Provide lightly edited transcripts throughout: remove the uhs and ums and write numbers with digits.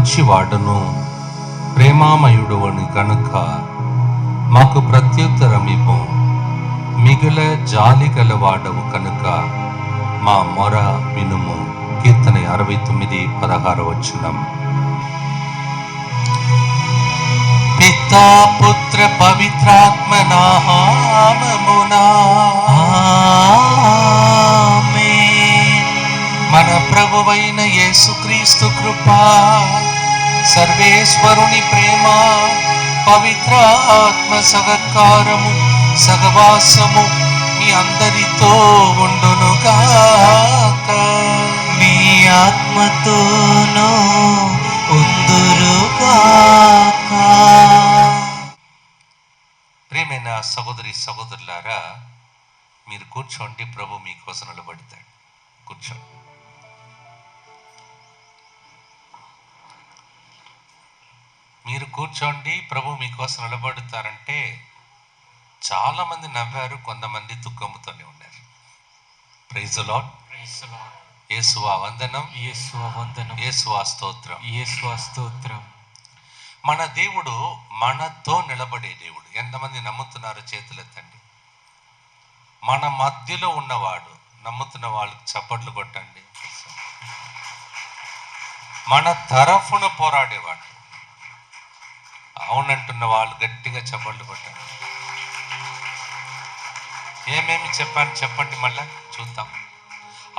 మంచివాడును ప్రేమామయుడువని కనుక మాకు ప్రత్యుత్తరమివ్వు. మిగుల జాలి గలవాడవు కనుక మా మొర వినుము. కీర్తన 69:16. పితా పుత్ర పవిత్రాత్మ నామమునా ఆమేన్. మన ప్రభువైన యేసుక్రీస్తు కృపా, సర్వేశ్వరుని ప్రేమ, పవిత్ర ఆత్మ సహకారము సహవాసము మీ అందరితో ఉండునుగాక. మీ ఆత్మతోనూ ఉందురుగాక. ప్రియమైన సహోదరి సహోదరులారా, మీరు కూర్చోండి. ప్రభు మీకోసం నిలబడతాడు. కూర్చోండి. మీరు కూర్చోండి. ప్రభు మీకోసం నిలబడతారంటే చాలా మంది నవ్వారు, కొంతమంది దుఃఖముతోనే ఉన్నారు. Praise the Lord. యేసువా వందనం, యేసువా వందనం, యేసువా స్తోత్రం, యేసువా స్తోత్రం. మన దేవుడు మనతో నిలబడే దేవుడు. ఎంతమంది నమ్ముతున్నారు? చేతులెత్తండి. మన మధ్యలో ఉన్నవాడు. నమ్ముతున్న వాళ్ళకి చప్పట్లు కొట్టండి. మన తరఫున పోరాడేవాడు. అవునంటున్న వాళ్ళు గట్టిగా చప్పట్లు కొట్టండి. ఏమేమి చెప్పాను చెప్పండి, మళ్ళా చూద్దాం.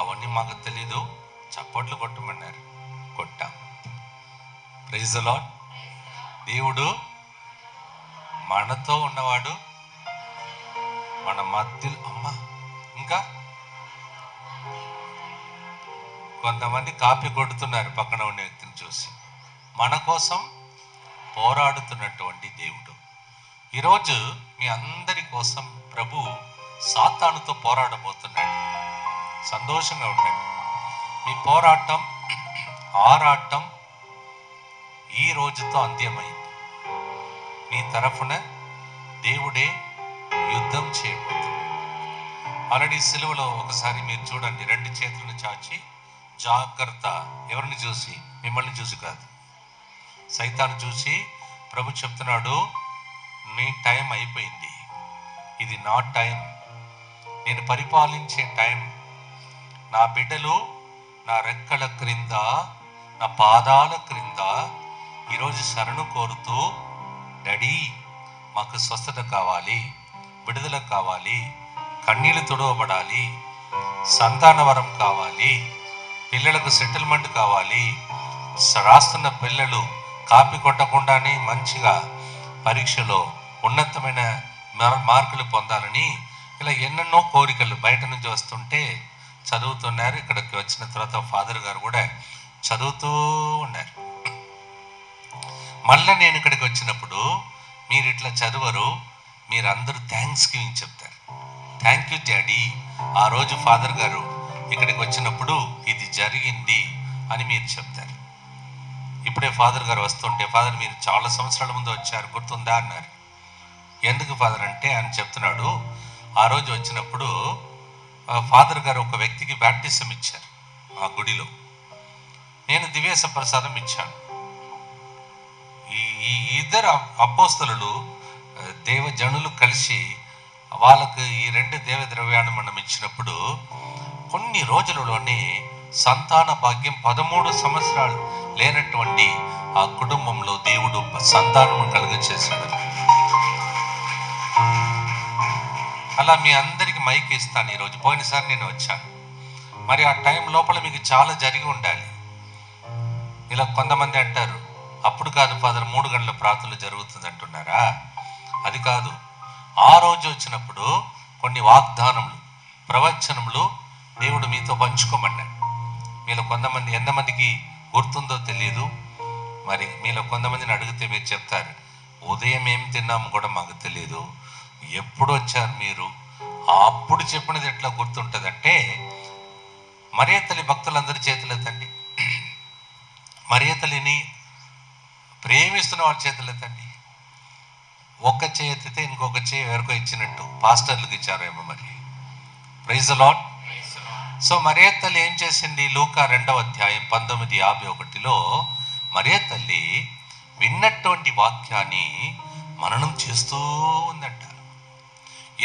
అవన్నీ మాకు తెలీదు, చప్పట్లు కొట్టమన్నారు, కొట్టాం. Praise the Lord. దేవుడు మనతో ఉన్నవాడు, మన మధ్యలో. అమ్మ, ఇంకా కొంతమంది కాపీ కొడుతున్నారు పక్కన ఉన్న వ్యక్తిని చూసి. మన కోసం పోరాడుతున్నటువంటి దేవుడు. ఈరోజు మీ అందరి కోసం ప్రభు సాతానుతో పోరాడబోతున్నాడు. సంతోషంగా ఉండండి. మీ పోరాటం, ఆరాటం ఈ రోజుతో అంత్యమైంది. మీ తరఫున దేవుడే యుద్ధం చేయబోతున్నాడు. ఆల్రెడీ సిలువలో ఒకసారి మీరు చూడండి, 2 చేతులను చాచి జాగ్రత్త. ఎవరిని చూసి? మిమ్మల్ని చూసి కాదు, సైతాను చూసి ప్రభు చెప్తున్నాడు, నీ టైం అయిపోయింది. ఇది నా టైం, నేను పరిపాలించే టైం. నా బిడ్డలు నా రెక్కల క్రింద, నా పాదాల క్రింద ఈరోజు శరణు కోరుతూ, డాడీ మాకు స్వస్థత కావాలి, విడుదల కావాలి, కన్నీళ్లు తుడవబడాలి, సంతాన వరం కావాలి, పిల్లలకు సెటిల్మెంట్ కావాలి, రాస్తున్న పిల్లలు కాపీ కొట్టకుండానే మంచిగా పరీక్షలో ఉన్నతమైన మార్కులు పొందాలని, ఇలా ఎన్నెన్నో కోరికలు బయట నుంచి వస్తుంటే చదువుతున్నారు. ఇక్కడికి వచ్చిన తర్వాత ఫాదర్ గారు కూడా చదువుతూ ఉన్నారు. మళ్ళీ నేను ఇక్కడికి వచ్చినప్పుడు మీరు ఇట్లా చదవరు, మీరందరూ థ్యాంక్స్ గివింగ్ చెప్తారు. థ్యాంక్ యూ డాడీ, ఆ రోజు ఫాదర్ గారు ఇక్కడికి వచ్చినప్పుడు ఇది జరిగింది అని మీరు చెప్తారు. ఇప్పుడే ఫాదర్ గారు వస్తుంటే, ఫాదర్ మీరు చాలా సంవత్సరాల ముందు వచ్చారు గుర్తుందా అన్నారు. ఎందుకు ఫాదర్ అంటే ఆయన చెప్తున్నాడు, ఆ రోజు వచ్చినప్పుడు ఫాదర్ గారు ఒక వ్యక్తికి బ్యాప్టిజం ఇచ్చారు ఆ గుడిలో. నేను దివ్యేశ ప్రసాదం ఇచ్చాను. ఈ ఇద్దరు అపోస్తలులు దేవజనులు కలిసి వాళ్ళకు ఈ 2 దేవద్రవ్యాన్ని మనం ఇచ్చినప్పుడు కొన్ని రోజులలోనే సంతాన భాగ్యం 13 సంవత్సరాలు లేనటువంటి ఆ కుటుంబంలో దేవుడు సంతానం కలుగచేశాడు. అలా మీ అందరికి మైక్ ఇస్తాను ఈరోజు. పోయినసారి నేను వచ్చాను, మరి ఆ టైం లోపల మీకు చాలా జరిగి ఉండాలి. ఇలా కొంతమంది అంటారు, అప్పుడు కాదు ఫాదర్ 3 గంటల ప్రార్థనలు జరుగుతుంది అంటున్నారా? అది కాదు. ఆ రోజు వచ్చినప్పుడు కొన్ని వాగ్దానములు, ప్రవచనములు దేవుడు మీతో పంచుకోమన్నాడు. మీలో కొంతమంది, ఎంతమందికి గుర్తుందో తెలియదు, మరి మీలో కొంతమందిని అడిగితే మీరు చెప్తారు, ఉదయం ఏం తిన్నాము కూడా మాకు తెలియదు, ఎప్పుడు వచ్చారు మీరు, అప్పుడు చెప్పినది ఎట్లా గుర్తుంటుంది అంటే, మరియ తల్లి భక్తులందరి చేతులెత్తండి. మరియ తల్లిని ప్రేమిస్తున్న వాళ్ళ చేతులెత్తండి. ఒక్క చేయి ఎత్తితే ఇంకొక చేయి ఎవరికో ఇచ్చినట్టు పాస్టర్లకు ఇచ్చారేమో మరి. Praise the Lord. So Mariya తల్లి ఏం చేసింది? లూకా 2వ అధ్యాయం 19:51 మరియ తల్లి విన్నటువంటి వాక్యాన్ని మననం చేస్తూ ఉందంట.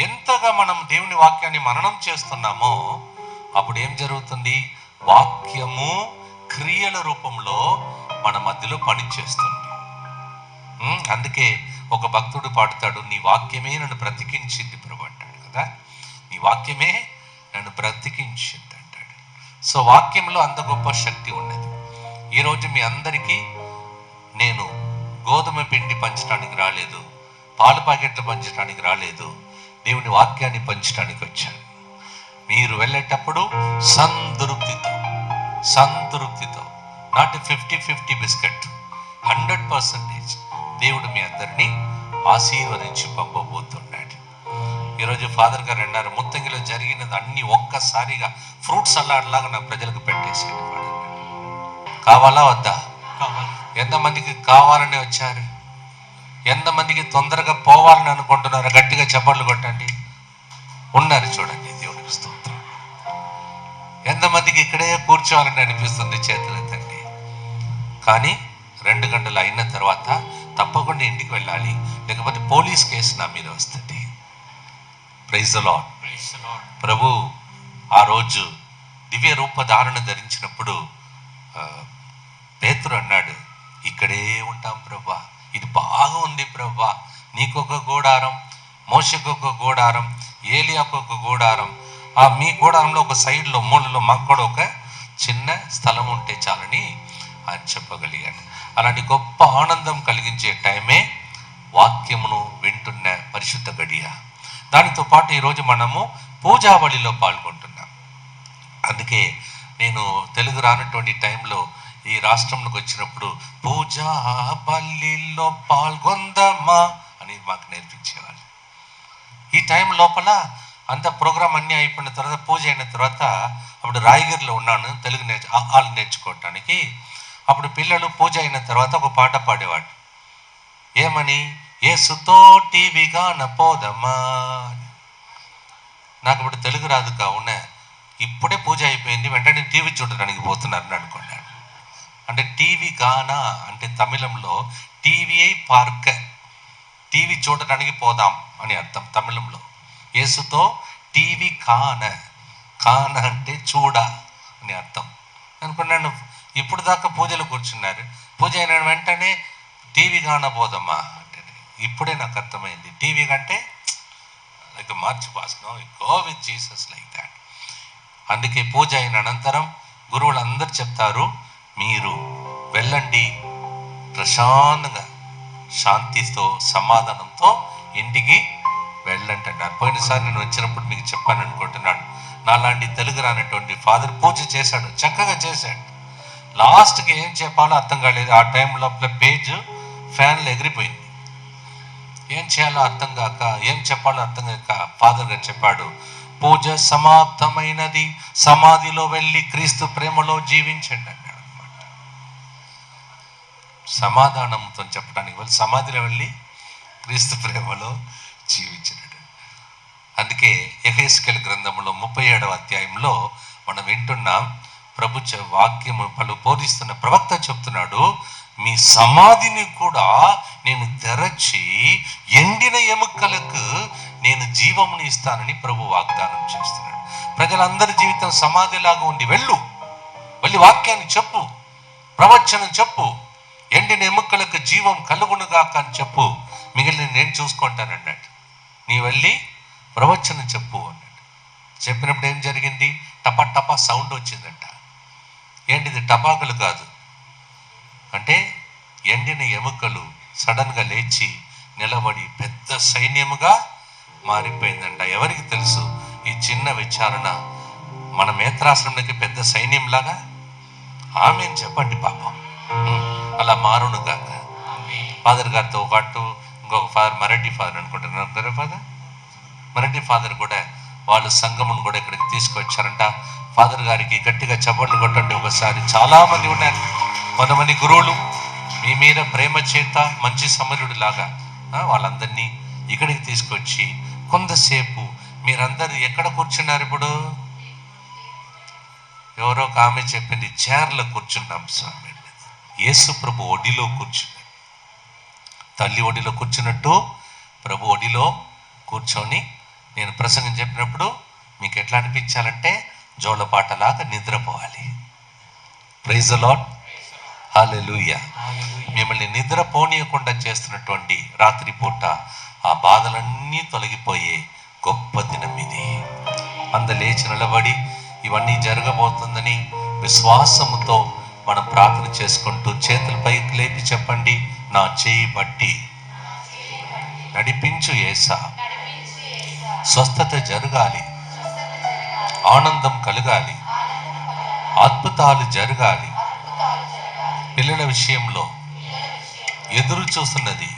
ఎంతగా మనం దేవుని వాక్యాన్ని మననం చేస్తున్నామో అప్పుడు ఏం జరుగుతుంది? వాక్యము క్రియల రూపంలో మన మధ్యలో పనిచేస్తుంది. అందుకే ఒక భక్తుడు పాడుతాడు, నీ వాక్యమే నన్ను బ్రతికించింది ప్రభు అంటాడు కదా. నీ వాక్యమే నన్ను బ్రతికించింది అంటాడు. సో వాక్యంలో అంత గొప్ప శక్తి ఉన్నది. ఈరోజు మీ అందరికీ నేను గోధుమ పిండి పంచడానికి రాలేదు, పాలు ప్యాకెట్లు పంచడానికి రాలేదు, దేవుని వాక్యాన్ని పంచడానికి వచ్చాను. మీరు వెళ్ళేటప్పుడు సంతృప్తితో నాట్ 50-50 బిస్కెట్, 100% దేవుడు మీ అందరినీ ఆశీర్వదించి పంపబోతున్నాడు. ఈరోజు ఫాదర్ గారు అన్నారు, ముత్తంగిలో జరిగినది అన్ని ఒక్కసారిగా ఫ్రూట్ సలాడ్ లాగా నా ప్రజలకు పెట్టేసేది. కావాలా వద్దా? ఎంతమందికి కావాలని వచ్చారు? ఎంతమందికి తొందరగా పోవాలని అనుకుంటున్నారు? గట్టిగా చప్పట్లు కొట్టండి. ఉన్నారు చూడండి, దేవునికి స్తోత్రం. ఎంతమందికి ఇక్కడే కూర్చోవాలని అనిపిస్తుంది? చేతులెత్తండి. కానీ 2 గంటలు అయిన తర్వాత తప్పకుండా ఇంటికి వెళ్ళాలి, లేకపోతే పోలీస్ కేసు నా మీద వస్తుంది. Praise the lord. ప్రభు ఆ రోజు దివ్య రూపధారణ ధరించినప్పుడు పేతురు అన్నాడు, ఇక్కడే ఉంటాం ప్రభా, ఇది బాగా ఉంది ప్రభా, నీకొక గూడారం, మోషకొక గూడారం, ఏలియాకొక గూడారం, ఆ మీ గూడారంలో ఒక సైడ్లో మూలలో మాకు కూడా ఒక చిన్న స్థలం ఉంటే చాలని ఆయన చెప్పగలిగాడు. అలాంటి గొప్ప ఆనందం కలిగించే టైమే వాక్యమును వింటున్న పరిశుద్ధ గడియ. దానితో పాటు ఈరోజు మనము పూజావళిలో పాల్గొంటున్నాం. అందుకే నేను తెలుగు రానటువంటి టైంలో ఈ రాష్ట్రంలోకి వచ్చినప్పుడు పూజా బలిలో పాల్గొందమా అని మాకు నేర్పించేవాళ్ళు. ఈ టైం లోపల అంత ప్రోగ్రాం అన్నీ అయిపోయిన తర్వాత, పూజ అయిన తర్వాత, అప్పుడు రాయగిరిలో ఉన్నాను తెలుగు వాళ్ళు నేర్చుకోవటానికి. అప్పుడు పిల్లలు పూజ అయిన తర్వాత ఒక పాట పాడేవాడు. ఏమని? ఏసుతోటి విగాన పోదమ్మా. నాకు ఇప్పుడు తెలుగు రాదు కావున ఇప్పుడే పూజ అయిపోయింది, వెంటనే టీవీ చూడడానికి పోతున్నారని అనుకున్నాను. అంటే టీవీ గానా అంటే తమిళంలో టీవీఐ పార్క్, టీవీ చూడటానికి పోదాం అని అర్థం తమిళంలో. యేసుతో టీవీ కాన అంటే చూడ అని అర్థం అనుకున్నాను. ఇప్పుడు దాకా పూజలు కూర్చున్నారు, పూజ అయిన వెంటనే టీవీ కానబోదమ్మా అంటే ఇప్పుడే నాకు అర్థమైంది. టీవీ కంటే like March pass no go with Jesus like that. అందుకే పూజ అయిన అనంతరం గురువులు అందరు చెప్తారు, మీరు వెళ్ళండి ప్రశాంతంగా, శాంతితో, సమాధానంతో ఇంటికి వెళ్ళండి అన్నారు. పోయినసారి నేను వచ్చినప్పుడు మీకు చెప్పాను అనుకుంటున్నాను, నాలాంటి తెలుగు రానటువంటి ఫాదర్ పూజ చేశాడు, చక్కగా చేశాడు. లాస్ట్కి ఏం చెప్పాలో అర్థం కాలేదు. ఆ టైం లోపల పేజ్ ఫ్యాన్లు ఎగిరిపోయింది. ఏం చేయాలో అర్థం కాక, ఏం చెప్పాలో అర్థం కాక ఫాదర్ గారు చెప్పాడు, పూజ సమాప్తమైనది, సమాధిలో వెళ్ళి క్రీస్తు ప్రేమలో జీవించండి అన్నాడు అనమాట. సమాధానంతో చెప్పడానికి వెళ్ళి సమాధిలో వెళ్ళి క్రీస్తు ప్రేమలో జీవించినాడు. అందుకే యెహెజ్కేలు గ్రంథంలో 37వ అధ్యాయంలో మనం వింటున్నాం, ప్రభు వాక్యము పలు బోధిస్తున్న ప్రవక్త చెప్తున్నాడు, మీ సమాధిని కూడా నేను తెరచి ఎండిన ఎముకలకు నేను జీవముని ఇస్తానని ప్రభు వాగ్దానం చేస్తున్నాడు. ప్రజలందరి జీవితం సమాధిలాగా ఉంది, వెళ్ళి వాక్యాన్ని చెప్పు, ప్రవచనం చెప్పు, ఎండిన ఎముకలకు జీవం కలుగునుగాక అని చెప్పు, మిగిలిన నేను చూసుకుంటానన్నాడు. నీ వెళ్ళి ప్రవచనం చెప్పు అన్నాడు. చెప్పినప్పుడు ఏం జరిగింది? టపా సౌండ్ వచ్చిందంట. ఏంటిది? టపాకులు కాదు, అంటే ఎండిన ఎముకలు సడన్గా లేచి నిలబడి పెద్ద సైన్యముగా మారిపోయిందంట. ఎవరికి తెలుసు ఈ చిన్న విచారణ మన మేత్రాశ్రమానికి పెద్ద సైన్యంలాగా? ఆమెను చెప్పండి పాపం, అలా మారును కాక. ఫాదర్ గారితో పాటు ఇంకొక ఫాదర్, మరాఠీ ఫాదర్ అనుకుంటున్నారు కదా ఫాదర్, మరాఠీ ఫాదర్ కూడా వాళ్ళు సంఘమును కూడా ఇక్కడికి తీసుకొచ్చారంట. ఫాదర్ గారికి గట్టిగా చప్పట్లు కొట్టండి ఒకసారి. చాలామంది ఉన్నారు, కొంతమంది గురువులు మీ మీద ప్రేమ చేత మంచి సమరుడు లాగా వాళ్ళందరినీ ఇక్కడికి తీసుకొచ్చి కొంతసేపు మీరందరూ ఎక్కడ కూర్చున్నారు? ఇప్పుడు ఎవరో ఒక ఆమె చెప్పింది, చైర్లో కూర్చున్నాం స్వామి. యేసు ప్రభు ఒడిలో కూర్చున్నాడు. తల్లి ఒడిలో కూర్చున్నట్టు ప్రభు ఒడిలో కూర్చొని నేను ప్రసంగం చెప్పినప్పుడు మీకు ఎట్లా అనిపించాలంటే జోలపాటలాగా నిద్రపోవాలి. ప్రైజ్ ది లార్డ్, హల్లెలూయా. మిమ్మల్ని నిద్ర పోనీయకుండా చేస్తున్నటువంటి రాత్రిపూట ఆ బాధలన్నీ తొలగిపోయే గొప్ప దినం ఇది. లేచి నిలబడి ఇవన్నీ జరగబోతుందని విశ్వాసముతో మనం ప్రార్థన చేసుకుంటూ చేతులు పైకి లేపి చెప్పండి, నా చేయి బట్టి నడిపించు యేసా, స్వస్థత జరగాలి, ఆనందం కలగాలి, అద్భుతాలు జరగాలి. పిల్లల విషయంలో ఎదురు చూస్తున్నది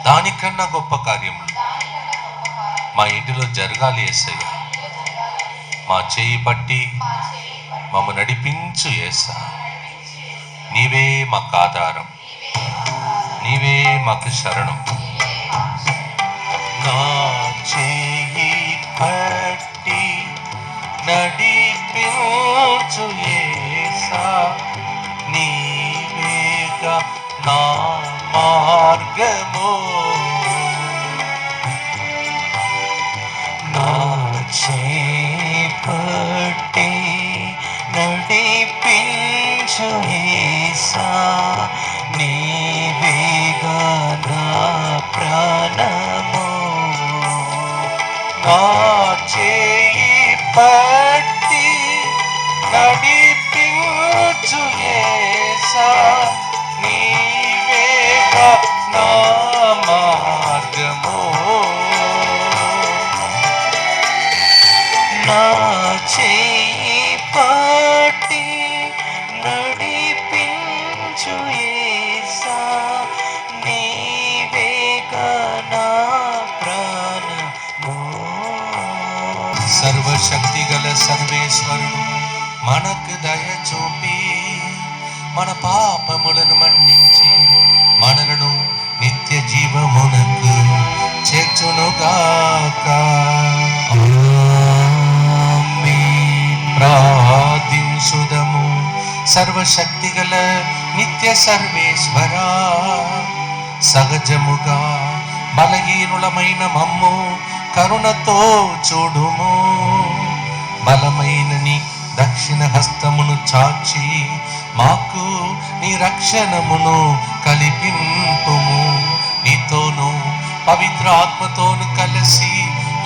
దానికన్నా గొప్ప కార్యములు మా ఇంటిలో జరగాలి యేసయ్య. మా చేయి పట్టి మమ్మ నడిపించు యేసా. నీవే మాకు ఆధారం, నీవే మాకు శరణం. నా చేయి పట్టి నడిపించు యేసా, నీవేగా నా మార్గము. నా చేయి పట్టి నడిపించు యేసా, నీవేగా నా ప్రాణము. నా చేయి పట్టి నడిపించు యేసా, నీవేగా నా మార్గము. నా చేయి పట్టి నడిపించు యేసా, నీవేగా నా ప్రాణము. సర్వశక్తి గల సర్వేశ్వరుడు మనకు దయ చూపి మన పాపములను మన్నించి మనలను నిత్య జీవమునకు చేర్చునుగాక. ప్రార్థించుదము. సర్వశక్తి గల నిత్య సర్వేశ్వరా, సహజముగా బలహీనులమైన మమ్ము కరుణతో చూడుము. బలమైన నీ దక్షిణ హస్తమును చాచి మాకు నీ రక్షణమును కల్పింపుము. నీతోను పవిత్ర ఆత్మతోను కలిసి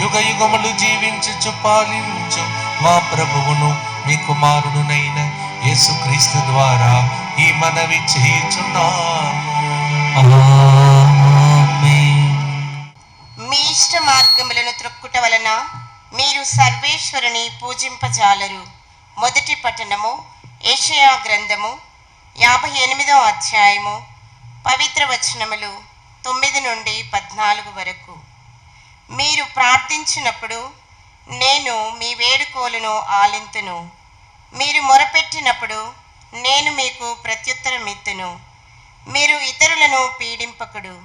యుగ యుగములు జీవించుచు పాలించు మా ప్రభువును మీ కుమారుడునైన యేసుక్రీస్తు ద్వారా ఈ మనవి చేయుచున్నాము. మీ ఇష్ట మార్గములను త్రొక్కుట వలన మీరు సర్వేశ్వరుని పూజింపజాలరు. మొదటి పట్టణము యెషయా గ్రంథము 58వ అధ్యాయము పవిత్ర వచనములు 9 నుండి 14 వరకు. మీరు ప్రార్థించినప్పుడు నేను మీ వేడుకోలును ఆలింతును. మీరు మొరపెట్టినప్పుడు నేను మీకు ప్రత్యుత్తరమిత్తును. మీరు ఇతరులను పీడింపకుడు,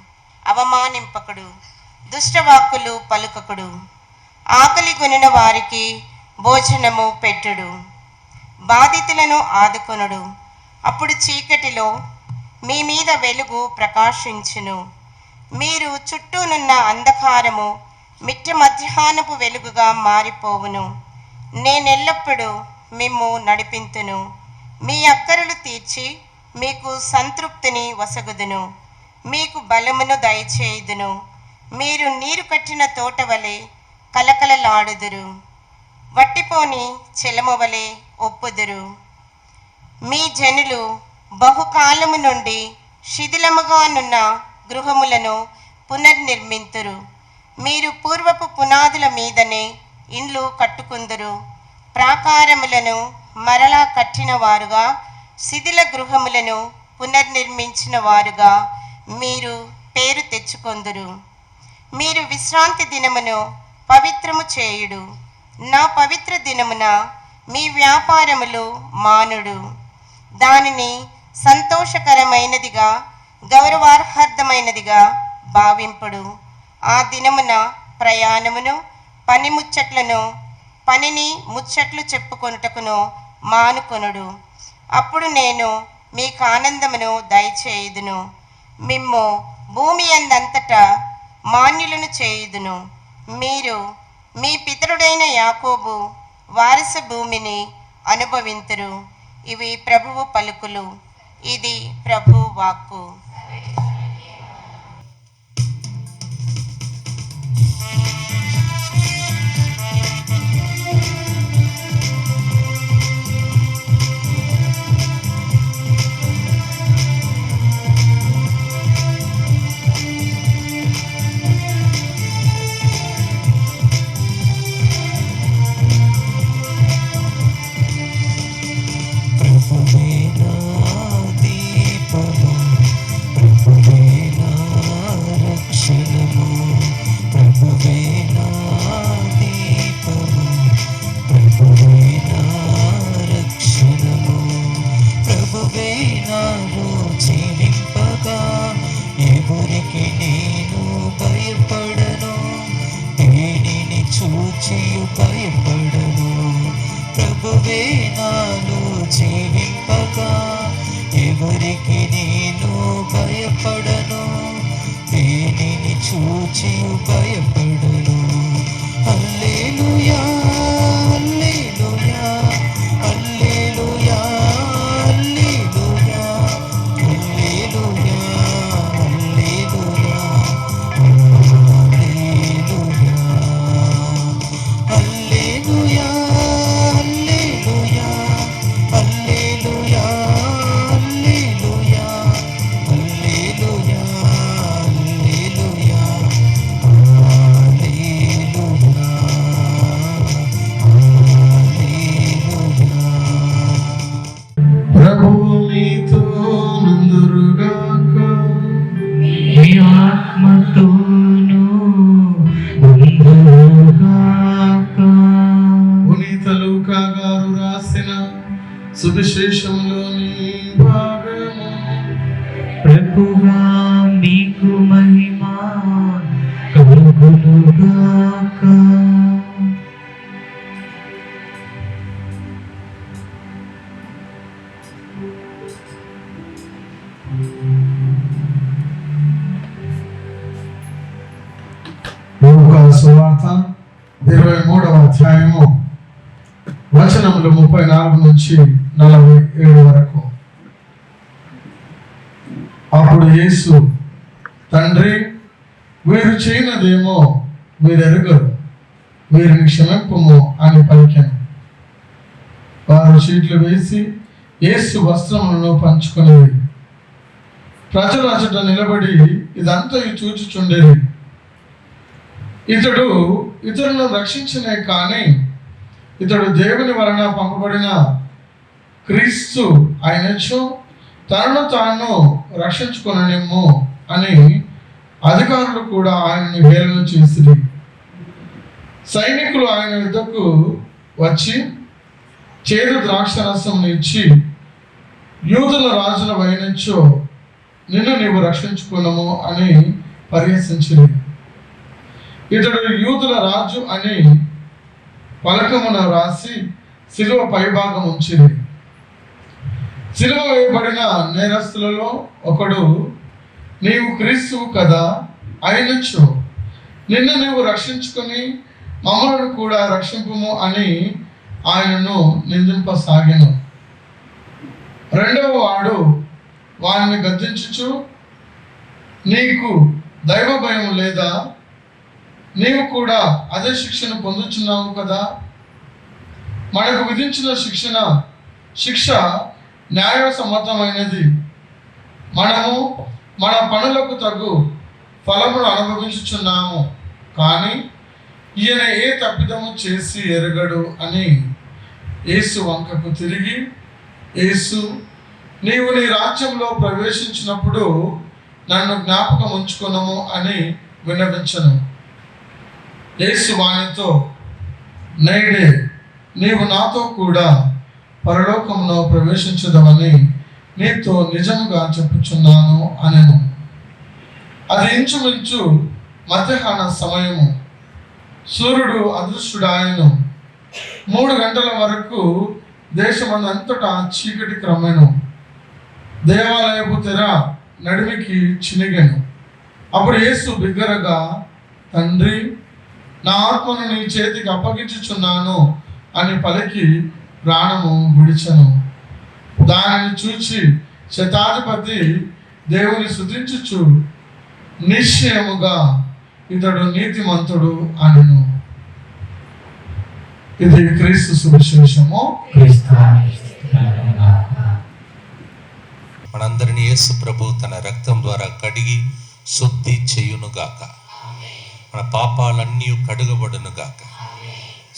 అవమానింపకుడు, దుష్టవాక్కులు పలుకకుడు. ఆకలి కొనిన వారికి భోజనము పెట్టుడు, బాధితులను ఆదుకొనుడు. అప్పుడు చీకటిలో మీ మీద వెలుగు ప్రకాశించును. మీరు చుట్టూనున్న అంధకారము మిట్ట మధ్యాహ్నపు వెలుగుగా మారిపోవును. నేనెల్లప్పుడూ మిమ్ము నడిపింతును. మీ అక్కరలు తీర్చి మీకు సంతృప్తిని వసగుదును. మీకు బలమును దయచేయుదును. మీరు నీరు కట్టిన తోట వలె కలకలలాడుదురు, వట్టిపోని చెలము వలె ఒప్పుదురు. మీ జనులు బహుకాలము నుండి శిథిలముగానున్న గృహములను పునర్నిర్మింతురు. మీరు పూర్వపు పునాదుల మీదనే ఇండ్లు కట్టుకుందురు. ప్రాకారములను మరలా కట్టిన వారుగా, శిథిల గృహములను పునర్నిర్మించిన వారుగా మీరు పేరు తెచ్చుకొందురు. మీరు విశ్రాంతి దినమును పవిత్రము చేయుడు. నా పవిత్ర దినమున మీ వ్యాపారములు మానుడు. దానిని సంతోషకరమైనదిగా, గౌరవార్హార్థమైనదిగా భావింపుడు. ఆ దినమున ప్రయాణమును, పనిని ముచ్చట్లు చెప్పుకొనుటకును మానుకొనుడు. అప్పుడు నేను మీకు ఆనందమును దయచేయుదును. మిమ్ము భూమి అందంతటా మాన్యులను చేయుదును. మీరు మీ పితరుడైన యాకోబు వారస భూమిని అనుభవింతురు. ఇవి ప్రభువు పలుకులు. ఇది ప్రభు వాక్కు. ఎవరికి నేను భయపడను, దేనిని చూచి భయపడను. ప్రభువే నాలో జీవింపగా ఎవరికి నేను భయపడను, దేనిని చూచి భయపడను. హల్లెలూయా హల్లెలూయా హల్లెలూయా హల్లెలూయా హల్లెలూయా హల్లెలూయా హల్లెలూయా హల్లెలూయా హల్లెలూయా హల్లెలూయా హల్లెలూయా ప్రభువు మీతో నుందురుగాక. మీ ఆత్మతోను ఉందురుగాక. పునీత లూకా గారు రాసిన సువిశేషంలోని భాగము. ప్రభువా మీకు మహిమ కలుగునుగాక. లూకా సువార్త 23వ అధ్యాయము వచనములు 34 నుంచి 47 వరకు. అప్పుడు యేసు, తండ్రి, వీరు చేయనదేమో వీరెరుగరు, వీరిని క్షమింపుము అని పలికెను. వారు చీట్లు వేసి యేసు వస్త్రములను పంచుకునేది. ప్రజలు అచట నిలబడి ఇదంతా చూచుచుండేది. ఇతడు ఇతరులను రక్షించనే కానీ ఇతడు దేవుని వలన పంపబడిన క్రీస్తు అయినచో తనను తాను రక్షించుకొననేమో అని అధికారులు కూడా ఆయనని హేళన చేసిరి. సైనికులు ఆయన యుద్ధకు వచ్చి చేదు ద్రాక్షరసం ఇచ్చి, యూదుల రాజుల అయినచో నిన్ను నీవు రక్షించుకునము అని పరిహసించిరి. ఇతడు యూదుల రాజు అని పలకమున రాసి శిలువ పైభాగం ఉంచింది. శిలువ వేయబడిన నేరస్తులలో ఒకడు, నీవు క్రీస్తువు కదా, అయినచో నిన్ను నీవు రక్షించుకొని మమ్మలను కూడా రక్షింపుము అని ఆయనను నిందింపసాగాను. రెండవ వాడు వారిని గద్దించుచు, నీకు దైవ భయం లేదా? నీవు కూడా అదే శిక్షను పొందుచున్నావు కదా. మనకు విధించిన శిక్ష న్యాయసమ్మతమైనది. మనము మన పనులకు తగు ఫలమును అనుభవించుచున్నాము. కానీ ఈయన ఏ తప్పిదము చేసి ఎరగడు అని యేసు వంకకు తిరిగి, యేసు, నీవు నీ రాజ్యంలో ప్రవేశించినప్పుడు నన్ను జ్ఞాపకం ఉంచుకొనము అని విన్నవించను. యేసు వానితో, నేడే నీవు నాతో కూడా పరలోకములో ప్రవేశించదవని నీతో నిజముగా చెప్పుచున్నాను అనెను. అది ఇంచుమించు మధ్యాహ్న సమయము. సూర్యుడు అదృశ్యుడాయను. 3 గంటల వరకు దేశమందంతటా చీకటి క్రమెను. దేవాలయపు తెర నడిమికి చినిగెను. అప్పుడు యేసు బిగ్గరగా, తండ్రి, నా ఆత్మను నీ చేతికి అప్పగించుచున్నాను అని పలికి ప్రాణము విడిచెను. దానిని చూచి శతాధిపతి దేవుని స్తుతించుచు, నిశ్చయముగా ఇతడు నీతిమంతుడు అనెను. ఇది క్రీస్తు సువిశేషము. మనందరినీ యేసు ప్రభు తన రక్తం ద్వారా కడిగి శుద్ధి చేయునుగాక. మన పాపాలన్నీ కడుగబడునుగాక.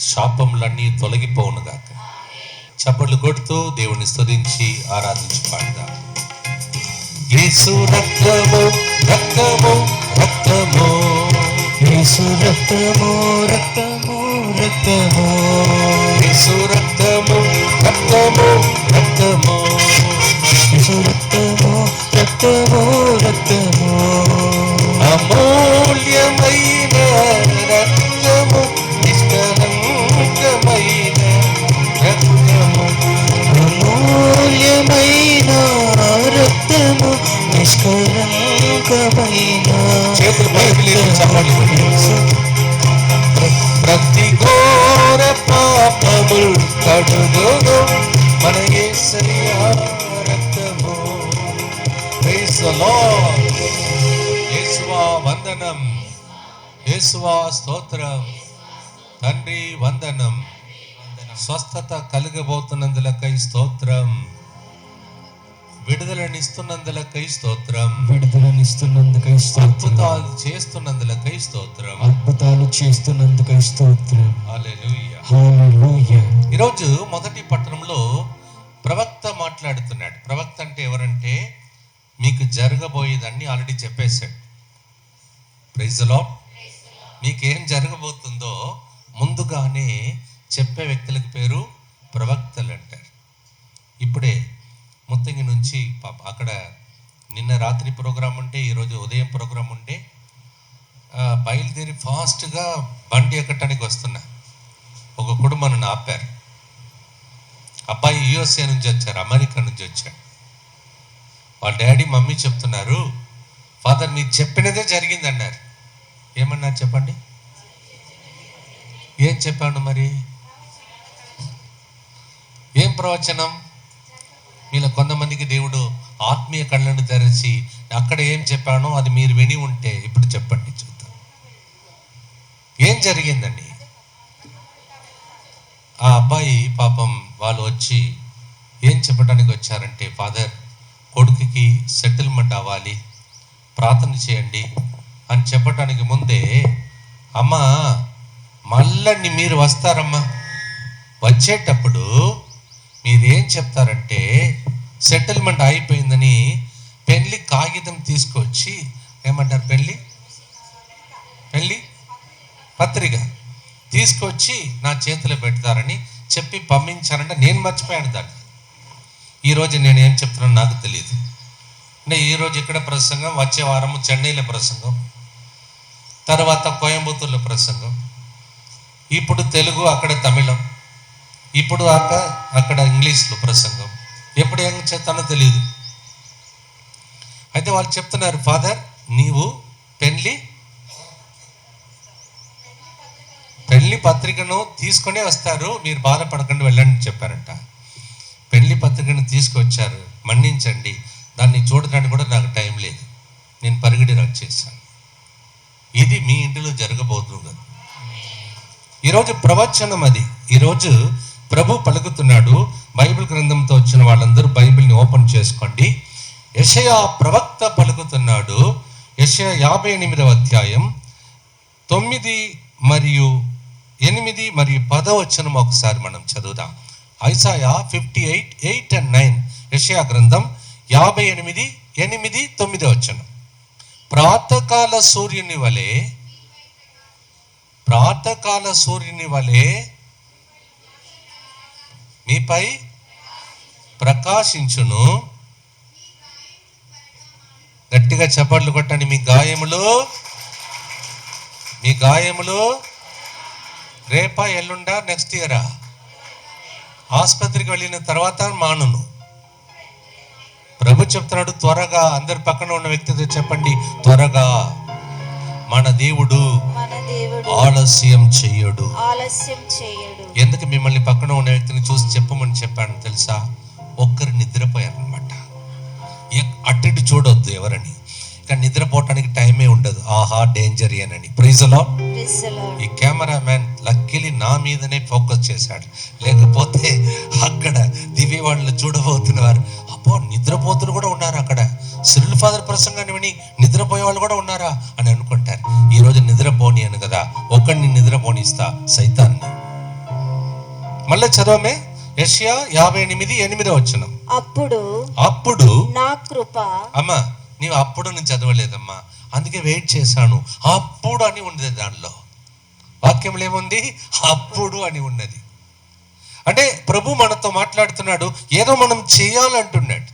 శాపములన్నీ తొలగిపోవునుగాక. చప్పట్లు కొడుతూ దేవుని స్తుతించి ఆరాధించి పాడదాం. యేసు రక్తము రక్తము రక్తము, యేసు రక్తము రక్తము రక్తము, యేసు రక్తము రక్తము రక్తము, యేసు రక్తము రక్తము రక్తము, అమూల్యమైన రక్తము, నిష్కలంకమైన రక్తము, అమూల్యమైన రక్తము, నిష్కలంకమైన చేతులు పైకి లేపి చెప్పండి. ప్రతి ఘోర పాపములు కడుగును మన యేసయ్య రక్తము. Praise the Lord. యేసువా వందనం, యేసువా స్తోత్రం, తండ్రి వందనం. స్వస్థత కలుగబోతున్నందులకై స్తోత్రం, విడుదలనిస్తున్నందులకై స్తోత్రం, విడుదలనిస్తున్నందుకై స్తోత్రం, అద్భుతాలు చేస్తున్నందులకై స్తోత్రం, అద్భుతాలు చేస్తున్నందుకై స్తోత్రం. హల్లెలూయా. హల్లెలూయా. ఈరోజు మొదటి పట్టణంలో ప్రవక్త మాట్లాడుతున్నాడు. ప్రవక్త అంటే ఎవరంటే మీకు జరగబోయేదాన్ని ఆల్రెడీ చెప్పేశాడు. Praise the Lord. మీకేం జరగబోతుందో ముందుగానే చెప్పే వ్యక్తులకు పేరు ప్రవక్తలు అంటారు. ఇప్పుడే ముత్తంగి నుంచి అక్కడ నిన్న రాత్రి ప్రోగ్రాం ఉంటే ఈరోజు ఉదయం ప్రోగ్రాం ఉంటే బయలుదేరి ఫాస్ట్గా బండి ఎక్కటానికి వస్తున్నా. ఒక కుటుంబం నన్ను ఆపారు. అబ్బాయి యుఎస్ఏ నుంచి వచ్చారు, అమెరికా నుంచి వచ్చాడు. వాళ్ళ డాడీ మమ్మీ చెప్తున్నారు, ఫాదర్ మీరు చెప్పినదే జరిగింది అన్నారు. ఏమన్నారు చెప్పండి? ఏం చెప్పాను మరి? ఏం ప్రవచనం? మీలో కొంతమందికి దేవుడు ఆత్మీయ కళ్ళను తెరచి అక్కడ ఏం చెప్పానో అది మీరు విని ఉంటే ఇప్పుడు చెప్పండి చూద్దాం. ఏం జరిగిందండి? ఆ అబ్బాయి పాపం వాళ్ళు వచ్చి ఏం చెప్పడానికి వచ్చారంటే, ఫాదర్ కొడుకుకి సెటిల్మెంట్ అవ్వాలి, ప్రార్థన చేయండి అని చెప్పడానికి ముందే, అమ్మ మళ్ళీ మీరు వస్తారమ్మా, వచ్చేటప్పుడు మీరేం చెప్తారంటే సెటిల్మెంట్ అయిపోయిందని పెళ్లి కాగితం తీసుకొచ్చి, ఏమంటారు పెళ్లి పత్రిక తీసుకొచ్చి నా చేతిలో పెడతారని చెప్పి పంపించారంటే నేను మర్చిపోయాను దాన్ని. ఈరోజు నేను ఏం చెప్తున్నాను నాకు తెలియదు. అంటే ఈరోజు ఇక్కడ ప్రసంగం, వచ్చే వారము చెన్నైలో ప్రసంగం, తర్వాత కోయంబత్తూరులో ప్రసంగం, ఇప్పుడు తెలుగు, అక్కడ తమిళం, ఇప్పుడు అక్కడ ఇంగ్లీష్లో ప్రసంగం. ఎప్పుడు ఏం చేస్తానో తెలియదు. అయితే వాళ్ళు చెప్తున్నారు, ఫాదర్ నీవు పెళ్లి పత్రికను తీసుకునే వస్తారు, మీరు బాధపడకుండా వెళ్ళండి అని చెప్పారంట. పెళ్లి పత్రికను తీసుకొచ్చారు, మన్నించండి, దాన్ని చూడడానికి కూడా నాకు టైం లేదు, నేను పరిగెడి వచ్చేసాను. ఇది మీ ఇంటిలో జరగబోతుంది కదా. ఈరోజు ప్రవచనం అది. ఈరోజు ప్రభు పలుకుతున్నాడు. బైబిల్ గ్రంథంతో వచ్చిన వాళ్ళందరూ బైబిల్ని ఓపెన్ చేసుకోండి. యెషయా ప్రవక్త పలుకుతున్నాడు. యెషయా 58వ అధ్యాయం 9 మరియు 8 మరియు 10 వచనం ఒకసారి మనం చదువుదాం. ఐసాయా 58, 8 and 9. యెషయా గ్రంథం 58, 8, 9 వచనం. ప్రాతకాల సూర్యుని వలె మీపై ప్రకాశించును. గట్టిగా చప్పట్లు కొట్టండి. మీ గాయములు రేపా ఎల్లుండా నెక్స్ట్ ఇయరా? ఆసుపత్రికి వెళ్ళిన తర్వాత మానును. ప్రభు చెప్తున్నాడు త్వరగా. అందరి పక్కన ఉన్న వ్యక్తితో చెప్పండి, త్వరగా. మన దేవుడు ఆలస్యం చెయ్యడు. ఎందుకు మిమ్మల్ని పక్కన ఉన్న వ్యక్తిని చూసి చెప్పమని చెప్పాను తెలుసా? ఒక్కరు నిద్రపోయారనమాట. అటు చూడొద్దు ఎవరని, కానీ నిద్రపోవటానికి టైమే ఉండదు. ఆహా డేంజర్ అని. Praise the Lord. ఈ కెమెరా మ్యాన్ లక్కీలీ నా మీదనే ఫోకస్ చేశాడు, లేకపోతే అక్కడ దివ్య వాళ్ళు చూడబోతున్నారు. అబ్బో నిద్రపోతులు కూడా ఉన్నారు అక్కడ, సిరిల్ ఫాదర్ ప్రసంగాన్ని విని నిద్రపోయే వాళ్ళు కూడా ఉన్నారా అని అనుకుంటారు. ఈ రోజు నిద్రపోని అని కదా, ఒక్కడిని నిద్రపోనిస్తా సైతాన్ని. మళ్ళీ చదవమే యెషయా 58:8 అప్పుడు నా కృప. అమ్మా నీవు అప్పుడు నేను చదవలేదమ్మా, అందుకే వెయిట్ చేశాను. అప్పుడు అని ఉన్నది, దానిలో వాక్యంలో ఏముంది? అప్పుడు అని ఉన్నది. అంటే ప్రభు మనతో మాట్లాడుతున్నాడు, ఏదో మనం చేయాలంటున్నాడు.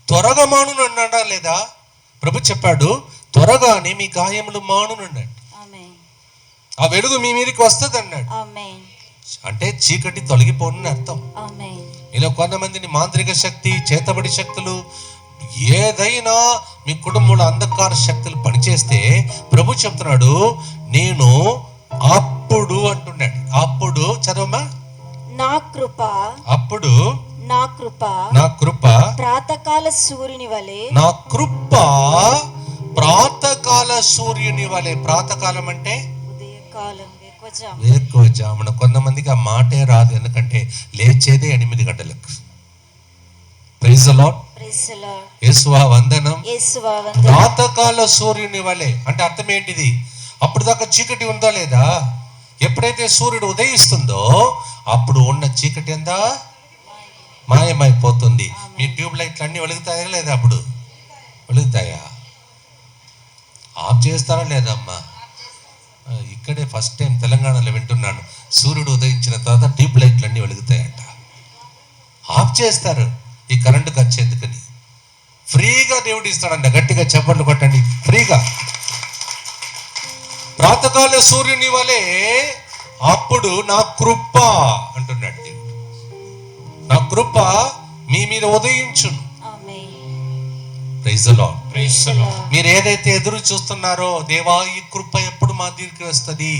త్వరగా మానును అన్నాడా లేదా? ప్రభు చెప్పాడు త్వరగానే మీ గాయములు మానును అన్నాడు. ఆ వెలుగు మీ మీదకి వస్తుంది అన్నాడు. అంటే చీకటి తొలగిపోను అర్థం. ఇలా కొంతమందిని మాంత్రిక శక్తి, చేతబడి శక్తులు, ఏదైనా మీ కుటుంబంలో అంధకార శక్తులు పనిచేస్తే ప్రభు చెప్తున్నాడు నేను అప్పుడు అంటున్నాడు. అప్పుడు చదవమా, నా కృప. అప్పుడు నా కృప, నా కృప ప్రాతకాల సూర్యుని వలె. నా కృప ప్రాతకాల సూర్యుని వలె. ప్రాతకాలం అంటే ఉదయకాలం, వేకువజామున. కొంతమందికి ఆ మాటే రాదు, ఎందుకంటే లేచేదే 8 గంటలకు. Praise the Lord. యేసువా వందనం. ప్రాతకాల సూర్యుని వలె అంటే అర్థం ఏంటిది? అప్పుడు దాకా చీకటి ఉందా లేదా? ఎప్పుడైతే సూర్యుడు ఉదయిస్తుందో అప్పుడు ఉన్న చీకటి అంతా మాయమైపోతుంది. మీ ట్యూబ్ లైట్లు అన్ని వెలుగుతాయా లేదా? అప్పుడు వెలుగుతాయా? ఆఫ్ చేస్తారా లేదా అమ్మా? ఇక్కడే ఫస్ట్ టైం తెలంగాణలో వింటున్నాను, సూర్యుడు ఉదయించిన తర్వాత ట్యూబ్ లైట్లు అన్ని వెలుగుతాయంట. ఆఫ్ చేస్తారు ఈ కరెంటు ఖర్చు ఎందుకని. ఫ్రీగా దేవుడు ఇస్తాడంట. గట్టిగా చప్పట్లు కొట్టండి, ఫ్రీగా. ప్రాతకాల సూర్యుని వలె అప్పుడు నా కృప అంటున్నాడు దేవుడు. నా కృప మీ మీద ఉదయించును. Praise the lord. మీరు ఏదైతే ఎదురు చూస్తున్నారో, దేవా ఈ కృప ఎప్పుడు మా దగ్గరికి వస్తుంది,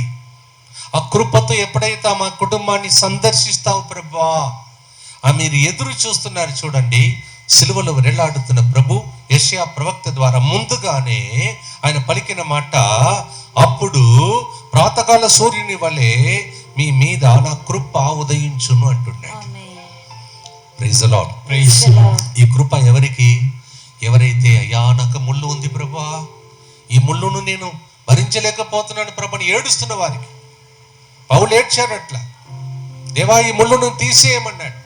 ఆ కృపతో ఎప్పుడైతే మా కుటుంబాన్ని సందర్శిస్తావు ప్రభువా, మీరు ఎదురు చూస్తున్నారు. చూడండి, సిలువలో వేలాడుతున్న ప్రభు యెషయా ప్రవక్త ద్వారా ముందుగానే ఆయన పలికిన మాట, అప్పుడు ప్రాతకాల సూర్యుని వలె మీ మీద నా కృప ఉదయించును అంటున్నాడు. Praise the Lord. ఈ కృప ఎవరికి? ఎవరైతే అయ్యా నాకు ముళ్ళు ఉంది ప్రభువా, ఈ ముళ్ళును నేను భరించలేకపోతున్నాను ప్రభుని ఏడుస్తున్న వారికి. పౌలు ఏడ్చాడు అట్లా, దేవా ఈ ముళ్ళును తీసేయమన్నాడు.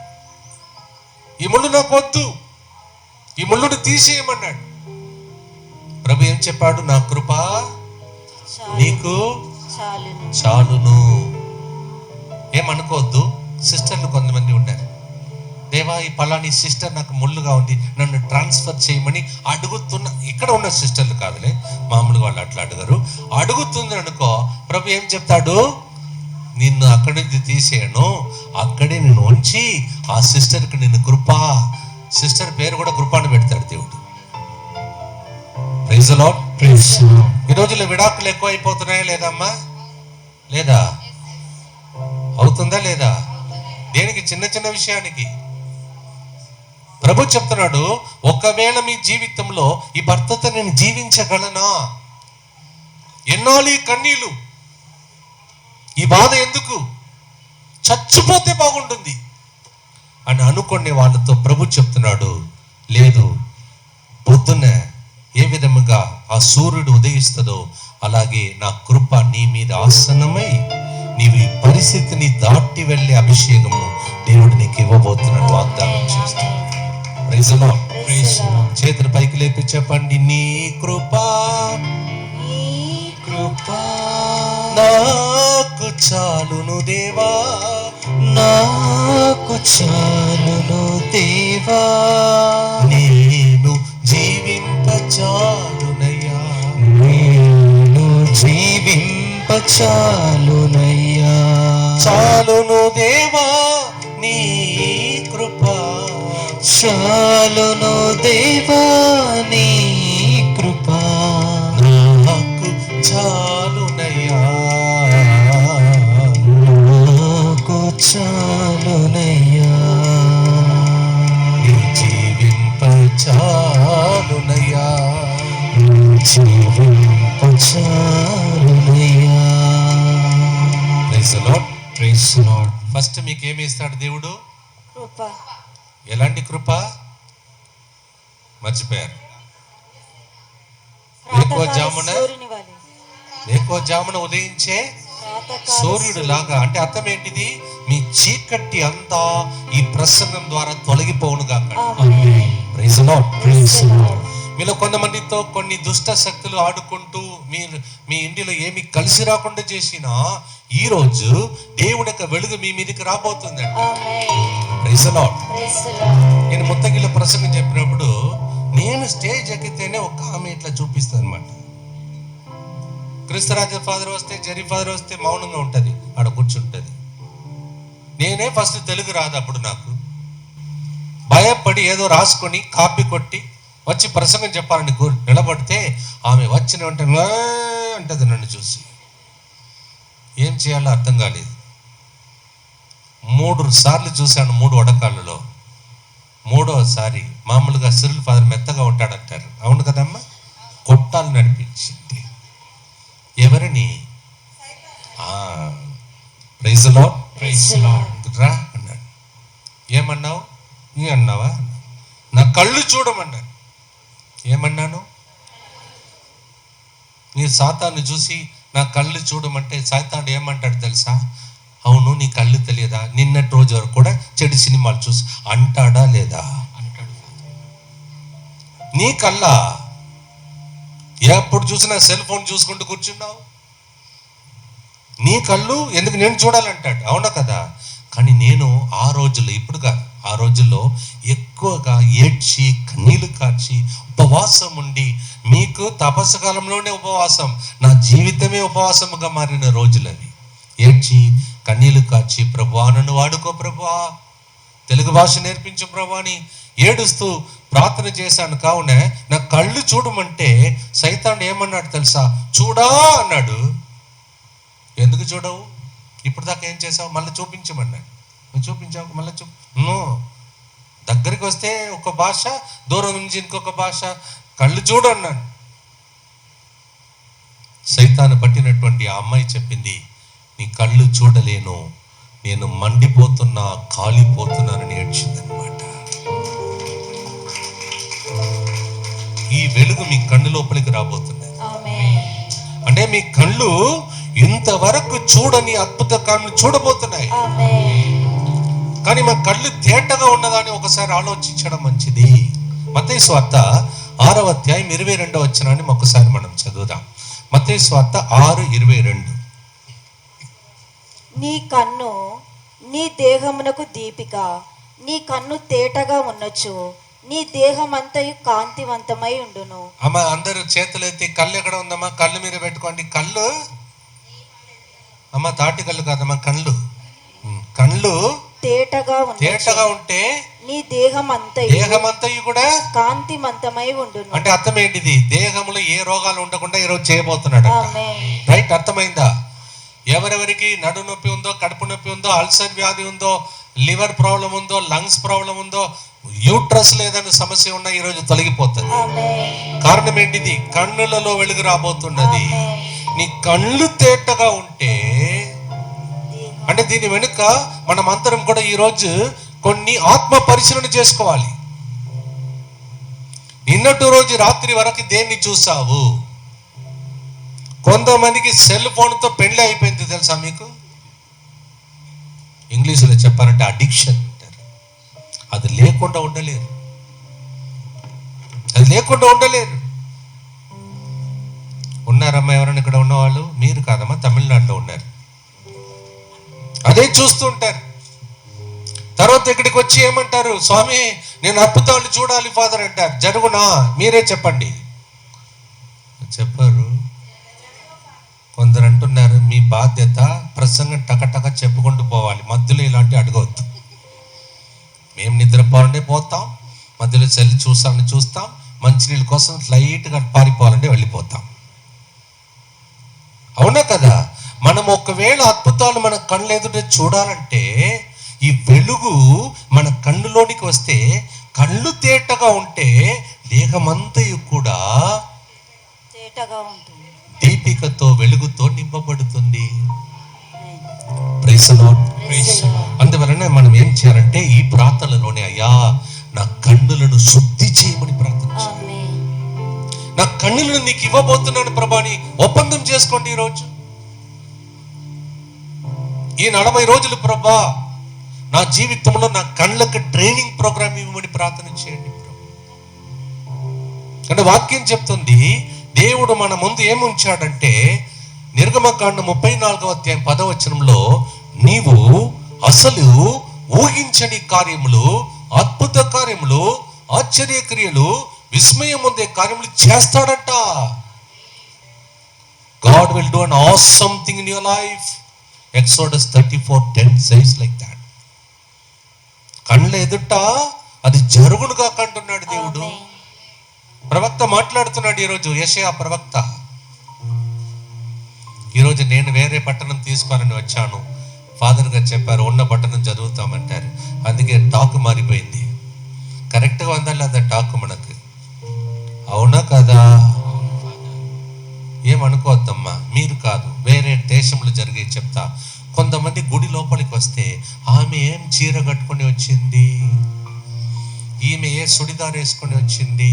ఈ ముళ్ళు నాకు వద్దు, ఈ ముళ్ళును తీసేయమన్నాడు. ప్రభు ఏం చెప్పాడు? నా కృప నీకు చాలును. ఏమనుకోవద్దు. సిస్టర్లు కొంతమంది ఉంటారు, దేవా ఈ పలాని సిస్టర్ నాకు ముళ్ళుగా ఉంది, నన్ను ట్రాన్స్ఫర్ చేయమని అడుగుతున్న. ఇక్కడ ఉన్న సిస్టర్లు కాదులే, మామూలుగా వాళ్ళు అట్లా అడగరు. అడుగుతుంది అనుకో, ప్రభు ఏం చెప్తాడు? నిన్ను అక్కడి నుంచి తీసేయను, అక్కడే నేను ఉంచి ఆ సిస్టర్కి నిన్ను కృప, సిస్టర్ పేరు కూడా కృపాను పెడతాడు దేవుడు. Praise the Lord. ఈ రోజుల్లో విడాకులు ఎక్కువ అయిపోతున్నాయా లేదమ్మా? లేదా? అవుతుందా లేదా? దేనికి? చిన్న చిన్న విషయానికి. ప్రభు చెప్తున్నాడు, ఒకవేళ మీ జీవితంలో ఈ భర్తతో నేను జీవించగలనా? ఎన్నాళ్ళు ఈ కన్నీళ్ళు, ఈ బాధ ఎందుకు? చచ్చిపోతే బాగుంటుంది అని అనుకునే వాళ్ళతో ప్రభు చెప్తున్నాడు, లేదు, పొద్దున్న ఏ విధముగా ఆ సూర్యుడు ఉదయిస్తుందో అలాగే నా కృప నీ మీద ఆసనమై నీవు ఈ పరిస్థితిని దాటి వెళ్ళే అభిషేకము దేవుడు నీకు ఇవ్వబోతున్నాడు, వాగ్దానం చేస్తాడు. Praise the Lord. చేతులు పైకి లేపి చెప్పండి, నీ కృప నాకు చాలును దేవా, నాకు చాలును దేవా, నేను జీవింపచాలునయ్యా, నేను జీవింపచాలునయ్యా, చాలును దేవా నీ కృప, చాలును దేవా నీ కృపా నాకు చాలునయ్యా, నాకు చాలునయ్యా, నీ జీవింప చాలునయ్యా. జీవింప చాలునయ్యా. Praise the Lord. Praise the Lord. First మీకు ఏమి ఇస్తాడు దేవుడు? కృప. ఎలాంటి కృప? మర్చిపోయారు. ప్రాతకాల సూర్యుని వలె. వేకువజామున ఉదయించే ప్రాతకాల సూర్యుడు లాగా. అంటే అర్థం ఏంటిది? మీ చీకటి అంతా ఈ ప్రసంగం ద్వారా తొలగిపోవును గాక. ఆమేన్. Praise the Lord. Praise the Lord. మీలో కొంతమందితో కొన్ని దుష్ట శక్తులు ఆడుకుంటూ మీ ఇంటిలో ఏమి కలిసి రాకుండా చేసినా ఈ రోజు దేవుడి యొక్క వెలుగు మీ మీదకి రాబోతుందండి. ఆమేన్. Praise the Lord. Praise the Lord. నేను ముత్తగిలో ప్రసంగం చెప్పినప్పుడు నేను స్టేజ్ ఎక్కితేనే ఒక ఆమె ఇట్లా చూపిస్తుంది అనమాట. క్రిస్తురాజ ఫాదర్ వస్తే, జెరీ ఫాదర్ వస్తే మౌనంగా ఉంటుంది, ఆడ కూర్చుంటుంది. నేనే ఫస్ట్ తెలుగు రాదు అప్పుడు, నాకు భయపడి ఏదో రాసుకొని కాపీ కొట్టి వచ్చి ప్రసంగం చెప్పాలని నిలబడితే ఆమె వచ్చిన వెంటనే అంటది నన్ను చూసి. ఏం చేయాలో అర్థం కాలేదు. 3 సార్లు చూశాను 3 వడకాళ్ళలో. 3వసారి మామూలుగా సిరిల్ ఫాదర్ మెత్తగా ఉంటాడంటారు, అవును కదమ్మా, కొట్టాలని అనిపించింది. ఎవరిని? Praise the Lord. Praise the Lord. రా అన్నాడు. ఏమన్నావు? నీ అన్నావా? నా కళ్ళు చూడమన్నాను. ఏమన్నాను? నీ సాతాను చూసి నా కళ్ళు చూడమంటే సాతాను ఏమంటాడు తెలుసా? అవును, నీ కళ్ళు తెలియదా? నిన్నటి రోజు వరకు కూడా చెడు సినిమాలు చూసి అంటాడా లేదా? అంటాడు. నీ కళ్ళ ఎప్పుడు చూసినా సెల్ ఫోన్ చూసుకుంటూ కూర్చున్నావు. నీ కళ్ళు ఎందుకు నేను చూడాలంటాడు, అవునా కదా? కానీ నేను ఆ రోజుల్లో, ఇప్పుడు కాదు, ఆ రోజుల్లో ఎక్కువగా ఏడ్చి కన్నీళ్లు కార్చి ఉపవాసం ఉండి, మీకు తపస్సు కాలంలోనే ఉపవాసం, నా జీవితమే ఉపవాసముగా మారిన రోజులవి. ఏడ్చి కన్నీళ్లు కార్చి, ప్రభువా నన్ను వాడుకో ప్రభువా, తెలుగు భాష నేర్పించు ప్రభువా అని ఏడుస్తూ ప్రార్థన చేశాను. కావున నా కళ్ళు చూడమంటే సైతాను ఏమన్నాడు తెలుసా? చూడా అన్నాడు. ఎందుకు చూడవు? ఇప్పుడు దాకా ఏం చేసావు? మళ్ళీ చూపించమన్నాడు. నువ్వు చూపించావు, మళ్ళీ దగ్గరికి వస్తే ఒక భాష, దూరం నుంచి ఇంకొక భాష. కళ్ళు చూడు అన్నాడు. సైతాను పట్టినటువంటి ఆ అమ్మాయి చెప్పింది, నీ కళ్ళు చూడలేను, నేను మండిపోతున్నా, కాలిపోతున్నానని ఏడ్చిందనమాట. ఈ వెలుగు మీ కన్ను లోపలికి రాబోతుంది. ఆమేన్. అంటే మీ కళ్ళు ఇంతవరకు చూడని అద్భుత కళ్ళు చూడబోతున్నాయి. ఆమేన్. కానీ మా కళ్ళు తేటగా ఉన్నదాన్ని ఒకసారి ఆలోచించడం మంచిది. మత్తయి సువార్త 6వ అధ్యాయం 22వ వచనాన్ని ఒకసారి మనం చదువుదాం. మత్తయి సువార్త 6:22. నీ కన్ను నీ దేహమునకు దీపిక, నీ కన్ను తేటగా ఉన్నచు నీ దేహమంతయు కాంతివంతమై ఉండును. అమ్మ అందరూ చేతులు ఎత్తి, కళ్ళు ఎక్కడ ఉందమ్మా? కళ్ళు మీద పెట్టుకోండి. కళ్ళు అమ్మ తాటి కళ్ళు కాదమ్మా, కళ్ళు. కళ్ళు తేటగా ఉంటే నీ దేహమంతయు కూడా కాంతివంతమై ఉండును. అంటే అర్థం ఏంటిది? దేహంలో ఏ రోగాలు ఉండకుండా ఈరోజు చేయబోతున్నాడు. ఆమేన్. రైట్, అర్థమైందా? ఎవరెవరికి నడు నొప్పి ఉందో, కడుపు నొప్పి ఉందో, అల్సర్ వ్యాధి ఉందో, లివర్ ప్రాబ్లం ఉందో, లంగ్స్ ప్రాబ్లం ఉందో, యూట్రస్ లేదని సమస్య ఉన్నా ఈరోజు తొలగిపోతుంది. ఆమేన్. కారణం ఏంటిది? కన్నులలో వెలుగు రాబోతున్నది. ఆమేన్. నీ కళ్ళు తేటగా ఉంటే, అంటే దీని వెనుక మనం అందరం కూడా ఈరోజు కొన్ని ఆత్మ పరిశీలన చేసుకోవాలి. నిన్నటి రోజు రాత్రి వరకు దేన్ని చూసావు? కొంతమందికి సెల్ ఫోన్తో పెళ్లి అయిపోయింది తెలుసా మీకు? ఇంగ్లీష్లో చెప్పాలంటే అడిక్షన్ అంటారు. అది లేకుండా ఉండలేరు, అది లేకుండా ఉండలేరు. ఉన్నారమ్మా ఎవరైనా ఇక్కడ ఉన్నవాళ్ళు? మీరు కాదమ్మా, తమిళనాడులో ఉన్నారు. అదే చూస్తూ ఉంటారు. తర్వాత ఇక్కడికి వచ్చి ఏమంటారు? స్వామి నేను అద్భుతాలు చూడాలి ఫాదర్ అంటారు. జరుగునా? మీరే చెప్పండి. చెప్పారు. కొందరు అంటున్నారు మీ బాధ్యత ప్రసంగం టకటక చెప్పుకుంటూ పోవాలి, మధ్యలో ఇలాంటి అడగవద్దు. మేము నిద్రపోవాలనే పోతాం, మధ్యలో చలి చూస్తాం, మంచినీళ్ళ కోసం లైట్గా పారిపోవాలంటే వెళ్ళిపోతాం. అవునా కదా? మనం ఒకవేళ అద్భుతాలు మన కళ్ళ ఎదుట చూడాలంటే ఈ వెలుగు మన కన్నులోనికి వస్తే, కళ్ళు తేటగా ఉంటే దేహమంతయు కూడా తేటగా ఉంటుంది, దీపికతో వెలుగుతో నింపబడుతుంది. ఆమేన్. Praise the Lord. Praise the Lord. అందువలన మనం ఏం చేయాలంటే ఈ ప్రార్థనలోనే, అయ్యా నా కన్నులను శుద్ధి చేయమని ప్రార్థించాలి. ఆమేన్. నా కన్నులను నీకు ఇవ్వబోతున్నాను ప్రభాని ఒప్పందం చేసుకోండి. ఈరోజు ఈ 40 రోజులు ప్రభా నా జీవితంలో నా కళ్ళకి ట్రైనింగ్ ప్రోగ్రామ్ ఇవ్వమని ప్రార్థన చేయండి. అంటే వాక్యం చెప్తుంది, దేవుడు మన ముందు ఏముంచాడంటే నిర్గమకాండం 34వ అధ్యాయం 10వ వచనంలో, నీవు అసలు ఊహించని కార్యములు, అద్భుత కార్యములు, ఆశ్చర్యక్రియలు, విస్మయం ఉండే కార్యములు చేస్తాడంట. God will do an awesome thing in your life. Exodus 34:10 says like that. కళ్ళ ఎదుట అది జరుగునుగా కంటున్నాడు దేవుడు. ఆమేన్. ప్రవక్త మాట్లాడుతున్నాడు ఈరోజు, యెషయా ప్రవక్త. ఈరోజు నేను వేరే పట్టణం తీసుకోవాలని వచ్చాను. ఫాదర్ గారు చెప్పారు ఉన్న పట్టణం చదువుతామంటారు. అందుకే టాక్ మారిపోయింది. కరెక్ట్గా ఉందా లేదా టాక్ మనకు? అవునా కదా? ఏమనుకోవద్దమ్మా, మీరు కాదు, వేరే దేశంలో జరిగే చెప్తా. కొంతమంది గుడి లోపలికి వస్తే ఆమె ఏం చీర కట్టుకొని వచ్చింది, ఈమె ఏ సుడిదార్ వేసుకొని వచ్చింది.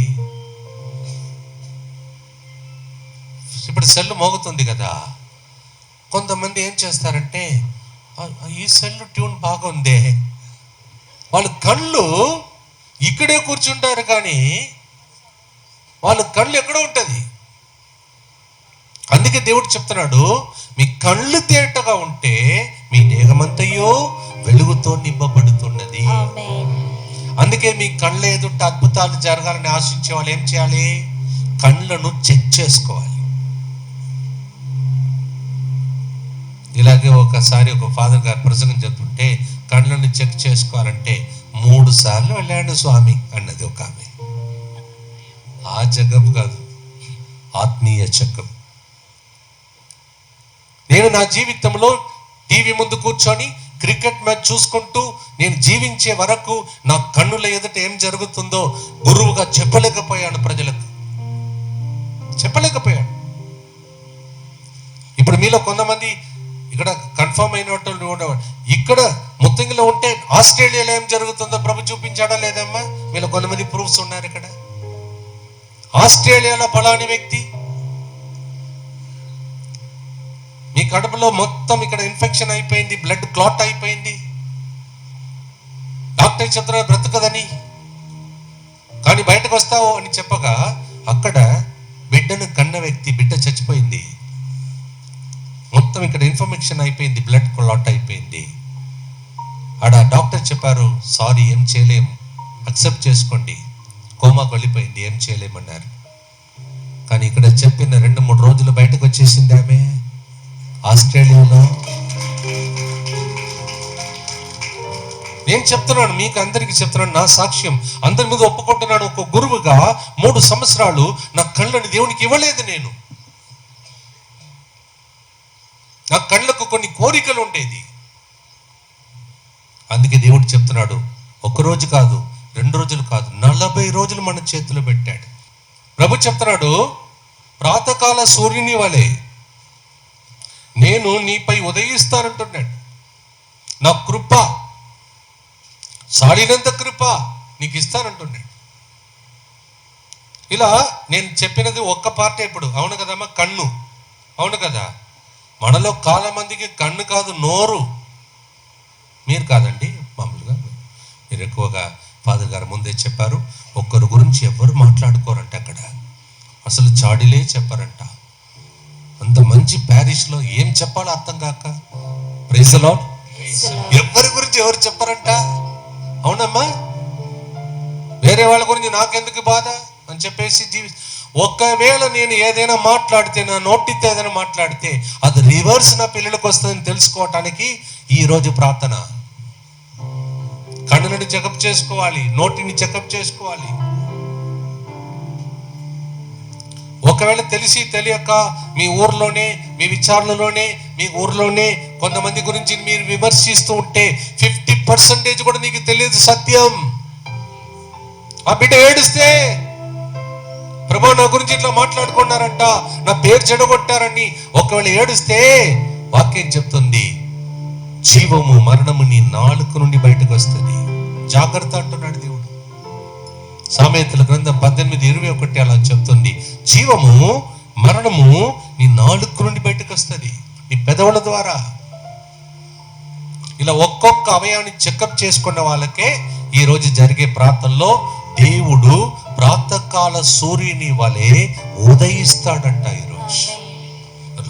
ఇప్పుడు సెల్ మోగుతుంది కదా, కొంతమంది ఏం చేస్తారంటే ఈ సెల్ ట్యూన్ బాగుందే, వాళ్ళ కళ్ళు ఇక్కడే కూర్చుంటారు కానీ వాళ్ళ కళ్ళు ఎక్కడో ఉంటుంది. అందుకే దేవుడు చెప్తున్నాడు, మీ కళ్ళు తేటగా ఉంటే మీ దేహమంతయో వెలుగుతో నింపబడుతున్నది. ఆమేన్. అందుకే మీ కళ్ళ ఎదుట అద్భుతాలు జరగాలని ఆశించే వాళ్ళు ఏం చేయాలి? కళ్ళను చెక్ చేసుకోవాలి. ఇలాగే ఒకసారి ఒక ఫాదర్ గారు ప్రసంగం చెప్తుంటే, కళ్ళను చెక్ చేసుకోవాలంటే 3 సార్లు వెళ్ళాడు స్వామి అన్నది ఒక ఆమె. ఆ చెకప్ కాదు, ఆత్మీయ చెకప్. నేను నా జీవితంలో టీవీ ముందు కూర్చొని క్రికెట్ మ్యాచ్ చూసుకుంటూ నేను జీవించే వరకు నా కన్నుల ఎదుట ఏం జరుగుతుందో గురువుగా చెప్పలేకపోయాను, ప్రజలకు చెప్పలేకపోయాను. ఇప్పుడు మీలో కొంతమంది ఇక్కడ కన్ఫర్మ్ అయినట్టు ఇక్కడ ముత్తంగిలో ఉంటే ఆస్ట్రేలియాలో ఏం జరుగుతుందో ప్రభు చూపించాడా లేదమ్మా? మీలో కొంతమంది ప్రూఫ్స్ ఉన్నారు. ఇక్కడ ఆస్ట్రేలియాలో ఫలాని వ్యక్తి, మీ కడుపులో మొత్తం ఇక్కడ ఇన్ఫెక్షన్ అయిపోయింది, బ్లడ్ క్లాట్ అయిపోయింది, డాక్టర్ చెప్తున్నారు బ్రతకదని, కానీ బయటకు వస్తావు అని చెప్పగా అక్కడ బిడ్డను కన్న వ్యక్తి బిడ్డ చచ్చిపోయింది. మొత్తం ఇక్కడ ఇన్ఫెక్షన్ అయిపోయింది, బ్లడ్ క్లాట్ అయిపోయింది. ఆడ డాక్టర్ చెప్పారు, సారీ ఏం చేయలేం, అక్సెప్ట్ చేసుకోండి, కోమాకు వెళ్ళిపోయింది, ఏం చేయలేమన్నారు. కానీ ఇక్కడ చెప్పిన 2-3 రోజులు బయటకు వచ్చేసింది ఆమె ఆస్ట్రేలియాలో. నేను చెప్తున్నాను, మీకు అందరికీ చెప్తున్నాను, నా సాక్ష్యం అందరి మీద ఒప్పుకుంటున్నాను. ఒక గురువుగా 3 సంవత్సరాలు నా కళ్ళని దేవునికి ఇవ్వలేదు. నేను నా కళ్ళకు కొన్ని కోరికలు ఉండేది. అందుకే దేవుడు చెప్తున్నాడు, 1 రోజు కాదు, 2 రోజులు కాదు, 40 రోజులు మన చేతిలో పెట్టాడు. ప్రభు చెప్తున్నాడు, ప్రాతకాల సూర్యుని వలె నేను నీపై ఉదయిస్తానంటున్నాడు. నా కృప, సాడినంత కృప నీకు ఇస్తానంటున్నాడు. ఇలా నేను చెప్పినది ఒక్క పార్టీ. ఇప్పుడు అవును కదమ్మా, కన్ను, అవును కదా? మనలో చాలా మందికి కన్ను కాదు, నోరు. మీరు కాదండి, మామూలుగా మీరు ఎక్కువగా ఫాదర్ గారు ముందే చెప్పారు, ఒక్కరి గురించి ఎవరు మాట్లాడుకోరంట. అక్కడ అసలు చాడిలే చెప్పారంట. అంత మంచి ప్యారిస్లో ఏం చెప్పాలో అర్థం కాక, ప్రైజ్ ది లార్డ్, ఎవరి గురించి ఎవరు చెప్పారంట. అవునమ్మా, వేరే వాళ్ళ గురించి నాకెందుకు బాధ అని చెప్పేసి ఒకవేళ నేను ఏదైనా మాట్లాడితే, నా నోటితో ఏదైనా మాట్లాడితే అది రివర్స్ నా పిల్లలకు వస్తుందని తెలుసుకోవటానికి ఈరోజు ప్రార్థన. కన్నులను చెకప్ చేసుకోవాలి, నోటిని చెకప్ చేసుకోవాలి. ఒకవేళ తెలిసి తెలియక మీ ఊర్లోనే, మీ విచారణలోనే, మీ ఊర్లోనే కొంతమంది గురించి మీరు విమర్శిస్తూ ఉంటే 50% కూడా నీకు తెలియదు సత్యం. ఆ బిడ్డ ఏడుస్తే, ప్రభు నా గురించి ఇట్లా మాట్లాడుకున్నారంట, నా పేరు చెడగొట్టారని ఒకవేళ ఏడుస్తే వాక్యం చెప్తుంది, జీవము మరణము నీ నాలుక నుండి బయటకు వస్తుంది. జాగ్రత్త అంటున్నాడు దేవుడు. సామెతల గ్రంథం 18:21 అలా చెప్తుంది, జీవము మరణము నీ నాలుక నుండి బయటకు వస్తుంది, నీ పెదవుల ద్వారా. ఇలా ఒక్కొక్క అవయవాన్ని చెకప్ చేసుకున్న వాళ్ళకే ఈ రోజు జరిగే ప్రార్థనలో దేవుడు ప్రాతకాల సూర్యుని వలె ఉదయిస్తాడంట. ఈరోజు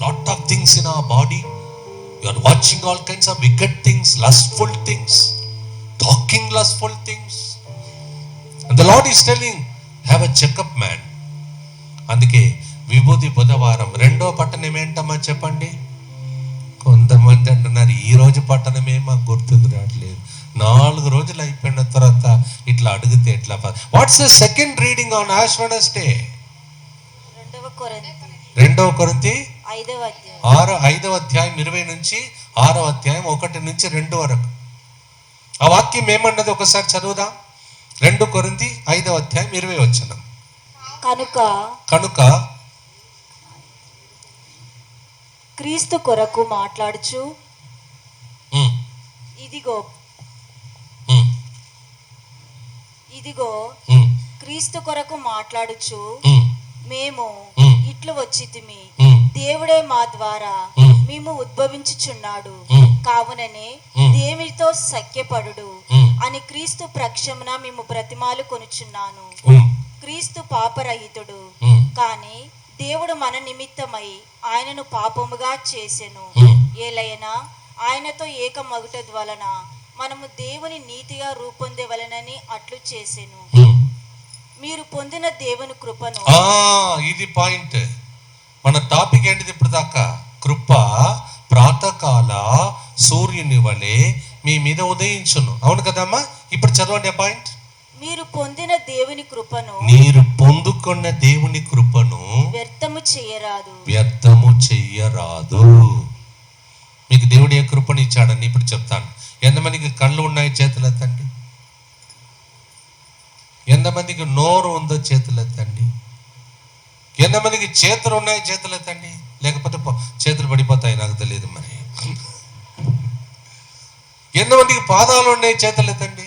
lot of things in our body, you are watching all kinds of wicked things, lustful things, talking lustful things. And the Lord is telling, have a checkup man. అందుకే విభూతి బుధవారం రెండో పట్టణం ఏంటమ్మా చెప్పండి? కొంతమంది అంటున్నారు ఈ రోజు పట్టణమే మాకు గుర్తుకు రావట్లేదు. 4 రోజులు అయిపోయిన తర్వాత ఇట్లా అడిగితే ఎట్లా? What's the second reading on Ash Wednesday? 2 కొరింథీ 5వ అధ్యాయం 20 నుంచి 6వ అధ్యాయం 1 నుంచి 2 వరకు. ఆ వాక్యం ఏమన్నది ఒకసారి చదువుదాం. 2 కొరింథీ 5వ అధ్యాయం 20 వచనం. కనుక క్రీస్తు కొరకు మాట్లాడుచు ఇదిగో క్రీస్తు కొరకు మాట్లాడుచు మేము ఇట్లు వచ్చితిమి, దేవుడే మా ద్వారా మేము ఉద్భవించుచున్నాడు, కావుననే దేవునితో సఖ్యపడుడు అని క్రీస్తు ప్రక్షమున మేము బ్రతిమాలు కొనుచున్నాను. క్రీస్తు పాపరహితుడు, కానీ దేవుడు మన నిమిత్తమై ఆయనను పాపముగా చేసెను. ఏలైనా ఆయనతో ఏకమగుట వలన మనము దేవుని నీతిగా రూపొందవలెనని అట్లు చేసెను. మీరు పొందిన దేవుని కృపను. ఇది పాయింట్. మన టాపిక్ ఏంటిది ఇప్పుడు దాకా? కృప ప్రాతకాల సూర్యుని వలె మీ మీద ఉదయించును. అవును కదమ్మా? ఇప్పుడు చదవండి ఆ పాయింట్. మీరు పొందిన దేవుని కృపను, మీరు పొందుకున్న దేవుని కృపను వ్యర్థము చెయ్యరాదు. మీకు దేవుడు ఏ కృపను ఇచ్చాడని ఇప్పుడు చెప్తాను. ఎంతమందికి కళ్ళు ఉన్నాయి చేతులు ఎత్తండి. ఎంతమందికి నోరు ఉందో చేతులు ఎత్తండి. ఎంతమందికి చేతులు ఉన్నాయి చేతులు ఎత్తండి. లేకపోతే చేతులు పడిపోతాయి, నాకు తెలియదు మరి. ఎంతమందికి పాదాలు ఉన్నాయి చేతులు ఎత్తండి.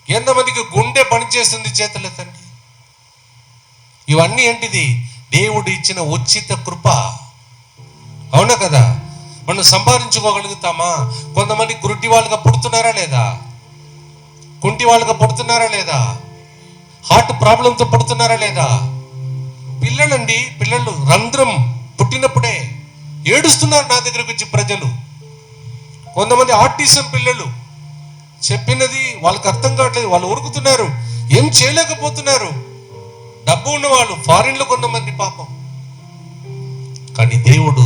ఎంతమందికి గుండె పనిచేస్తుంది చేతులు ఎత్తండి. ఇవన్నీ ఏంటిది? దేవుడు ఇచ్చిన ఉచిత కృప. అవునా కదా? మనం సంపాదించుకోగలుగుతామా? కొంతమంది గురుటి వాళ్ళుగా పుడుతున్నారా లేదా? కుంటి వాళ్ళుగా పుడుతున్నారా లేదా? హార్ట్ ప్రాబ్లంతో పుడుతున్నారా లేదా? పిల్లలు రంధ్రం పుట్టినప్పుడే ఏడుస్తున్నారు నా దగ్గరకు వచ్చి ప్రజలు. కొంతమంది ఆర్టిజం పిల్లలు, చెప్పినది వాళ్ళకి అర్థం కావట్లేదు, వాళ్ళు ఉరుకుతున్నారు, ఏం చేయలేకపోతున్నారు. డబ్బు ఉన్న వాళ్ళు ఫారిన్లో కొంతమంది పాపం. కానీ దేవుడు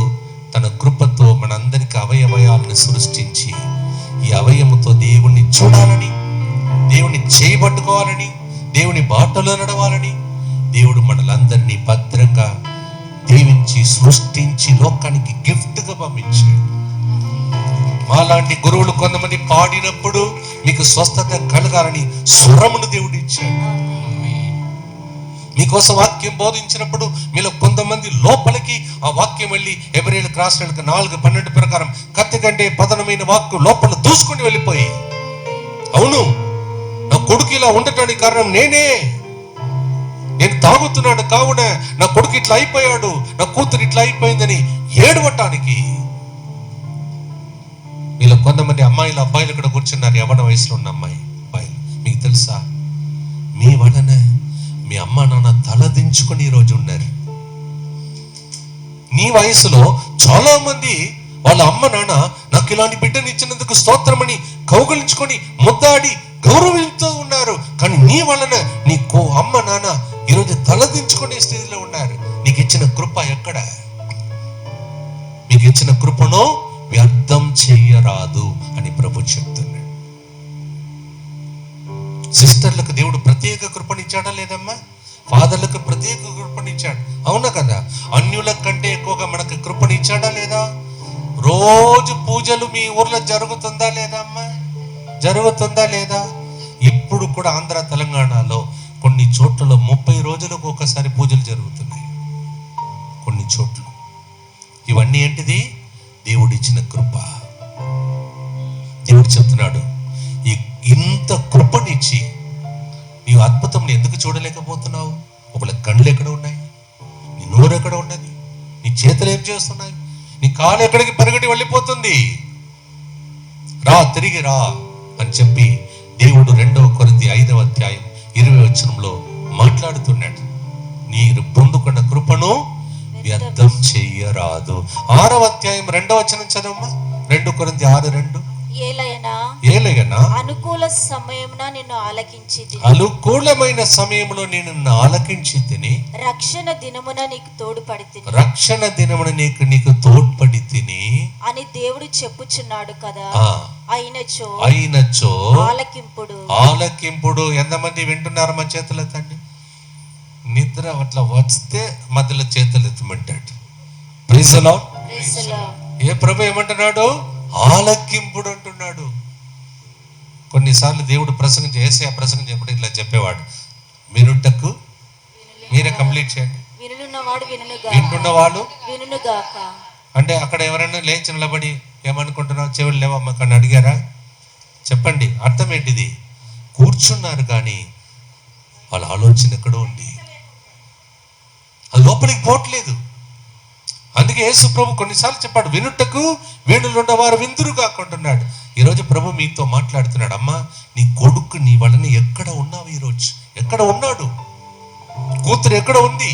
తన కృపతో మనందరికి అవయవాలను సృష్టించి ఈ అవయముతో దేవుణ్ణి చూడాలని, దేవుని చేయబట్టుకోవాలని, దేవుని బాటలో నడవాలని దేవుడు మనలందరినీ భద్రంగా దీవించి సృష్టించి లోకానికి గిఫ్ట్గా పంపించాడు. మాలాంటి గురువులు కొంతమంది పాడినప్పుడు మీకు స్వస్థత కలగాలని స్వరమును దేవుడు ఇచ్చాడు. మీకోసం వాక్యం బోధించినప్పుడు మీలో కొంతమంది లోపలికి ఆ వాక్యం వెళ్ళి హెబ్రీయులకు రాసిన 4:12 ప్రకారం కత్తి కంటే పతనమైన వాక్కు లోపల దూసుకొని వెళ్ళిపోయి, అవును నా కొడుకు ఇలా ఉండటానికి కారణం నేను తాగుతున్నాడు కావున నా కొడుకు ఇట్లా అయిపోయాడు, నా కూతురు ఇట్లా అయిపోయిందని ఏడవటానికి. మీలో కొంతమంది అమ్మాయిలు అబ్బాయిలు ఇక్కడ కూర్చున్నారు, యవ్వన వయసులో ఉన్న అబ్బాయిలు. మీకు తెలుసా, మీ వలన మీ అమ్మ నాన్న తలదించుకొని ఈరోజు ఉన్నారు. నీ వయసులో చాలా మంది వాళ్ళ అమ్మ నాన్న నాకు ఇలాంటి బిడ్డని ఇచ్చినందుకు స్తోత్రమని కౌగిలించుకొని ముద్దాడి గౌరవిస్తూ ఉన్నారు. కానీ నీ వలన నీ అమ్మ నాన్న ఈరోజు తలదించుకునే స్థితిలో ఉన్నారు. నీకు ఇచ్చిన కృప ఎక్కడ? మీకు ఇచ్చిన కృపను వ్యర్థం చెయ్యరాదు అని ప్రభు చెప్తున్నాడు. సిస్టర్లకు దేవుడు ప్రత్యేక కృపనిచ్చాడా లేదమ్మా? ఫాదర్లకు ప్రత్యేక కృపనిచ్చాడు, అవునా కదా? అన్యుల కంటే ఎక్కువగా మనకు కృపనిచ్చాడా లేదా? రోజు పూజలు మీ ఊర్లో జరుగుతుందా లేదా అమ్మా? జరుగుతుందా లేదా? ఇప్పుడు కూడా ఆంధ్ర తెలంగాణలో కొన్ని చోట్లలో 30 రోజులకు ఒకసారి పూజలు జరుగుతున్నాయి కొన్ని చోట్ల. ఇవన్నీ ఏంటిది? దేవుడిచ్చిన కృప. దేవుడు చెప్తున్నాడు, ఇంత కృపనిచ్చి నీవు అద్భుతం ఎందుకు చూడలేకపోతున్నావు? ఒకళ్ళ కళ్ళు ఎక్కడ ఉన్నాయి? నీ నోరు ఎక్కడ ఉన్నది? నీ చేతులు ఏం చేస్తున్నాయి? నీ కాలు ఎక్కడికి పరిగెట్టి వెళ్ళిపోతుంది? రా, తిరిగి రా అని చెప్పి దేవుడు 2 కొరింథీ 5వ అధ్యాయం 20వ వచనంలో మాట్లాడుతున్నాడు. నీరు పొందుకున్న కృపను వ్యర్థం చెయ్యరాదు. 6వ అధ్యాయం 2వ వచనం చదవమ్మా. 2 కొరింథీ 6:2. ఏలయనా అనుకూల సమయమున నిన్ను ఆలకించితిని, అనుకూలమైన సమయంలో నేను నిన్ను ఆలకించితిని, రక్షణ దినమున నీకు తోడ్పడితిని, రక్షణ దినమున నీకు తోడ్పడితిని అని దేవుడు చెప్పుచున్నాడు కదా. అయినచో ఆలకింపుడు. ఎంతమంది వింటున్నారు? మా చేతులు ఎత్తండి. నిద్ర అట్లా వస్తే మధ్యలో చేతులు ఎత్తమంటాడు. Praise the Lord. ఏ ప్రభు ఏమంటున్నాడు? ఆలకింపుడు అంటున్నాడు. కొన్నిసార్లు దేవుడు ప్రసంగం యేసయ్య ప్రసంగం చెప్పడం ఇట్లా చెప్పేవాడు, వినుటకు మీరే కంప్లీట్ చేయండి, వింటున్న వాళ్ళు వినుగాక. అంటే అక్కడ ఎవరైనా లేచి నిలబడి ఏమనుకుంటున్నావు, చెవులు లేవమ్మా అని అడిగారా? చెప్పండి, అర్థం ఏంటిది? కూర్చున్నారు కానీ వాళ్ళ ఆలోచన ఎక్కడో ఉంది, అది లోపలికి పోవట్లేదు. అందుకే యేసు ప్రభు కొన్నిసార్లు చెప్పాడు, వినుటకు వేణులున్నవారు విందురు కాకుంటున్నాడు. ఈరోజు ప్రభు మీతో మాట్లాడుతున్నాడు, అమ్మా నీ కొడుకు నీ వలన ఎక్కడ ఉన్నావు? ఈరోజు ఎక్కడ ఉన్నాడు? కూతురు ఎక్కడ ఉంది?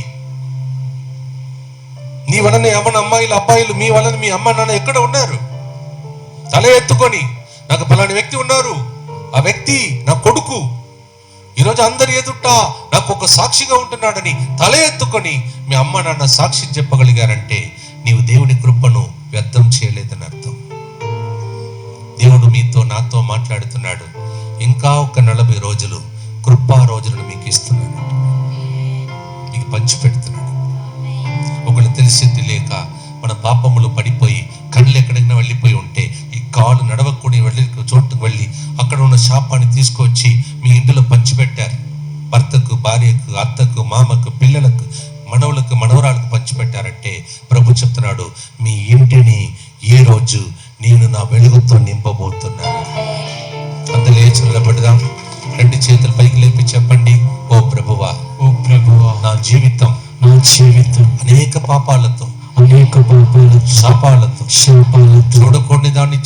నీ వలన అమ్మన అమ్మాయిలు అబ్బాయిలు మీ వలన మీ అమ్మ నాన్న ఎక్కడ ఉన్నారు? తల ఎత్తుకొని నాకు పలాని వ్యక్తి ఉన్నారు, ఆ వ్యక్తి నా కొడుకు ఈరోజు అందరి ఎదుట నాకు ఒక సాక్షిగా ఉంటున్నాడని తల ఎత్తుకొని మీ అమ్మ నాన్న సాక్షి చెప్పగలిగారంటే నీవు దేవుని కృపను వ్యర్థం చేయలేదని అర్థం. దేవుడు మీతో నాతో మాట్లాడుతున్నాడు, ఇంకా ఒక 40 రోజులు కృపా రోజులను మీకు ఇస్తున్నాడు, మీకు పంచి పెడుతున్నాడు. ఒకళ్ళు తెలిసి తెలియక మన పాపములు పడిపోయి కళ్ళు ఎక్కడైనా వెళ్ళిపోయి ఉంటే, ఈ కాలు నడవకుని వెళ్ళి చోటుకు వెళ్ళి అక్కడ ఉన్న శాపాన్ని తీసుకొచ్చి మీ ఇంటిలో పంచిపెట్టారు. భర్తకు, భార్యకు, అత్తకు, మామకు, పిల్లలకు, మనవులకు, మనవరాలకు పంచిపెట్టారంటే ప్రభు చెప్తున్నాడు, మీ ఇంటిని ఈ రోజు నేను నా వెలుగుతో నింపబోతున్నాను. అంత లేచి నిలబడదాం. 2 చేతులు పైకి లేపి చెప్పండి, ఓ ప్రభువా, ఓ ప్రభువా, నా జీవితం అనేక పాపాలతో శాపాలతో చూడకూడని దాన్ని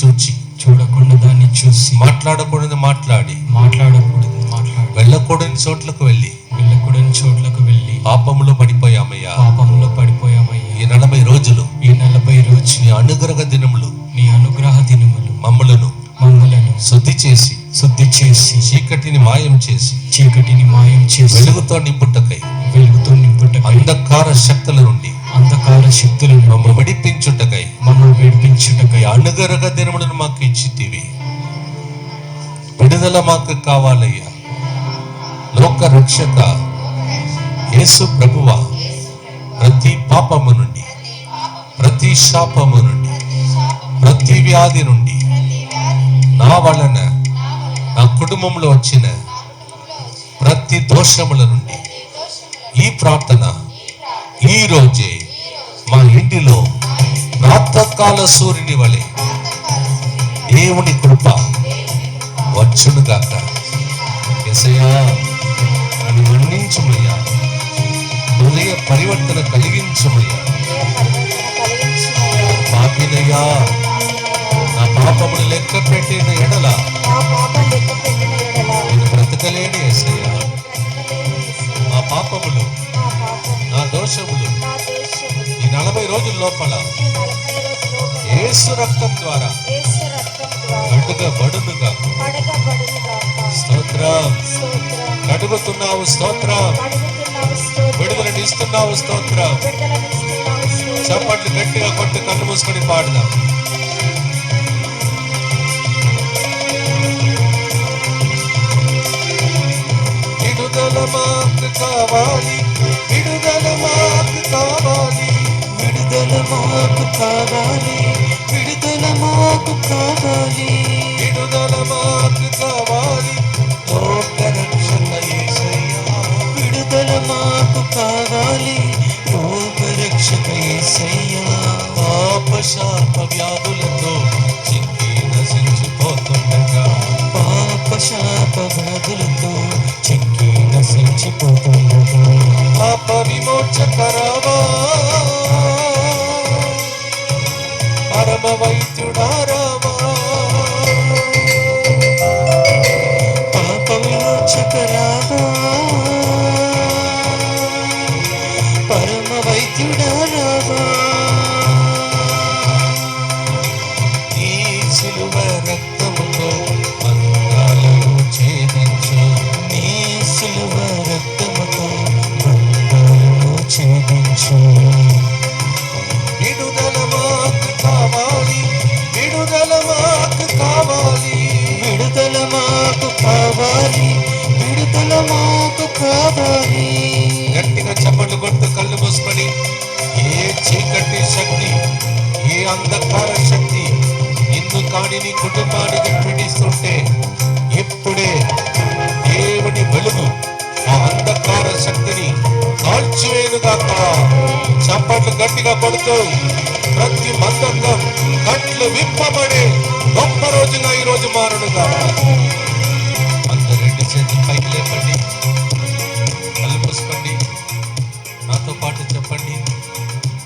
చూసి మాట్లాడకూడదు మాట్లాడి వెళ్ళకూడని చోట్లకు వెళ్ళి పాపములో పడిపోయామయ్యా. ఈ 40 రోజులు నీ అనుగ్రహ దినములు మమ్మలను శుద్ధి చేసి చీకటిని మాయం చేసి వెలుగుతో నింపుటకై అంధకార శక్తుల నుండి మమ్మల్ని విడిపించుటకై అనుగ్రహ దినములను మాకు ఇచ్చితివి. విడుదల మాకు కావాలయ్యా. లోక రక్షక యేసు ప్రభువా, ప్రతి పాపము నుండి, ప్రతి శాపము నుండి, ప్రతి వ్యాధి నుండి, నా వలన నా కుటుంబంలో వచ్చిన ప్రతి దోషముల నుండి ఈ ప్రార్థన ఈ రోజే మా ఇంటిలో ప్రాతకాల సూర్యుని వలె దేవుని కృప వచ్చునుగాక. యేసయ్యా, నన్ను మన్నించుమయ్యా, హృదయ పరివర్తన కలిగించుమయ్యా. పాపినయ్యా, నా పాపమును లెక్క పెట్టిన ఎడల నేను బ్రతకలేని యేసయ్యా. నా పాపములు, నా దోషములు ఈ 40 రోజుల లోపల యేసు రక్తం ద్వారా కడుగబడునుగా. స్తోత్రం. కడుగుతున్నావు, స్తోత్రం. విడుదలని ఇస్తున్నావు, స్తోత్రం. చప్పట్లు గట్టిగా కొట్టి కళ్ళు మూసుకొని పాడుదాం. విడుదల మాకు కావాలి, విడుదల మాకు కావాలి, విడుదల మాకు కావాలి, లోక రక్షక యేసయ్యా. విడుదల మాకు కావాలి, లోకరక్షక యేసయ్యా. పాప శాప వ్యాధులతో చిక్కి నశించిపోతుండగా, పాప శాప వ్యాధులతో చిక్కి నశించిపోతుండగా, పాప విమోచకరావా, పరమ వైద్యుడారావా. పాప విమోచకరావా, పరమ వైద్యుడారావా. ఈ సిలువ రక్తముతో బంధాలను ఛేదించు, నీ సిలువ రక్తముతో బంధాలను ఛేదించు. విడుదల మాకు కావాలి, విడుదల మాకు కావాలి. విడుదల మాకు కావాలి, విడుదల మాకు కావాలి. గట్టిగా చప్పట్లు కొడుతూ కళ్ళు మూసుకొని, ఏ చీకటి శక్తి, ఏ అంధకార శక్తి నిన్ను కాని నీ కుటుంబానికి పీడిస్తుంటే ఇప్పుడే దేవుని వెలుగు ఆ అంధకార శక్తిని కాల్చివేయుగాక. చప్పట్లు గట్టిగా కొడుతూ ప్రతి బంధకం కట్లు విప్పబడే గొప్ప రోజుగా ఈ రోజు మారునుగా. అందరు రెండు చేతులు పైకి లేపండి, కళ్ళు మూసుకోండి, నాతో పాటు చెప్పండి.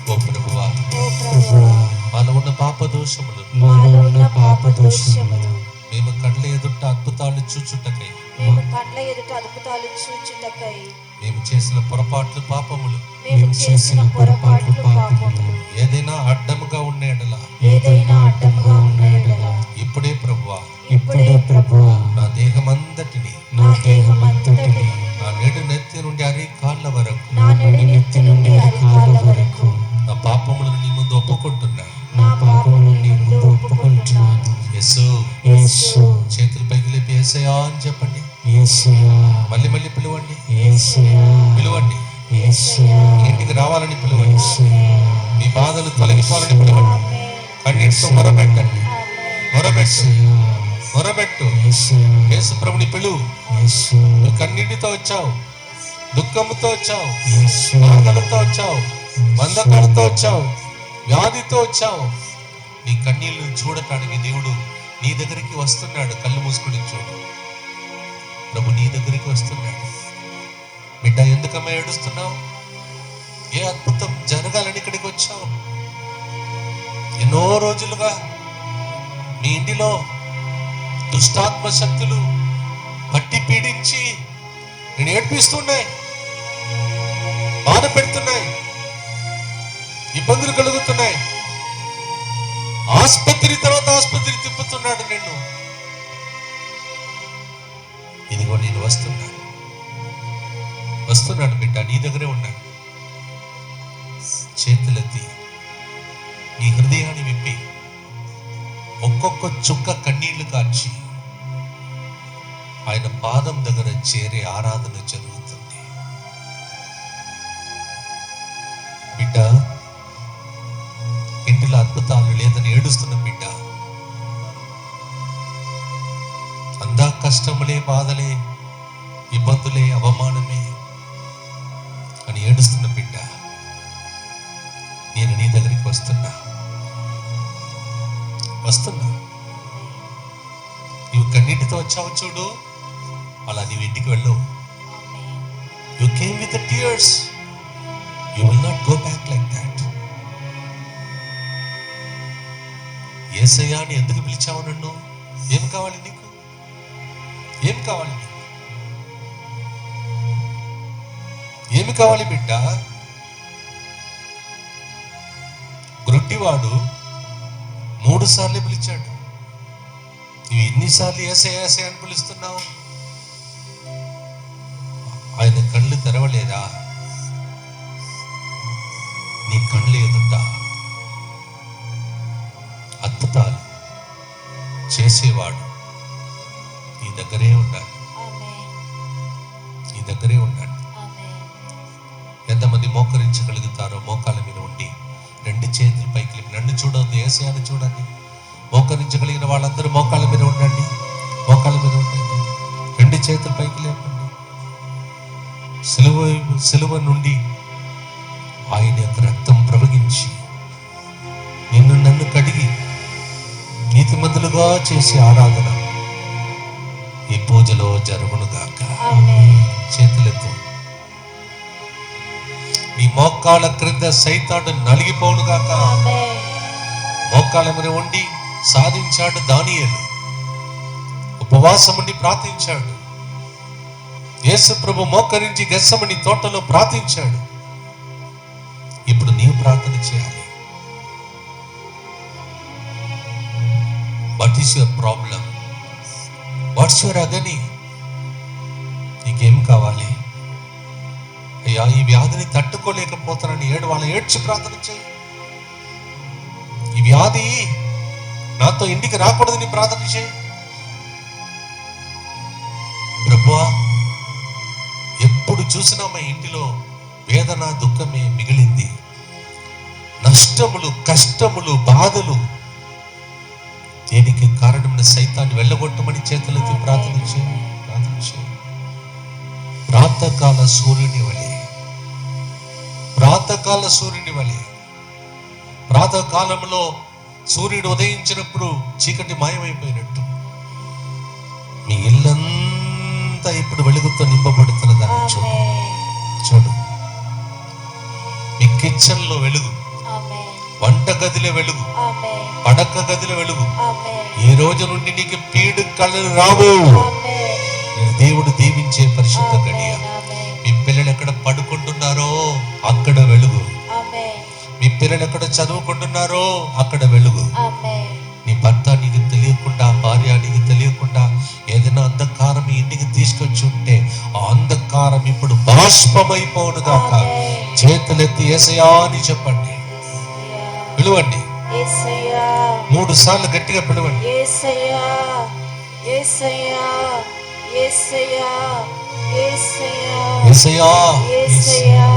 ఓ ప్రభువా, ఓ ప్రభువా, మాలో ఉన్న పాప దోషములు మాలో ఉన్న పాప దోషములు మేము కళ్ళ ఎదుట అద్భుతాలు చూచుటకై, మేము కండ్ల ఎదుట అద్భుతాలు చూచుటకై, మేము చేసిన పొరపాట్లు పాపములు మేము చేసిన పొరపాట్లు పాపములు ఏదైనా అడ్డముగా ఉన్న ఎడల ఏదైనా అడ్డముగా ఉన్న ఎడల ఇప్పుడే ప్రభువా ఇప్పుడే ప్రభువా నా దేహమంతటిని, నా దేహమంతటిని, నా నేడు నెత్తి నుండి అరికాళ్ళ వరకు నా నడి నెత్తి నుండి అరికాళ్ళ వరకు నా పాపములను నీ ముందు ఒప్పుకుంటున్నాను. నా పాపములను నీ ముందు ఒప్పుకుంటున్నాను. యేసు, యేసు, చేతులు పైకి లేపి యేసయ్యా అని చెప్పండి. యేసయ్యా, మళ్ళీ మళ్ళీ పిలవండి, యేసయ్యా, పిలవండి. యేసయ్యా, ఇంటికి రావాలని పిలవండి, యేసయ్యా. మీ బాధలు తొలగిపోవాలని పిలవండి. కన్నీటితో మొరపెట్టండి, మొరపెట్టు, మొరపెట్టు. యేసయ్యా, యేసు ప్రభుని పిలువు. యేసు, నువ్వు కన్నీటితో వచ్చావు, దుఃఖముతో వచ్చావు, యేసు, బాధలతో వచ్చావు, బంధకాలతో వచ్చావు, వ్యాధితో వచ్చావు. నీ కన్నీళ్లను చూడటానికి దేవుడు నీ దగ్గరికి వస్తున్నాడు. కళ్ళు మూసుకుని చూడు, ప్రభు నీ దగ్గరికి వస్తున్నాడు. బిడ్డ, ఎందుకమ్మా ఏడుస్తున్నావు? ఏ అద్భుతం జరగాలని ఇక్కడికి వచ్చావు? ఎన్నో రోజులుగా మీ ఇంటిలో దుష్టాత్మ శక్తులు పట్టి పీడించి నేను ఏడ్పిస్తున్నాయి, బాధ పెడుతున్నాయి, ఇబ్బందులు కలుగుతున్నాయి. ఆసుపత్రి తర్వాత ఆసుపత్రి తిప్పుతున్నాడు నిన్ను. ఇదిగో నేను వస్తున్నాను, వస్తున్నాడు బిడ్డ, నీ దగ్గరే ఉన్నాడు. చేతులెత్తి నీ హృదయాన్ని విప్పి ఒక్కొక్క చుక్క కన్నీళ్లు కార్చి ఆయన పాదం దగ్గర చేరే ఆరాధన జరుగుతుంది. బిడ్డ, ఇంటిలో అద్భుతాలు లేదని ఏడుస్తున్న బిడ్డ, అందా కష్టములే, బాధలే, ఇబ్బందులే, అవమానమే అని ఏడుస్తున్న బిడ్డ, నేను నీ దగ్గరికి వస్తున్నా, వస్తున్నా. నువ్వు కన్నీటితో వచ్చావు చూడు, అలా నీవు ఇంటికి వెళ్ళు. You came with the tears, you will not go back like that. యేసయ్యా అని ఎందుకు పిలిచావు నన్ను? ఏం కావాలి నీకు? ఏం కావాలి నీకు? ఏమి కావాలి బిడ్డ? గ్రుడ్డివాడు 3 సార్లు పిలిచాడు, నువ్వు ఎన్నిసార్లు యేసయ్యా యేసయ్యా అని పిలుస్తున్నావు? ఆయన కళ్ళు తెరవలేదా? నీ కళ్ళు ఎదుట అద్భుతాలు చేసేవాడు నీ దగ్గరే ఉన్నాడు, నీ దగ్గరే ఉన్నాడు. ఎంతమంది మోకరించగలుగుతారో మోకాల మీద ఉండి 2 చేతులు ఏసయ్యాను చూడండి. మోకరించగలిగిన వాళ్ళందరూ మోకాళ్ళ మీద ఉండండి. మోకాళ్ళ మీద ఉండండి. 2 చేతులు పైకి లేపండి. సిలువ నుండి ఆయన యొక్క రక్తం ప్రవహించి నిన్ను నన్ను కడిగి నీతిమంతులుగా చేసే ఆరాధన ఈ పూజలో జరుగునుగాక. చేతులెత్తు. నీ మోకాళ్ళ క్రింద సైతాను నలిగిపోనుగాక. మోకాళ్ళ మీద ఉండి సాధించాడు దానియేలు. ఉపవాసం ఉండి ప్రార్థించాడు. యేసు ప్రభు మోకరించి గెత్సెమనీ తోటలో ప్రార్థించాడు. ఇప్పుడు నీవు ప్రార్థన చేయాలి. What is your problem? What's your agony? నీకేం కావాలి? అయ్యా, ఈ వ్యాధిని తట్టుకోలేకపోతానని వాళ్ళ ఏడ్చి ప్రార్థన చేయి. ఈ వ్యాధి నాతో ఇంటికి రాకూడదని ప్రార్థన చేయి. ప్రభువా, ఎప్పుడు చూసినా మా ఇంటిలో వేదన దుఃఖమే మిగిలింది. నష్టములు, కష్టములు, బాధలు. దేనికి కారణమైన సైతాన్ని వెళ్ళగొట్టమని చేతులెత్తి ప్రార్థన చేయి. ప్రార్థన చేయి. ప్రాతకాల సూర్యుని వలె, ప్రాతకాల సూర్యుని వలె. ప్రాతకాలంలో సూర్యుడు ఉదయించినప్పుడు చీకటి మాయమైపోయినట్టు మీ ఇల్లంతా ఇప్పుడు వెలుగుతో నింపబడుతున్నదాన్ని చూడు. చూడు, మీ కిచెన్ లో వెలుగు, వంట గదిలో వెలుగు, పడక గదిలో వెలుగు. ఈ రోజు నుండి నీకు పీడు కళ్ళు రావు. దేవుడు దీవించే పరిశుద్ధ గడియ. మీ పిల్లలు ఎక్కడ పడుకుంటున్నారో అక్కడ వెలుగు. మీ పిల్లలు ఎక్కడ చదువుకుంటున్నారో అక్కడ వెలుగు. నీ భర్త నీకు తెలియకుండా, భార్య నీకు తెలియకుండా ఏదైనా అంధకారం మీ ఇంటికి తీసుకొచ్చి ఉంటే ఆ అంధకారం ఇప్పుడు బాష్పమైపోను గాక. చేతులెత్తి యేసయ్యా అని చెప్పండి. పిలువండి. 3 సార్లు గట్టిగా పిలువండి. యేసయ్యా, యేసయ్యా, యేసయ్యా, యేసయ్యా,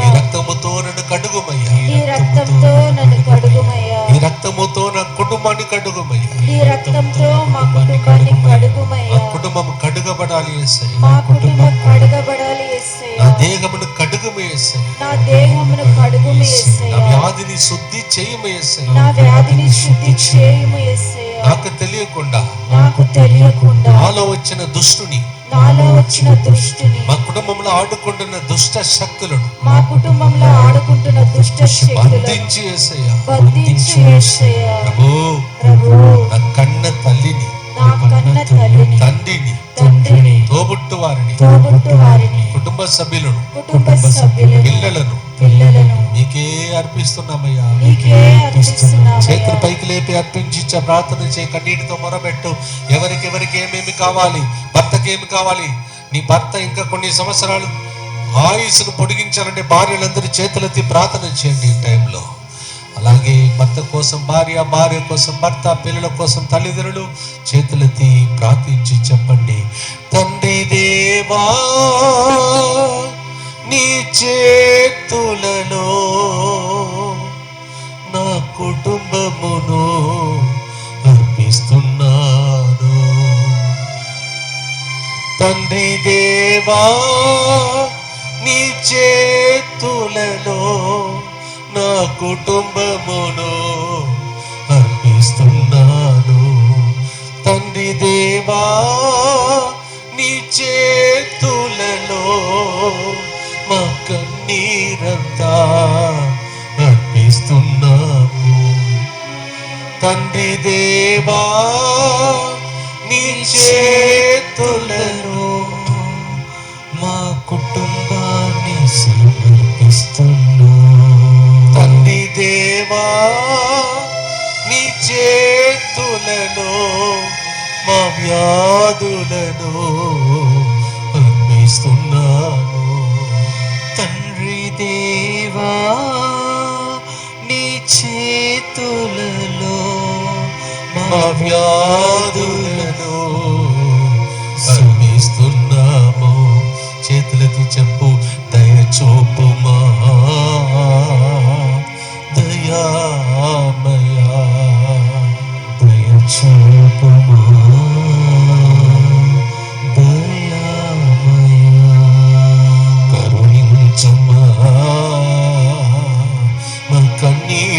నీ రక్తముతో నన్ను కడుగుమయ్యా. నీ రక్తంతో నన్ను కడుగుమయ్యా. నీ రక్తముతో నా కుటుంబాన్ని కడుగుమయ్యా. నీ రక్తంతో మా కుటుంబాన్ని కడుగుమయ్యా. మా కుటుంబం కడుగబడాలి యేసయ్యా. మా కుటుంబం కడుగబడాలి యేసయ్యా. నా దేహమును కడుగుము యేసయ్యా. నా దేహమును కడుగుము యేసయ్యా. నా వ్యాధిని శుద్ధి చేయుము యేసయ్యా. నా వ్యాధిని శుద్ధి చేయుము యేసయ్యా. నాకు తెలియకుండా నాలో వచ్చిన దుష్టుని, మా కుటుంబంలో ఆడుకుంటున్న దుష్ట శక్తులను బంధించి యేసయ్యా. ప్రభు, నా కన్న తల్లిని, తండ్రిని, తోబుట్టు వారిని, కుటుంబ సభ్యులను, పిల్లలను నీకే అర్పిస్తున్నామయ్యా. చేతులు పైకి లేపి అర్పించి ప్రార్థన చేయి. కన్నీటితో మొరబెట్టు. ఎవరికి ఏమేమి కావాలి? భర్తకి ఏమి కావాలి? నీ భర్త ఇంకా కొన్ని సంవత్సరాలు ఆయుస్సును పొడిగించాలంటే భార్యలందరూ చేతులెత్తి ప్రార్థన చేయండి ఈ టైంలో. అలాగే భర్త కోసం భార్య, భార్య కోసం భర్త, పిల్లల కోసం తల్లిదండ్రులు చేతులెత్తి ప్రార్థించి చెప్పండి. తండ్రి దేవా, నీ చేతులలో నా కుటుంబమును అర్పిస్తున్నాను. తండ్రి దేవా, నీ చేతులలో నా కుటుంబమును అర్పిస్తున్నాను. తండ్రి దేవా, నీ చేతులలో మా కన్నీరంతా అర్పిస్తున్నాము. తండ్రి దేవా, నీ చేతులలో మా కుటుంబాన్ని సమర్పిస్తున్నాము. తండ్రి దేవా, నీ చేతులలో మా వ్యాధులను అర్పిస్తున్నాము. తండ్రి దేవా, నీ చేతులలో మా వ్యాధులను అర్పిస్తున్నాము. చేతులెత్తి చెప్పు. దయచూపుమా దయామయా,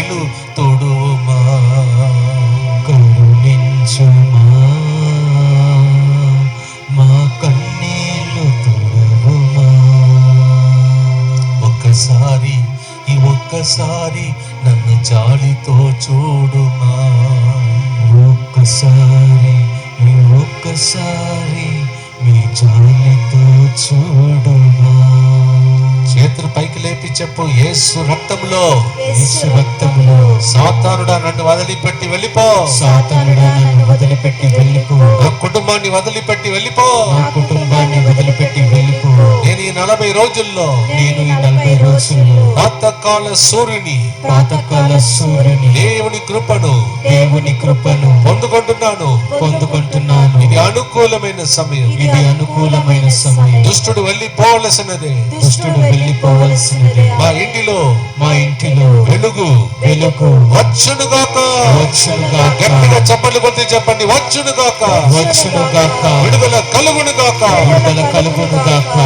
కన్నీలు తొడుమా, కరుణించుమా, మా కన్నీళ్లు తుడవుమా. ఒక్కసారి ఈ ఒక్కసారి నన్ను జాలితో చూడుమా, ఒక్కసారి ఈ ఒక్కసారి మీ జాలితో చూడుమా. చేతులు పైకి లేపి చెప్పు, యేసు రక్తంలో, యేసు రక్తములో సాతానుడా నన్ను వదిలిపెట్టి వెళ్ళిపో, సాతానుడా నన్ను వదిలిపెట్టి వెళ్ళిపో, నా కుటుంబాన్ని వదిలిపెట్టి వెళ్ళిపో. నా కుటుంబాన్ని వదిలిపెట్టి వెళ్ళిపో. నేను ఈ 40 రోజుల్లో నేను ఈ 40 రోజుల్లో ప్రాతకాల సూర్యుని, ప్రాతకాల సూర్యుని, దేవుని కృపను దేవుని కృపను పొందుకుంటున్నాను. పొందుకుంటున్నాను. ఇది అనుకూలమైన సమయం. ఇది అనుకూలమైన సమయం. దుష్టుడు వెళ్ళిపోవలసినదే. దుష్టుడు వెళ్ళిపోవలసినదే. మా ఇంటిలో మా ఇంటిలో వెలుగు వెలుగు వచ్చునుగాక. వచ్చునుగాక. గట్టిగా చప్పట్లు కొట్టి చెప్పండి, వచ్చునుగాక. వచ్చునుగాక. విడుదల కలుగునుగాక. విడుదల కలుగునుగాక.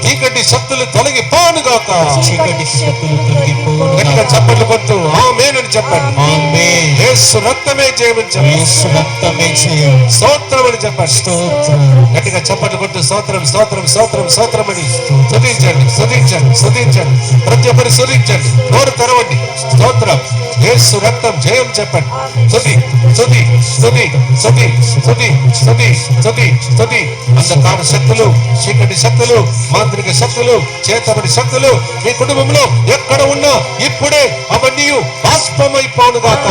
చీకటి శక్తులు తొలగిపోనుగాక. చీకటి శక్తులు గట్టిగా తొలగిపోవునుగాక. చప్పట్లు కొట్టు ఆమేన్ అని చెప్పండి. ఆమేన్. యేసు రక్తమే జయమని చెప్పండి. యేసు రక్తమే జయం. స్తోత్రం అని చెప్పండి. స్తోత్రం. గట్టిగా చప్పట్లు కొట్టు స్తోత్రం స్తోత్రం స్తోత్రం స్తోత్రం అని స్తుతించండి స్తుతించండి స్తుతించండి. ప్రతి ఒక్కరు స్తుతించండి, నోరు తెరవండి. స్తోత్రం. యేసు రక్తం జయం చెప్పండి. స్తుతి స్తుతి స్తుతి స్తుతి స్తుతి స్తుతి స్తుతి స్తుతి. అంధకార శక్తులు, చీకటి శక్తులు, మాంత్రిక శక్తులు, చేతబడి శక్తులు మీ కుటుంబంలో ఎక్కడ ఉన్నా ఇప్పుడే అవన్నీ బాష్పమైపోనుగాక.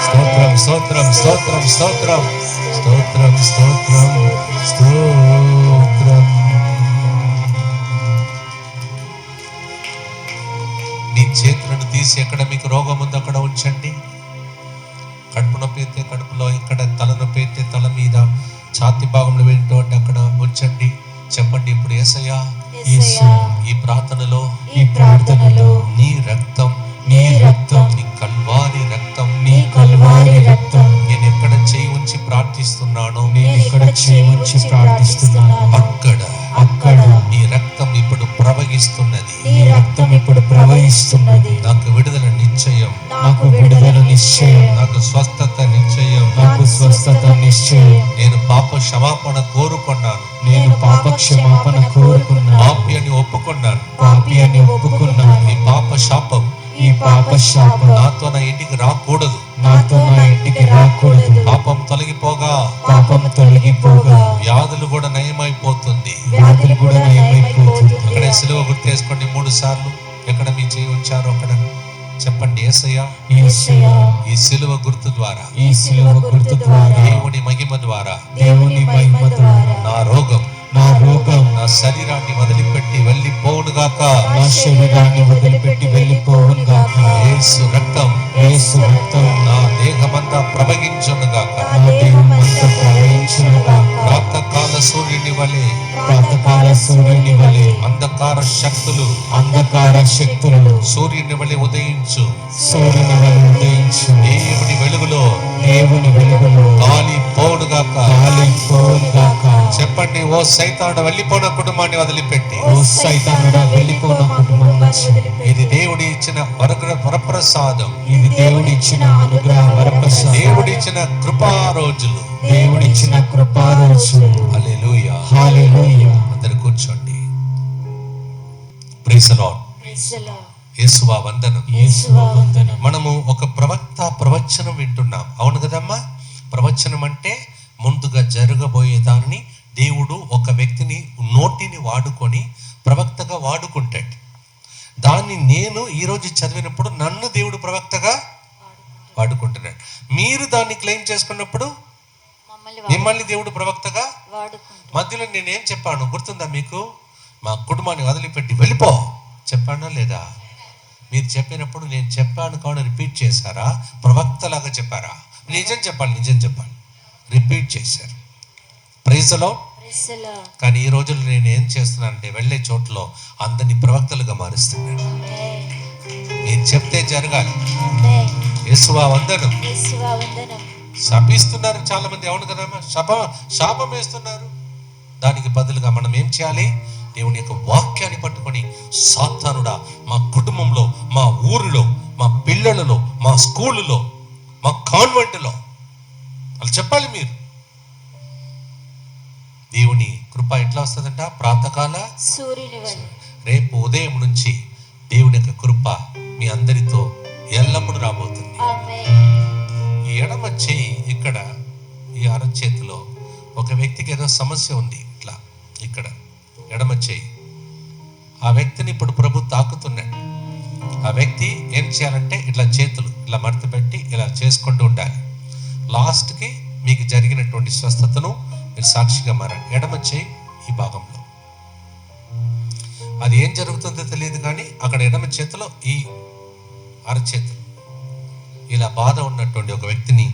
స్తోత్రం స్తోత్రం స్తోత్రం స్తోత్రం స్తోత్రం స్తోత్రం స్తోత్రం. మీ చేతులను తీసి ఎక్కడ మీకు రోగం ఉందో అక్కడ ఉంచండి. కడుపు నొప్పి అయితే కడుపులో, ఇక్కడ తలనొప్పి అయితే తల మీద, ఛాతి భాగంలో ఏంటంటే అక్కడ ఉంచండి. చెప్పండి ఇప్పుడు, యేసయ్యా ఈ ప్రార్థనలో ఈ ప్రార్థనలో నీ రక్తం, నీ రక్తం, నీ కల్వారి రక్తం, నీ కల్వారి రక్తం, నేను ఎక్కడ చేయి ఉంచి ప్రార్థిస్తున్నానో నేను ఇక్కడ చేయి ఉంచి ప్రార్థిస్తున్నాను. అక్కడ నీ రక్తం ఇప్పుడు ప్రవహిస్తున్నది. నీ రక్తం ఇప్పుడు ప్రవహిస్తున్నది. నాకు విడుదల నిశ్చయం, నాకు విడుదల నిశ్చయం, నాకు స్వస్థత నిశ్చయం. నాకు స్వస్థత నిశ్చయం. నేను పాప క్షమాపణ కోరుకున్నాను, నేను పాప క్షమాపణ కోరుకున్నాను, పాపి అని ఒప్పుకున్నాను. పాపి అని ఒప్పుకున్నాను. ఈ పాప శాపం ఈ పాప శాపం నాతో నా ఇంటికి రాకూడదు. నాతో నా ఇంటికి రాకూడదు. పాపం తొలగిపోగా పాపం తొలగిపోగా వ్యాధులు కూడా నయమైపోతుంది. వ్యాధులు కూడా నయమైపోతుంది. అక్కడే సిలువ గుర్తేసుకోండి 3 సార్లు. ఎక్కడ మీ చేయి ఉంచారో అక్కడ చెప్పండి, యేసయ్యా యేసయ్యా ఈ సిలువ గుర్తు ద్వారా, ఈ శిలువ గుర్తు ద్వారా, దేవుని మహిమ ద్వారా దేవుని మహిమ ద్వారా నా రోగం, నా రోగం, నా శరీరాన్ని వదిలిపెట్టి వెళ్ళిపోవునుగాక. నా శరీరాన్ని వదిలిపెట్టి వెళ్ళిపోవునుగాక. యేసు రక్తం యేసు రక్తం నా దేహమంతా ప్రవహించునుగాక. నా దేహమంతా ప్రవహించునుగాక. ప్రాతకాల సూర్యుని వలె ప్రాతకాల సూర్యుని వలె అంధకార శక్తులు అంధకార శక్తులు సూర్యుని వలె ఉదయించు. సూర్యుని వలె ఉదయించు. దేవుని వెలుగులో దేవుని వెలుగులో గాలి పోవునుగాక. కాలిపోవునుగాక. చెప్పండి, ఓ సైతాను వెళ్ళిపోయిన కుటుంబాన్ని వదిలిపెట్టి, ఓ సైతానుడా వెళ్ళిపోన కుటుంబం నుంచి. ఇది దేవుడి ఇచ్చిన వరప్రసాదం, ఇది దేవుడిచ్చిన అనుగ్రహ వరప్రసాదం, దేవుడిచ్చిన కృపా రోజులు. దేవుడిచ్చిన కృపా రోజులు. హల్లెలూయా. హల్లెలూయా. అందరూ కూర్చోండి. Praise the Lord. యేసువా వందనం. యేసువా వందనం. మనము ఒక ప్రవక్త ప్రవచనం వింటున్నాం, అవును కదమ్మా? ప్రవచనం అంటే ముందుగా జరగబోయే దానిని దేవుడు ఒక వ్యక్తిని నోటిని వాడుకొని ప్రవక్తగా వాడుకుంటాడు. దాన్ని నేను ఈరోజు చదివినప్పుడు నన్ను దేవుడు ప్రవక్తగా వాడుకుంటున్నాడు. మీరు దాన్ని క్లెయిమ్ చేసుకున్నప్పుడు మిమ్మల్ని దేవుడు ప్రవక్తగా మధ్యలో నేనేం చెప్పాను గుర్తుందా మీకు? మా కుటుంబాన్ని వదిలిపెట్టి వెళ్ళిపో చెప్పానా లేదా? మీరు చెప్పినప్పుడు నేను చెప్పాను కావున రిపీట్ చేశారా? ప్రవక్తలాగా చెప్పారా? నిజం చెప్పాలి. రిపీట్ చేశారు. Praise the Lord. కానీ ఈ రోజుల్లో నేను ఏం చేస్తున్నానంటే వెళ్ళే చోట్ల అందరినీ ప్రవక్తలుగా మారుస్తున్నాను. నేను చెప్తే జరగాలి. యేసువా వందనం. శపిస్తున్నారు చాలా మంది, అవును కదమ్మా? శాపం వేస్తున్నారు. దానికి బదులుగా మనం ఏం చేయాలి? దేవుని యొక్క వాక్యాన్ని పట్టుకొని, సాతానుడా మా కుటుంబంలో, మా ఊరిలో, మా పిల్లలలో, మా స్కూలులో, మా కాన్వెంట్లో వాళ్ళు చెప్పాలి. మీరు దేవుని కృప ఎట్లా వస్తుందంట? ప్రాతకాల సూర్యుని వలె. రేపు ఉదయం నుంచి దేవుని యొక్క కృప మీ అందరితో ఎల్లప్పుడూ రాబోతుంది. ఆమేన్. ఈ ఎడమ చెయ్యి ఇక్కడ, ఈ అరచేతిలో ఒక వ్యక్తికి ఏదో సమస్య ఉంది. ఇట్లా ఇక్కడ ఎడమ చెయ్యి, ఆ వ్యక్తిని ఇప్పుడు ప్రభు తాకుతున్నాడు. ఆ వ్యక్తి ఏం చేయాలంటే ఇట్లా చేతులు ఇలా మడత పెట్టి ఇలా చేసుకుంటూ ఉండాలి. లాస్ట్కి మీకు జరిగినటువంటి స్వస్థతను మీరు సాక్షిగా మారండి. ఎడమ చెయ్యి ఈ భాగంలో, అది ఏం జరుగుతుందో తెలియదు కానీ అక్కడ ఎడమ చేతిలో ఈ అరచేతులు ఇలా బాధ ఉన్నటువంటి ఒక వ్యక్తిని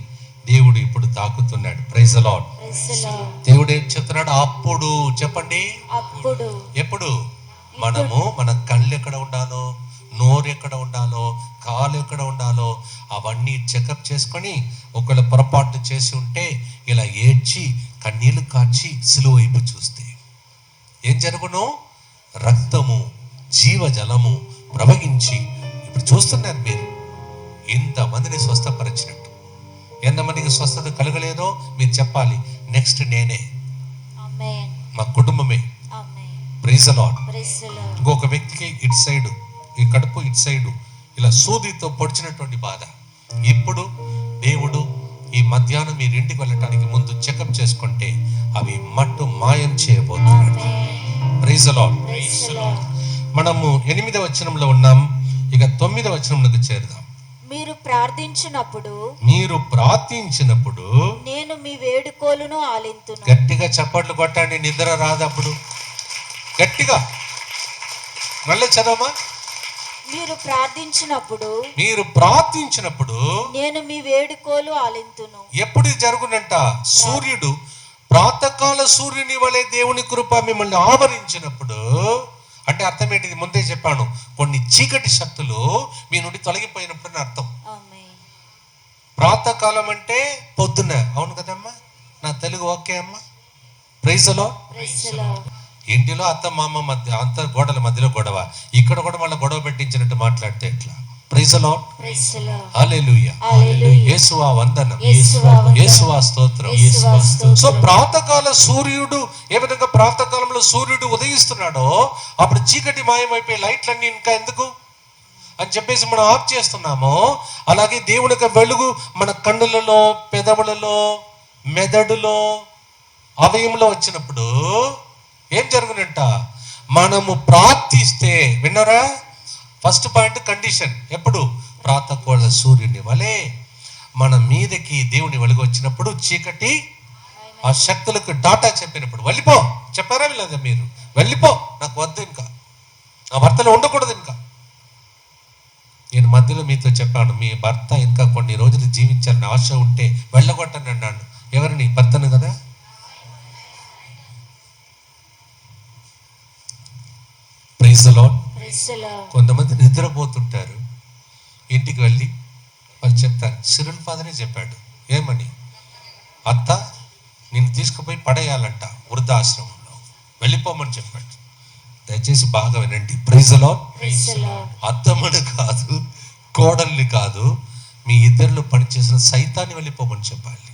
దేవుడు ఇప్పుడు తాకుతున్నాడు. Praise the Lord. Praise the Lord. దేవుడు ఏం చెప్తున్నాడు? అప్పుడు చెప్పండి. అప్పుడు ఎప్పుడు? మనము మన కళ్ళు ఎక్కడ ఉండాలో, నోరు ఎక్కడ ఉండాలో, కాలు ఎక్కడ ఉండాలో అవన్నీ చెకప్ చేసుకొని, ఒకవేళ పొరపాటు చేసి ఉంటే ఇలా ఏడ్చి కన్నీళ్లు కార్చి సిలువ వైపు చూస్తే ఏం జరుగును? రక్తము, జీవజలము ప్రవహించి, ఇప్పుడు చూస్తున్నారు మీరు ఇంతమందిని స్వస్థపరిచినట్టు. ఎంతమందికి స్వస్థత కలగలేదో మీరు చెప్పాలి, నెక్స్ట్ నేనే, ఆమేన్. మా కుటుంబమే. ఆమేన్. Praise the Lord. Praise the Lord. ఇంకొక వ్యక్తికి ఇటు సైడు, ఈ కడుపు ఇటు సైడు ఇలా సూదితో పొడిచినటువంటి బాధ. ఇప్పుడు దేవుడు ఈ మధ్యాహ్నం మీరు ఇంటికి వెళ్ళటానికి ముందు చెకప్ చేసుకుంటే అవి మట్టు మాయం చేయబోతున్నాడు. ఆమేన్. Praise the Lord. Praise the Lord. మనము 8వ వచనంలో ఉన్నాం. ఇక 9వ వచనంలోకి చేరుదాం. మీరు ప్రార్థించినప్పుడు మీరు ప్రార్థించినప్పుడు నేను మీ వేడుకోలును ఆలింతును. గట్టిగా చప్పట్లు కొట్టండి. నిద్ర రాదప్పుడు గట్టిగా. మళ్ళీ చదవమా. మీరు ప్రార్థించినప్పుడు మీరు ప్రార్థించినప్పుడు నేను మీ వేడుకోలు ఆలింతును. ఎప్పుడు ఇది జరుగునంట? సూర్యుడు ప్రాతకాల సూర్యుని వలె దేవుని కృప మిమ్మల్ని ఆవరించినప్పుడు. అంటే అర్థం ఏంటిది? ముందే చెప్పాను, కొన్ని చీకటి శక్తులు మీ నుండి తొలగిపోయినప్పుడు అని అర్థం. ఆమేన్. ప్రాతకాలం అంటే పొద్దున్న, అవును కదమ్మా? నా తెలుగు ఓకే అమ్మా? Praise the Lord. Praise the Lord. ఇంటిలో అత్త మామ మధ్య, అంత గోడల మధ్యలో గొడవ, ఇక్కడ కూడా మళ్ళీ గొడవ పెట్టించినట్టు మాట్లాడితే ఎట్లా? Praise the Lord. Praise the Lord. హల్లెలూయా. హల్లెలూయా. యేసువా వందనం, యేసువా వందనం. యేసువా స్తోత్రం. యేసువా స్తోత్రం. సో ప్రాతకాల సూర్యుడు ఏ విధంగా ప్రాతకాలంలో సూర్యుడు ఉదయిస్తున్నాడో అప్పుడు చీకటి మాయమైపోయి లైట్లన్నీ ఇంకా ఎందుకు అని చెప్పేసి మనం ఆఫ్ చేస్తున్నామో, అలాగే దేవుని యొక్క వెలుగు మన కన్నులలో, పెదవులలో, మెదడులో, అవయంలో వచ్చినప్పుడు ఏం జరుగునంట? మనము ప్రార్థిస్తే, విన్నారా? ఫస్ట్ పాయింట్ కండిషన్ ఎప్పుడు? ప్రాతకాల సూర్యుని వలె మన మీదకి దేవుని వెలుగు వచ్చినప్పుడు, చీకటి ఆ శక్తులకు డాటా చెప్పినప్పుడు వెళ్ళిపో. చెప్పారా లేదా మీరు? వెళ్ళిపో, నాకు వద్దు, ఇంకా నా భర్తలో ఉండకూడదు. ఇంకా నేను మధ్యలో మీతో చెప్పాను, మీ భర్త ఇంకా కొన్ని రోజులు జీవించాలని ఆశ ఉంటే వెళ్ళగొట్టని అన్నాను. ఎవరిని? భర్తను కదా. Praise the Lord. Praise the Lord. కొంతమంది నిద్రపోతుంటారు, ఇంటికి వెళ్ళి వాళ్ళు చెప్తారు, సిరుల్ ఫాదరే చెప్పాడు. ఏమని? అత్త నిన్ను తీసుకుపోయి పడేయాలంట వృద్ధాశ్రమంలో, వెళ్ళిపోమని చెప్పాడు. దయచేసి బాగా వినండి. Praise the Lord. Praise the Lord. అత్తమ్మని కాదు, కోడల్ని కాదు, మీ ఇద్దరిలో పనిచేసిన సైతాన్ని వెళ్ళిపోమని చెప్పాలి.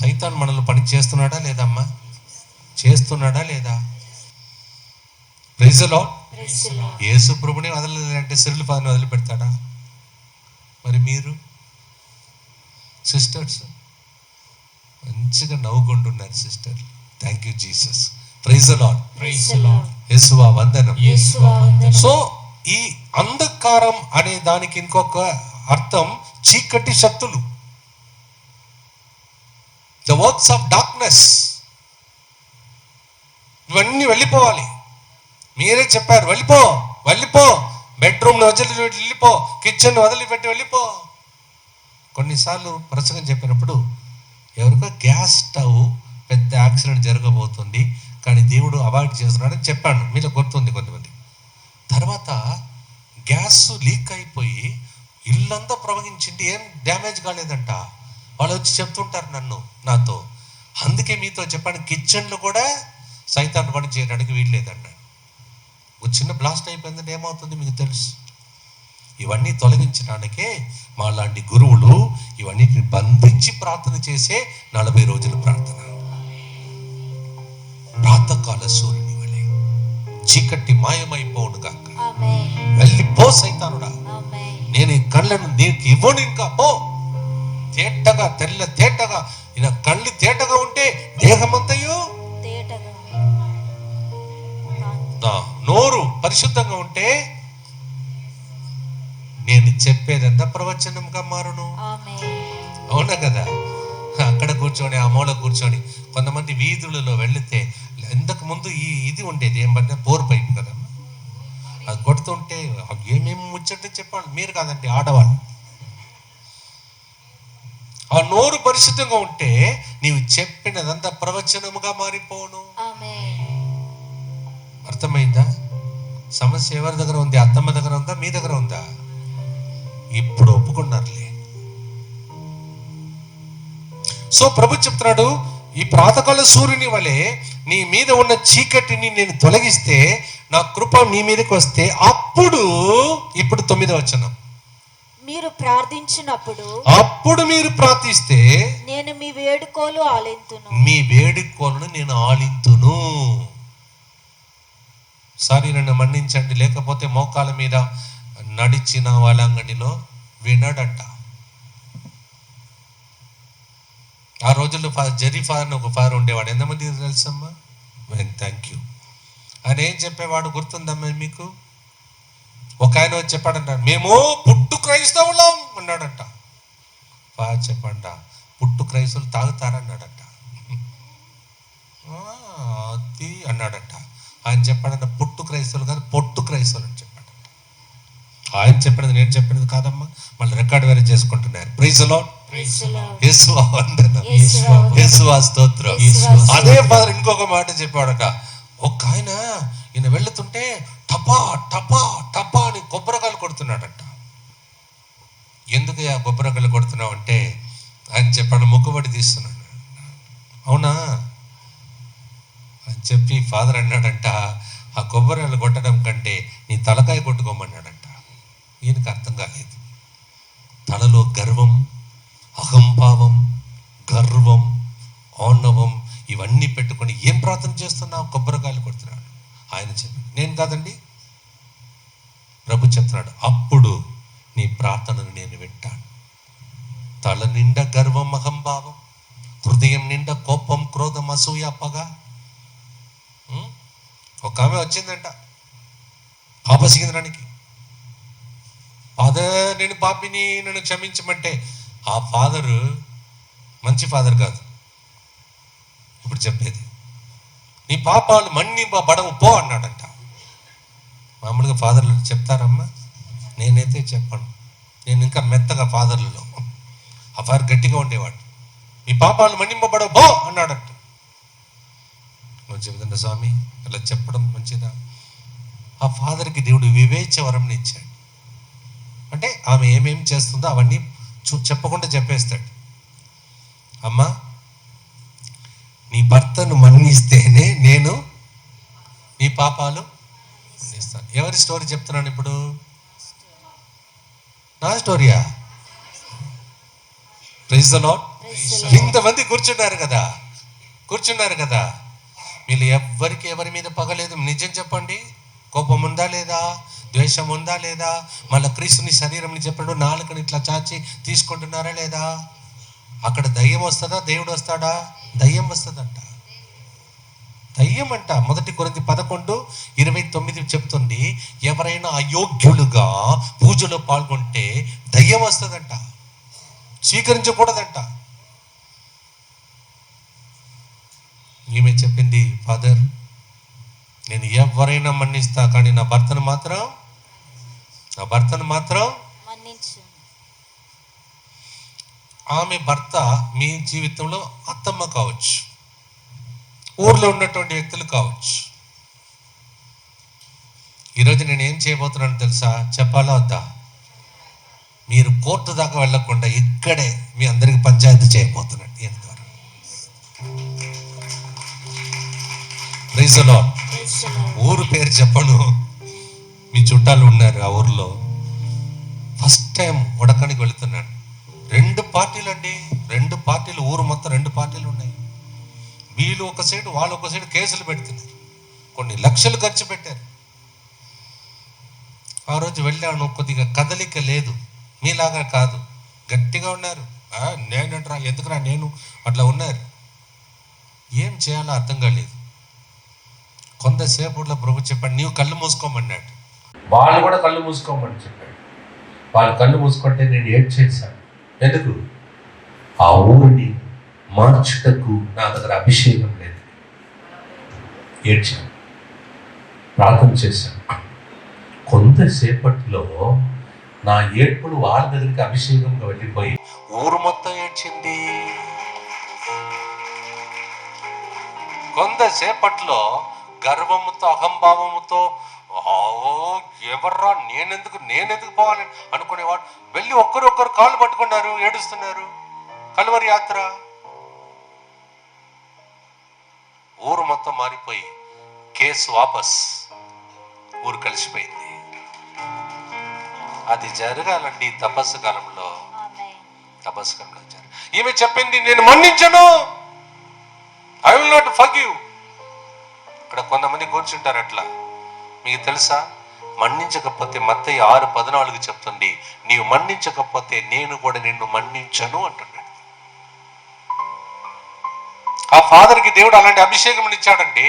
సైతాన్ మనలో పని చేస్తున్నాడా లేదమ్మా? చేస్తున్నాడా లేదా? Praise the Lord. Praise the Lord. యేసు ప్రభుని వదలలేదంటే సిరులు ఫాదర్ని వదిలిపెడతాడా? మరి మీరు సిస్టర్స్ మంచిగా నవ్వుకుంటున్నారు సిస్టర్లు. Thank you Jesus. Praise the Lord. Praise the Lord. యేసువా వందనం. యేసువా వందనం. సో ఈ అంధకారం అనే దానికి ఇంకొక అర్థం చీకటి శక్తులు, ద వర్క్స్ ఆఫ్ డార్క్నెస్. ఇవన్నీ వెళ్ళిపోవాలి. మీరే చెప్పారు, వెళ్ళిపో, వెళ్ళిపో, బెడ్రూమ్ వదిలి వెళ్ళిపో, కిచెన్ వదిలిపెట్టి వెళ్ళిపో. కొన్నిసార్లు ప్రసంగం చెప్పినప్పుడు ఎవరికో గ్యాస్ స్టవ్ పెద్ద యాక్సిడెంట్ జరగబోతుంది కానీ దేవుడు అవాయిడ్ చేస్తున్నాడని చెప్పాను, మీలో గుర్తుంది కొంతమంది. తర్వాత గ్యాస్ లీక్ అయిపోయి ఇల్లంతా ప్రవహించింది, ఏం డ్యామేజ్ కాలేదంట. వాళ్ళు వచ్చి చెప్తుంటారు నాతో. అందుకే మీతో చెప్పాను, కిచెన్లో కూడా సైతాన్ని పని చేయడానికి వీల్లేదన్నాడు. ఒక చిన్న బ్లాస్ట్ అయిపోయిందంటే ఏమవుతుంది మీకు తెలుసు. ఇవన్నీ తొలగించడానికే మాలాంటి గురువులు ఇవన్నిటిని బంధించి ప్రార్థన చేసే 40 రోజుల ప్రార్థన. ప్రాతకాల సూర్యుని వలె చీకటి మాయమైపోను గాక. వెళ్ళిపో సైతానుడా, నేను ఈ కళ్ళను నీకు ఇవ్వను, ఇంకా పో. తేటగా తేటగా ఈయన కళ్ళు తేటగా ఉంటే దేహమంతయు నోరు పరిశుద్ధంగా ఉంటే నేను చెప్పేదంతా ప్రవచనంగా మారును. అవునా కదా? అక్కడ కూర్చొని ఆ మూల కూర్చొని కొంతమంది వీధులలో వెళితే ఇంతకు ముందు ఇది ఉండేది ఏమంటే బోర్ పైపు కదా, అది కొడుతుంటే ఏమేమి ముచ్చట చెప్పాలి. మీరు కాదండి, ఆడవాళ్ళు. ఆ నోరు పరిశుద్ధంగా ఉంటే నీవు చెప్పినదంతా ప్రవచనముగా మారిపోను. అర్థమైందా? సమస్య ఎవరి దగ్గర ఉంది? అత్తమ్మ దగ్గర ఉందా, మీ దగ్గర ఉందా? ఇప్పుడు ఒప్పుకున్నారులే. సో ప్రభు చెప్తున్నాడు, ఈ ప్రాతకాల సూర్యుని వలె నీ మీద ఉన్న చీకటిని నేను తొలగిస్తే, నా కృప నీ మీదకి వస్తే, అప్పుడు ఇప్పుడు 9వ వచనం, మీరు ప్రార్థించినప్పుడు అప్పుడు మీరు ప్రార్థిస్తే నేను మీ వేడుకోలు ఆలింతును. మీ వేడుకోలను నేను ఆలింతును. సారీ నన్ను మన్నించండి, లేకపోతే మోకాల మీద నడిచిన వాళ్ళంగడిలో వినడంట. ఆ రోజుల్లో జరీఫా అని ఒక ఫాదర్ ఉండేవాడు. ఎంతమంది తెలుసమ్మా? Thank you. ఆయన ఏం చెప్పేవాడు గుర్తుందమ్మా మీకు? ఒక ఆయన వచ్చి చెప్పాడంట, మేము పుట్టు క్రైస్తవులం అన్నాడంట. ఫాదర్ చెప్పంట, పుట్టు క్రైస్తవులు తాగుతారన్నాడంట. అది అన్నాడంట. ఆయన చెప్పాడంట, పుట్టు క్రైస్తవులు కాదు పొట్టు క్రైస్తవులు అని చెప్పాడు. ఆయన చెప్పినది నేను చెప్పినది కాదమ్మా, మళ్ళీ రికార్డు వేరే చేసుకుంటున్నారు. Praise the Lord. యేసువా వందనం, యేసువా స్తోత్రం. అదే ఫాదర్ ఇంకొక మాట చెప్పాడట. ఒక ఆయన ఈయన వెళుతుంటే టపా టపా టపా అని కొబ్బరికాయలు కొడుతున్నాడంట. ఎందుకు ఆ కొబ్బరికాయలు కొడుతున్నావు అంటే ఆయన చెప్పాడు, మొక్కుబడి తీస్తున్నాడు. అవునా అని చెప్పి ఫాదర్ అన్నాడంట, ఆ కొబ్బరికాయలు కొట్టడం కంటే నీ తలకాయ కొట్టుకోమన్నాడంట. ఈయనకి అర్థం కాలేదు. తలలో గర్వం, అహంభావం, గర్వం, ఆణవం ఇవన్నీ పెట్టుకొని ఏం ప్రార్థన చేస్తున్నావు? కొబ్బరికాయలు కొడుతున్నాడు. ఆయన చెప్పాడు, నేను కాదండి, ప్రభు చెప్తున్నాడు, అప్పుడు నీ ప్రార్థనను నేను వింటాను. తల నిండా గర్వం, అహంభావం, హృదయం నిండా కోపం, క్రోధం, అసూయ, పగ. ఒక ఆమె వచ్చిందంట పాపసిగించడానికి. ఫాదర్ నేను పాపిని, నన్ను క్షమించమంటే ఆ ఫాదరు మంచి ఫాదర్ కాదు. ఇప్పుడు చెప్పేది, నీ పాపాలు మన్నింపబడవు పో అన్నాడంట. మామూలుగా ఫాదర్లు చెప్తారమ్మా, నేనైతే చెప్పను. నేను ఇంకా మెత్తగా ఫాదర్లలో. ఆ ఫాదర్ గట్టిగా ఉండేవాడు. నీ పాపాలు మన్నింపబడవు పో అన్నాడంట. చెబుతుండ స్వామి అలా చెప్పడం మంచిదా? ఆ ఫాదర్కి దేవుడు వివేచ వరంని ఇచ్చాడు. అంటే ఆమె ఏమేమి చేస్తుందో అవన్నీ చెప్పకుండా చెప్పేస్తాడు. అమ్మా, నీ భర్తను మన్నిస్తేనే నేను నీ పాపాలు మన్నిస్తాను. ఎవరి స్టోరీ చెప్తున్నాను ఇప్పుడు? నా స్టోరీయా? Praise the lord. ఇంతమంది కూర్చున్నారు కదా, వీళ్ళు ఎవ్వరికి ఎవరి మీద పగలేదు. నిజం చెప్పండి, కోపం ఉందా లేదా? ద్వేషం ఉందా లేదా? మళ్ళీ క్రీస్తుని శరీరంని చెప్పాడు, నాలుకని ఇట్లా చాచి తీసుకుంటున్నారా లేదా? అక్కడ దయ్యం వస్తుందా? దేవుడు వస్తాడా? దయ్యం వస్తుందంట. దయ్యం అంట. 1 కొరింథీ 11:29 చెప్తుంది, ఎవరైనా అయోగ్యులుగా పూజలో పాల్గొంటే దయ్యం వస్తుందంట, స్వీకరించకూడదంట. ఈమె చెప్పింది, ఫాదర్ నేను ఎవరైనా మన్నిస్తా, కానీ నా భర్తను మాత్రం మన్నించు. ఆమె భర్త మీ జీవితంలో అత్తమ్మ కావచ్చు, ఊర్లో ఉన్నటువంటి వ్యక్తులు కావచ్చు. ఈరోజు నేను ఏం చేయబోతున్నాను తెలుసా? చెప్పాలా వద్దా? మీరు కోర్టు దాకా వెళ్ళకుండా ఇక్కడే మీ అందరికి పంచాయతీ చేయబోతున్నాను. దీని ద్వారా ప్రైజ్ ప్రైజ్ ది లార్డ్. ఊరు పేరు చెప్పను, మీ చుట్టాలు ఉన్నారు ఆ ఊర్లో. ఫస్ట్ టైం ఉడకానికి వెళుతున్నాడు. 2 పార్టీలు అండి, 2 పార్టీలు, ఊరు మొత్తం 2 పార్టీలు ఉన్నాయి. వీళ్ళు ఒక సైడు వాళ్ళు ఒక సైడు కేసులు పెడుతున్నారు. కొన్ని లక్షలు ఖర్చు పెట్టారు. ఆ రోజు వెళ్ళాను, కొద్దిగా కదలిక లేదు, మీలాగా కాదు, గట్టిగా ఉన్నారు. నేనంటరా, ఎందుకురా నేను, అట్లా ఉన్నారు. ఏం చేయాలో అర్థం కాలేదు. కొంతసేపట్లో ప్రభు చెప్పాడు, నీవు కళ్ళు మూసుకోమన్నాడు. వాళ్ళు కూడా కళ్ళు మూసుకోమని చెప్పాడు. వాళ్ళు కళ్ళు మూసుకుంటే నేను ఏడ్చేశాను. ఎందుకు? ఆ ఊరిని మార్చుటకు నా దగ్గర అభిషేకం లేదు. ఏడ్చాను, ప్రార్థన చేశాను. కొంతసేపట్లో నా ఏడ్పులు వాళ్ళ దగ్గరికి అభిషేకంగా వెళ్ళిపోయి ఊరు మొత్తం ఏడ్చింది. కొంతసేపట్లో గర్వముతో అహంభావముతో ఎవర్రా నేనెందుకు పోవాలని అనుకునేవాడు వెళ్ళి ఒక్కరొక్కరు కాళ్ళు పట్టుకున్నారు, ఏడుస్తున్నారు. కలువరి యాత్ర. ఊరు మొత్తం మారిపోయి కేసు వాపస్, ఊరు కలిసిపోయింది. అది జరగాలండి తపస్సు కాలంలో. తపస్సు కాలంలో ఈమె చెప్పింది, నేను మన్నించను, ఐ విల్ నాట్ ఫర్గివ్. ఇక్కడ కొంతమంది కూర్చుంటారు అట్లా. మీకు తెలుసా, మన్నించకపోతే మత్తయి 6:14 చెప్తుంది, నీవు మన్నించకపోతే నేను కూడా నిన్ను మన్నించను అంటున్నాడు. ఆ ఫాదర్కి దేవుడు అలాంటి అభిషేకం ఇచ్చాడండి.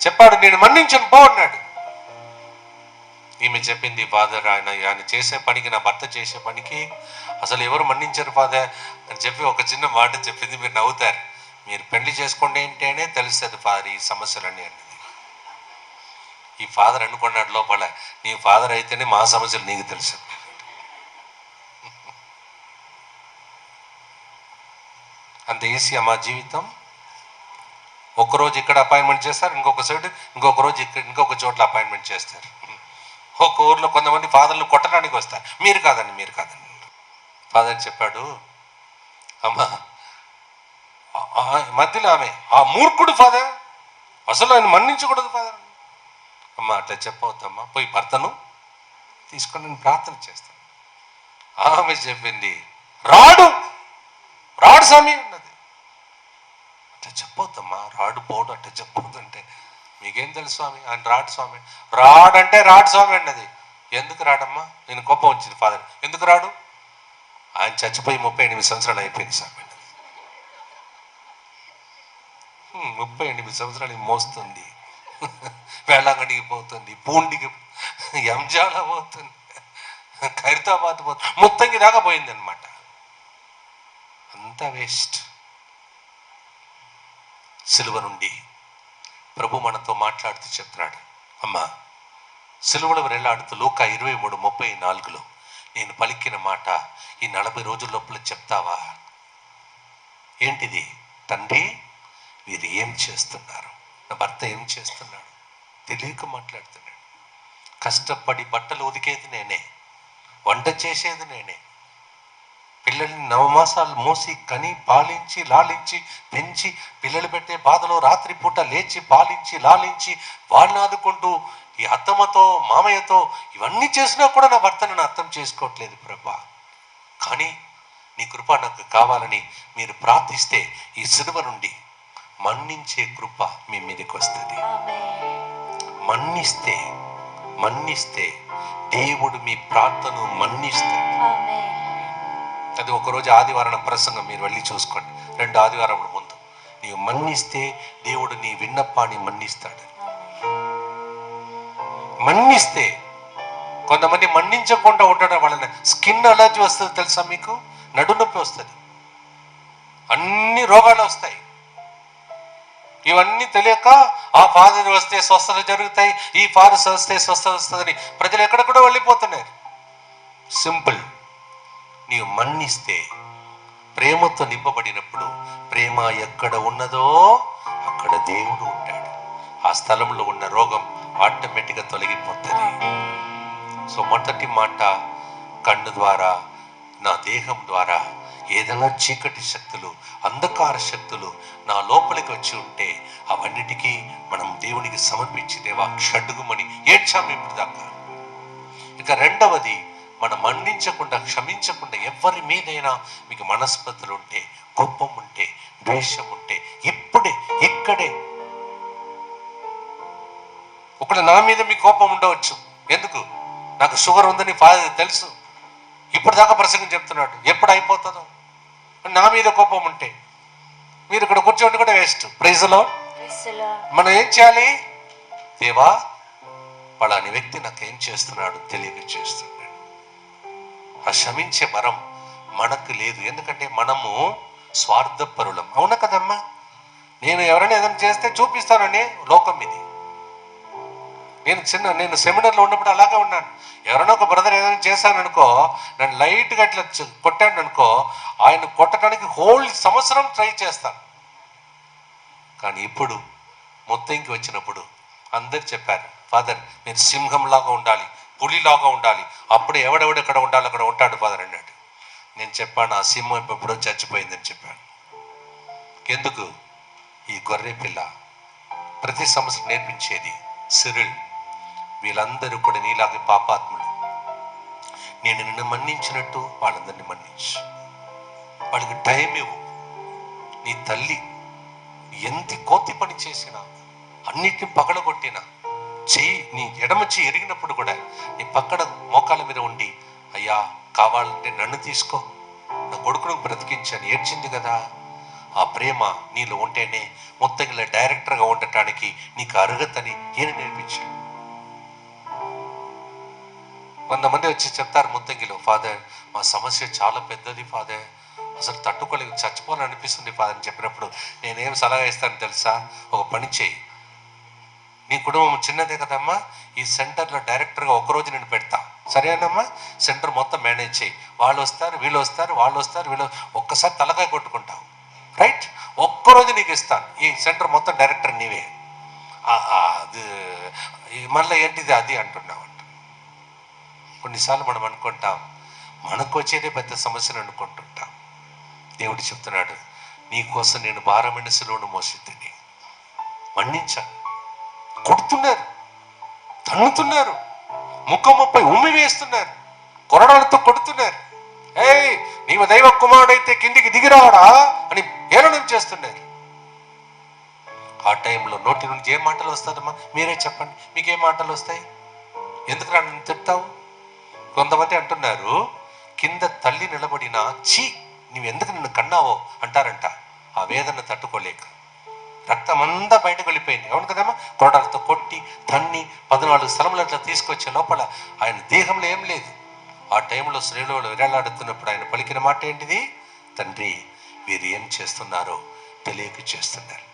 చెప్పాడు, నేను మన్నించను పో అన్నాడు. ఈమె చెప్పింది, ఫాదర్ ఆయన చేసే పనికి, నా భర్త చేసే పనికి అసలు ఎవరు మన్నించారు ఫాదర్ అని చెప్పి ఒక చిన్న మాట చెప్పింది. మీరు నవ్వుతారు. మీరు పెళ్లి చేసుకోండి ఏంటనే తెలుస్తుంది ఫాదర్ ఈ సమస్యలన్నీ అన్నది. ఈ ఫాదర్ అనుకున్నాడు లోపల, నీ ఫాదర్ అయితేనే మా సమస్యలు నీకు తెలుసు. అంత ఈజీ మా జీవితం. ఒకరోజు ఇక్కడ అపాయింట్మెంట్ చేస్తారు, ఇంకొక సైడ్ ఇంకొక రోజు ఇక్కడ ఇంకొక చోట్ల అపాయింట్మెంట్ చేస్తారు. ఒక ఊర్లో కొంతమంది ఫాదర్లు కొట్టడానికి వస్తారు. మీరు కాదండి. ఫాదర్ చెప్పాడు, అమ్మా మధ్యలో ఆమె, ఆ మూర్ఖుడు ఫాదర్, అసలు ఆయన మన్నించకూడదు ఫాదర్. అమ్మ అట్లా చెప్పవద్దమ్మా, పోయి భర్తను తీసుకొని నేను ప్రార్థన చేస్తాను. ఆమె చెప్పింది, రాడు స్వామి అన్నది. అట్లా చెప్పొద్దమ్మా, రాడు పోడు అట్లా చెప్పొద్దంటే, మీకేం తెలుసు స్వామి, ఆయన రాడు స్వామి, రాడంటే రాడు స్వామి అన్నది. ఎందుకు రాడమ్మా? నేను కోపం వచ్చింది ఫాదర్, ఎందుకు రాడు? ఆయన చచ్చిపోయి 38 సంవత్సరాలు అయిపోయింది స్వామి. 38 సంవత్సరాలు మోస్తుంది, వేళాంగడికి పోతుంది, పూండికి, ఎంజాల పోతుంది, ఖైరతాబాద్ పోతుంది, మొత్తంకి దాకా పోయింది అనమాట. అంతా వేస్ట్. సిలువ నుండి ప్రభు మనతో మాట్లాడుతూ చెప్తున్నాడు, అమ్మా సిలువలో వేలాడుతూ లూకా 23:34 నేను పలికిన మాట ఈ 40 రోజుల లోపల చెప్తావా? ఏంటిది? తండ్రి వీరు ఏం చేస్తున్నారు, నా భర్త ఏం చేస్తున్నాడు తెలియక మాట్లాడుతున్నాడు. కష్టపడి బట్టలు ఉతికేది నేనే, వంట చేసేది నేనే, పిల్లల్ని 9 మాసాలు మోసి కని పాలించి లాలించి పెంచి పిల్లలు పెట్టే బాధలో రాత్రి పూట లేచి పాలించి లాలించి వాళ్ళని ఆదుకుంటూ ఈ అత్తమ్మతో మామయ్యతో ఇవన్నీ చేసినా కూడా నా భర్తను అర్థం చేసుకోవట్లేదు ప్రభా. కానీ నీ కృప నాకు కావాలని మీరు ప్రార్థిస్తే ఈ సిలువ నుండి మన్నించే కృప మీ మీదకి వస్తుంది. మన్నిస్తే దేవుడు మీ ప్రార్థనను మన్నిస్తాడు. అది ఒకరోజు ఆదివారం ప్రసంగం మీరు వెళ్ళి చూసుకోండి. 2 ఆదివారముల ముందు నీవు మన్నిస్తే దేవుడు నీ విన్నపాన్ని మన్నిస్తాడు. మన్నిస్తే, కొంతమంది మన్నించకుండా ఉండడం వలన స్కిన్ అలర్జీ వస్తుంది తెలుసా మీకు, నడునొప్పి వస్తుంది, అన్ని రోగాలు వస్తాయి. ఇవన్నీ తెలియక ఆ ఫాదర్ వస్తే స్వస్థత జరుగుతాయి, ఈ ఫాదర్ వస్తే స్వస్థత వస్తుందని ప్రజలు ఎక్కడెక్కడో వెళ్ళిపోతున్నారు. సింపుల్. నీవు మన్నిస్తే, ప్రేమతో నింపబడినప్పుడు, ప్రేమ ఎక్కడ ఉన్నదో అక్కడ దేవుడు ఉంటాడు. ఆ స్థలంలో ఉన్న రోగం ఆటోమేటిక్గా తొలగిపోతుంది. సో మొదటి మాట కన్ను ద్వారా నా దేహం ద్వారా ఏదైనా చీకటి శక్తులు, అంధకార శక్తులు నా లోపలికి వచ్చి ఉంటే అవన్నిటికీ మనం దేవునికి సమర్పించి దేవా షడ్డుగుమని ఏడ్చాము ఇప్పుడు దాకా. ఇక రెండవది, మనం మన్నించకుండా, క్షమించకుండా ఎవరి మీదైనా మీకు మనస్పర్ధలు ఉంటే, కోపం ఉంటే, ద్వేషం ఉంటే ఇక్కడే ఒకటి నా మీద మీ కోపం ఉండవచ్చు. ఎందుకు? నాకు షుగర్ ఉందని ఫాదర్ తెలుసు. ఇప్పుడు దాకా ప్రసంగం చెప్తున్నాడు, ఎప్పుడు అయిపోతుందో. నా మీద కోపం ఉంటే మీరు ఇక్కడ కూర్చోండి కూడా వేస్ట్. Praise lord. మనం ఏం చేయాలి? దేవా, పలాని వ్యక్తి నాకేం చేస్తున్నాడు తెలియక చేస్తున్నాడు. ఆ క్షమించే వరం మనకు లేదు. ఎందుకంటే మనము స్వార్థపరులం. అవునా కదమ్మా? నేను ఎవరైనా ఏదైనా చేస్తే చూపిస్తానని లోకం ఇది. నేను సెమినార్లో ఉన్నప్పుడు అలాగే ఉన్నాను. ఎవరైనా ఒక బ్రదర్ ఏదైనా చేశాననుకో, నన్ను లైట్గా అట్లా కొట్టాను అనుకో, ఆయన కొట్టడానికి హోల్ సంవత్సరం ట్రై చేస్తాను. కానీ ఇప్పుడు మొత్తంకి వచ్చినప్పుడు అందరు చెప్పారు, ఫాదర్ మీరు సింహంలాగా ఉండాలి, పులిలాగా ఉండాలి, అప్పుడు ఎవడెక్కడ ఉండాలి అక్కడ ఉంటాడు ఫాదర్ అన్నాడు. నేను చెప్పాను, ఆ సింహం ఎప్పుడో చచ్చిపోయిందని చెప్పాను. ఎందుకు? ఈ గొర్రె పిల్ల ప్రతి సంవత్సరం నేర్పించేది సిరిల్, వీళ్ళందరూ కూడా నీలాగే పాపాత్ములు. నేను నిన్ను మన్నించినట్టు వాళ్ళందరినీ మన్నించు. వాళ్ళకి టైం ఇవ్వు. నీ తల్లి ఎంత కోతి పని చేసినా, అన్నిటిని పగలగొట్టినా, నీ ఎడమ చెయ్యి ఎరిగినప్పుడు కూడా నీ పక్కన మోకాల మీద ఉండి, అయ్యా కావాలంటే నన్ను తీసుకో, నా కొడుకును బ్రతికించాను ఏడ్చింది కదా. ఆ ప్రేమ నీలో ఉంటేనే మొత్తంగా డైరెక్టర్గా ఉండటానికి నీకు అర్హతని ఈయన నేర్పించాడు. కొంతమంది వచ్చి చెప్తారు ముత్తంగిలో, ఫాదర్ మా సమస్య చాలా పెద్దది ఫాదర్, అసలు తట్టుకోలేక చచ్చిపోవాలని అనిపిస్తుంది ఫాదర్ అని చెప్పినప్పుడు నేనేం సలహా ఇస్తాను తెలుసా? ఒక పని చేయి, నీ కుటుంబం చిన్నదే కదమ్మా, ఈ సెంటర్లో డైరెక్టర్గా ఒకరోజు నేను పెడతా, సరేనమ్మా? సెంటర్ మొత్తం మేనేజ్ చేయి. వాళ్ళు వస్తారు, వీళ్ళు వస్తారు, వాళ్ళు వస్తారు, వీళ్ళు ఒక్కసారి తలకాయ కొట్టుకుంటావు, రైట్? ఒక్కరోజు నీకు ఇస్తాను, ఈ సెంటర్ మొత్తం డైరెక్టర్ నీవే. అది మళ్ళీ ఏంటిది అది అంటున్నావు. కొన్నిసార్లు మనం అనుకుంటాం మనకు వచ్చేదే పెద్ద సమస్యను అనుకుంటుంటాం. దేవుడు చెప్తున్నాడు, నీకోసం నేను భారమైన సిలువను మోసిద్దని. మన్నించాను. కొడుతున్నారు, తన్నుతున్నారు, ముఖముపై ఉమ్మి వేస్తున్నారు, కొరడాలతో కొడుతున్నారు. ఏయ్ నీవు దైవ కుమారుడైతే కిందికి దిగిరావడా అని హేళనం చేస్తున్నారు. ఆ టైంలో నోటి నుంచి ఏ మాటలు వస్తాయమ్మా? మీరే చెప్పండి, మీకేం మాటలు వస్తాయి? ఎందుకు నన్ను తిట్టావు? కొంతమంది అంటున్నారు, కింద తల్లి నిలబడినా చీ నువ్వు ఎందుకు నిన్ను కన్నావో అంటారంట. ఆ వేదన తట్టుకోలేక రక్తమంతా బయటకు వెళ్ళిపోయింది. అవును కదమ్మా? కొరడాలతో కొట్టి తన్ని 14 స్థలములు అట్లా తీసుకొచ్చే లోపల ఆయన దేహంలో ఏం లేదు. ఆ టైంలో స్త్రీలో విరాలాడుతున్నప్పుడు ఆయన పలికిన మాట ఏంటిది? తండ్రి వీరు ఏం చేస్తున్నారో తెలియక చేస్తున్నారు.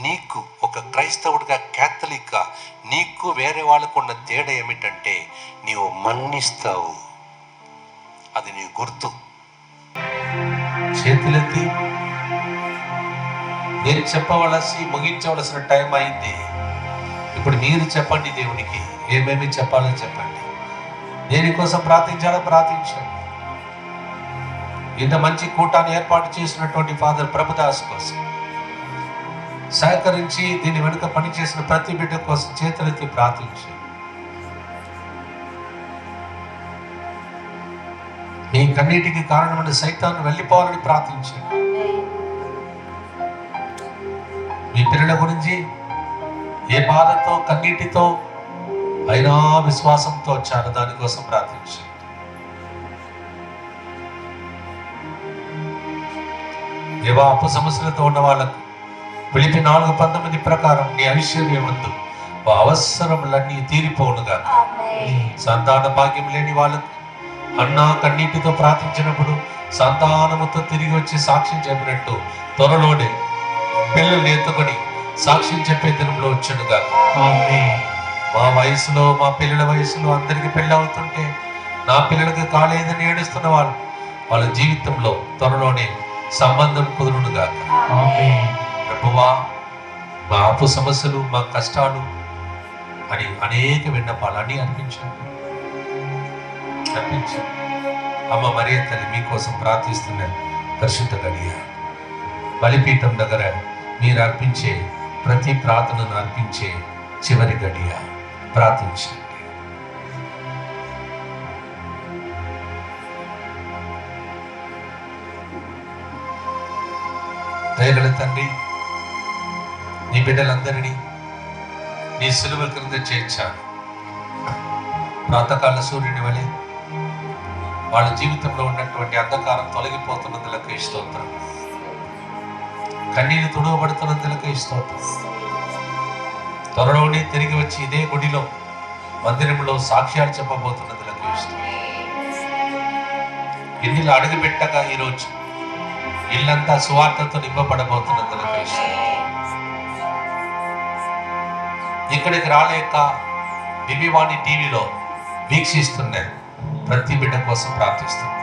నీకు ఒక క్రైస్తవుడిగా, క్యాథలిక్గా నీకు వేరే వాళ్ళకు ఉన్న తేడా ఏమిటంటే నీవు మన్నిస్తావు. అది నీ గుర్తు. చేతులెత్తి నేను చెప్పవలసి ముగించవలసిన టైం అయింది. ఇప్పుడు మీరు చెప్పండి, దేవునికి ఏమేమి చెప్పాలో చెప్పండి. దేనికోసం ప్రార్థించాలో ప్రార్థించండి. ఇంత మంచి కూటాన్ని ఏర్పాటు చేసినటువంటి ఫాదర్ ప్రభుదాస్ కోసం, సహకరించి దీని వెనుక పనిచేసిన ప్రతి బిడ్డ కోసం చేతులెత్తి ప్రార్థించండి. మీ కన్నీటికి కారణమైన సైతాన్ని వెళ్ళిపోవాలని ప్రార్థించండి. మీ పిల్లల గురించి ఏ బాధతో, కన్నీటితో అయినా విశ్వాసంతో వచ్చారు, దానికోసం ప్రార్థించండి. దేవా, అప్పు సమస్యలతో ఉన్న వాళ్ళకు ఫిలిప్పీ 4:19 ప్రకారం నీ ఐశ్వర్యవంతు అవసరములన్నీ తీరిపోనుగా. సంతాన భాగ్యం లేని వాళ్ళకు అన్నా కన్నీటితో ప్రార్థించినప్పుడు సంతానముతో తిరిగి వచ్చి సాక్ష్యం చెప్పినట్టు త్వరలోనే పిల్లల్ని ఎత్తుకొని సాక్ష్యం చెప్పే దినంలో వచ్చాడుగా. మా వయసులో, మా పిల్లల వయసులో అందరికి పెళ్ళి అవుతుంటే నా పిల్లలకి కాలేదని ఏడుస్తున్న వాళ్ళ జీవితంలో త్వరలోనే సంబంధం కుదురునుగా. ప్రభువా, మా అప్పు సమస్యలు, మా కష్టాలు అని అనేక విన్నపాలు అన్నీ అర్పించండి. అమ్మ మరియ తల్లి మీకోసం ప్రార్థిస్తున్న పరిశుద్ధ గడియ, బలిపీఠం దగ్గర మీరు అర్పించే ప్రతి ప్రార్థనను అర్పించే చివరి గడియ, ప్రార్థించండి. దయగల తండ్రి, నీ బిడ్డలందరినీ నీ సిలువ క్రింద చేర్చాను. ప్రాతకాల సూర్యుని వలె వాళ్ళ జీవితంలో ఉన్నటువంటి అంధకారం తొలగిపోతున్నందులకు స్తోత్రం. కన్నీళ్లు తుడవబడుతున్నందులకు స్తోత్రం. త్వరలోనే తిరిగి వచ్చి ఇదే గుడిలో మందిరంలో సాక్ష్యాలు చెప్పబోతున్నందులకు స్తోత్రం. ఇల్లు అడుగుపెట్టగా ఈరోజు ఇల్లంతా సువార్తతో నింపబడబోతున్నందులకు స్తోత్రం. ఇక్కడికి రాలేక దివ్యవాణి టీవీలో వీక్షిస్తున్న ప్రతి బిడ్డ కోసం ప్రార్థిస్తున్నాను.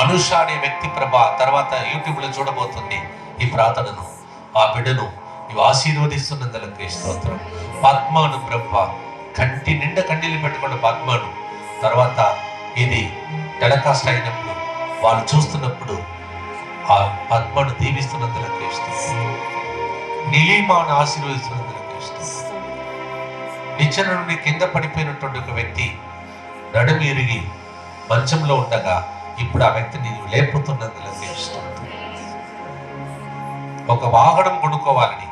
అనుష అనే వ్యక్తి ప్రభ తర్వాత యూట్యూబ్లో చూడబోతుంది ఈ ప్రార్థనను. ఆ బిడ్డను ఇవి ఆశీర్వదిస్తున్నందులకు స్తోత్రం. పద్మను ప్రభ కంటి నిండా కన్నీళ్ళు పెట్టుకున్న పద్మను తర్వాత ఇది టెలికాస్ట్ అయినప్పుడు వాళ్ళు చూస్తున్నప్పుడు ఆ పద్మను దీవిస్తున్నందులకు స్తోత్రం. నిలీమాను ఆశీర్వదిస్తున్నందులకు స్తోత్రం. నిచ్చెన నుండి కింద పడిపోయినటువంటి ఒక వ్యక్తి నడుము ఇరిగి మంచంలో ఉండగా ఇప్పుడు ఆ వ్యక్తిని లేపుతున్నందులకు స్తోత్రం. ఒక వాహనం కొనుక్కోవాలని,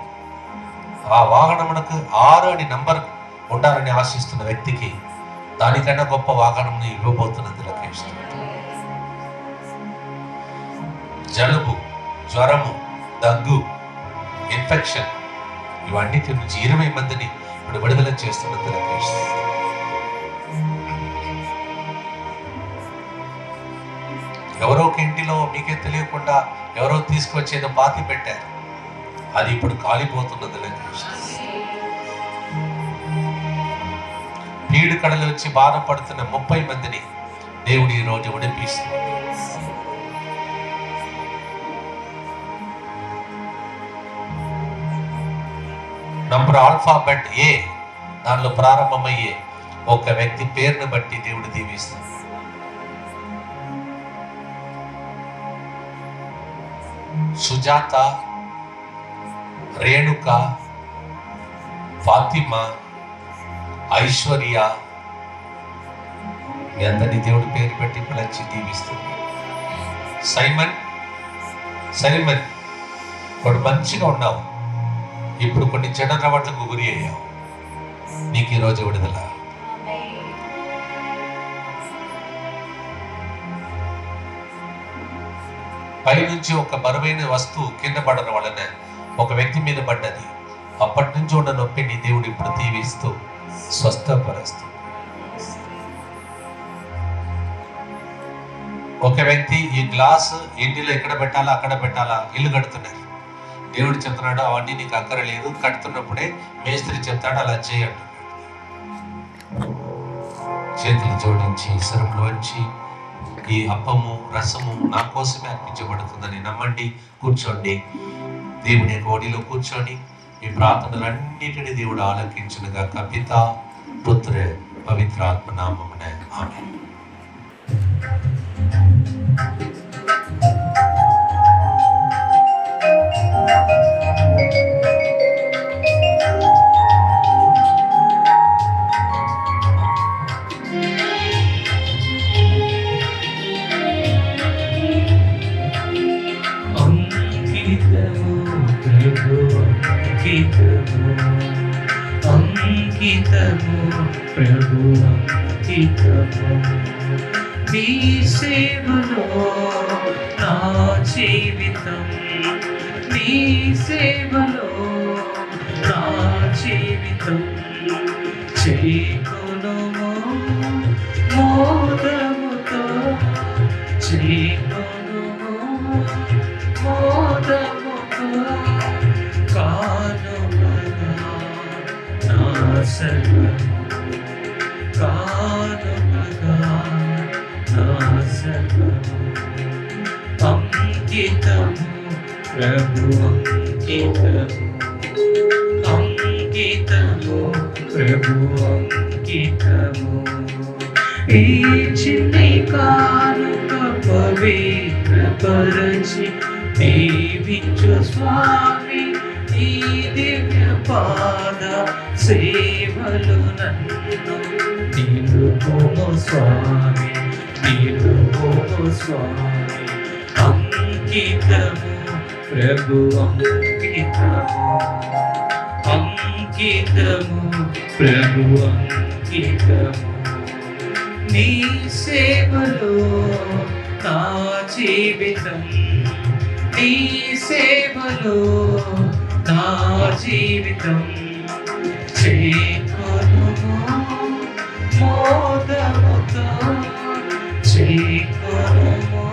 ఆ వాహనమునకు 6 అని నంబర్ ఉండాలని ఆశిస్తున్న వ్యక్తికి దానికన్నా గొప్ప వాహనం ఇవ్వబోతున్నందులకు స్తోత్రం. జలుబు, జ్వరము, దగ్గు, ఇన్ఫెక్షన్ ఇవన్నిటి నుంచి 20 మందిని ఇప్పుడు విడుదల చేస్తున్నందులకు స్తోత్రం. ఎవరో ఒక ఇంటిలో మీకే తెలియకుండా ఎవరో తీసుకొచ్చేదో పాతి పెట్టారు, అది ఇప్పుడు కాలిపోతున్నదులకు స్తోత్రం. పీడు కడలు వచ్చి బాధపడుతున్న 30 మందిని దేవుడు ఈ రోజు విడిపిస్తున్నాడు. నంబర్ ఆల్ఫాబెట్ ఏ దానిలో ప్రారంభమయ్యే ఒక వ్యక్తి పేరును బట్టి దేవుడు దీవిస్తాడు. సుజాత, రేణుక, ఫాతిమా, ఐశ్వర్య మీ అందరినీ దేవుడి పేరు పెట్టి పిలిచి దీవిస్తుంది. సైమన్ ఇప్పుడు మంచిగా ఉన్నావు, ఇప్పుడు కొన్ని చెడ్డ రవాట్లకు గురి అయ్యావు, నీకు ఈరోజు విడుదల. పైనుంచి ఒక బరువైన వస్తువు కింద పడడం వలన ఒక వ్యక్తి మీద పడ్డది. అప్పటి నుంచి ఉన్న నొప్పిని దేవుడు ఇప్పుడు తీవిస్తూ స్వస్థపరుస్తూ. ఒక వ్యక్తి ఈ గ్లాస్ ఇంటిలో ఎక్కడ పెట్టాలా అక్కడ పెట్టాలా ఇల్లు కడుతున్నారు. దేవుడు చెప్తున్నాడు అవన్నీ నీకు అక్కరలేదు, కడుతున్నప్పుడే మేస్త్రి చెప్తాడు అలా చేయంటున్నాడు. చేతులు జోడించి సరంలో వచ్చి ఈ అప్పము రసము నా కోసమే అర్పించబడుతుందని నమ్మండి. కూర్చోండి, దేవుని యొక్క ఒడిలో కూర్చొని ఈ ప్రార్థనలన్నిటిని దేవుడు ఆలకించునుగా. పితా పుత్ర పవిత్రాత్మ నామమున ఆమేన్. అంకితము ప్రభు అంకితము నీ సేవలో నా జీవితం, నీ సేవలో నా జీవితం చేకొనుము మోదముతో, చేకొనుము మోదముతో కానుమగా నా సర్వము, కానుమగా నా సర్వము. అంకితము ప్రభు అంకితము, అంకితము ప్రభు అంకితము. ఈ చిన్ని కాల బలపరచి దీవించు స్వామి ఈ దివ్య పాద సేవలు నన్ను నిలుపుము స్వామి, నిలుపుము స్వామి. అంకితము ప్రభు అంకితము, అంకితము ప్రభు అంకితము. నీ సేవలో నా జీవితం, నీ సేవలో నా జీవితం. చేకొనుము మోదముతో, చేకొనుము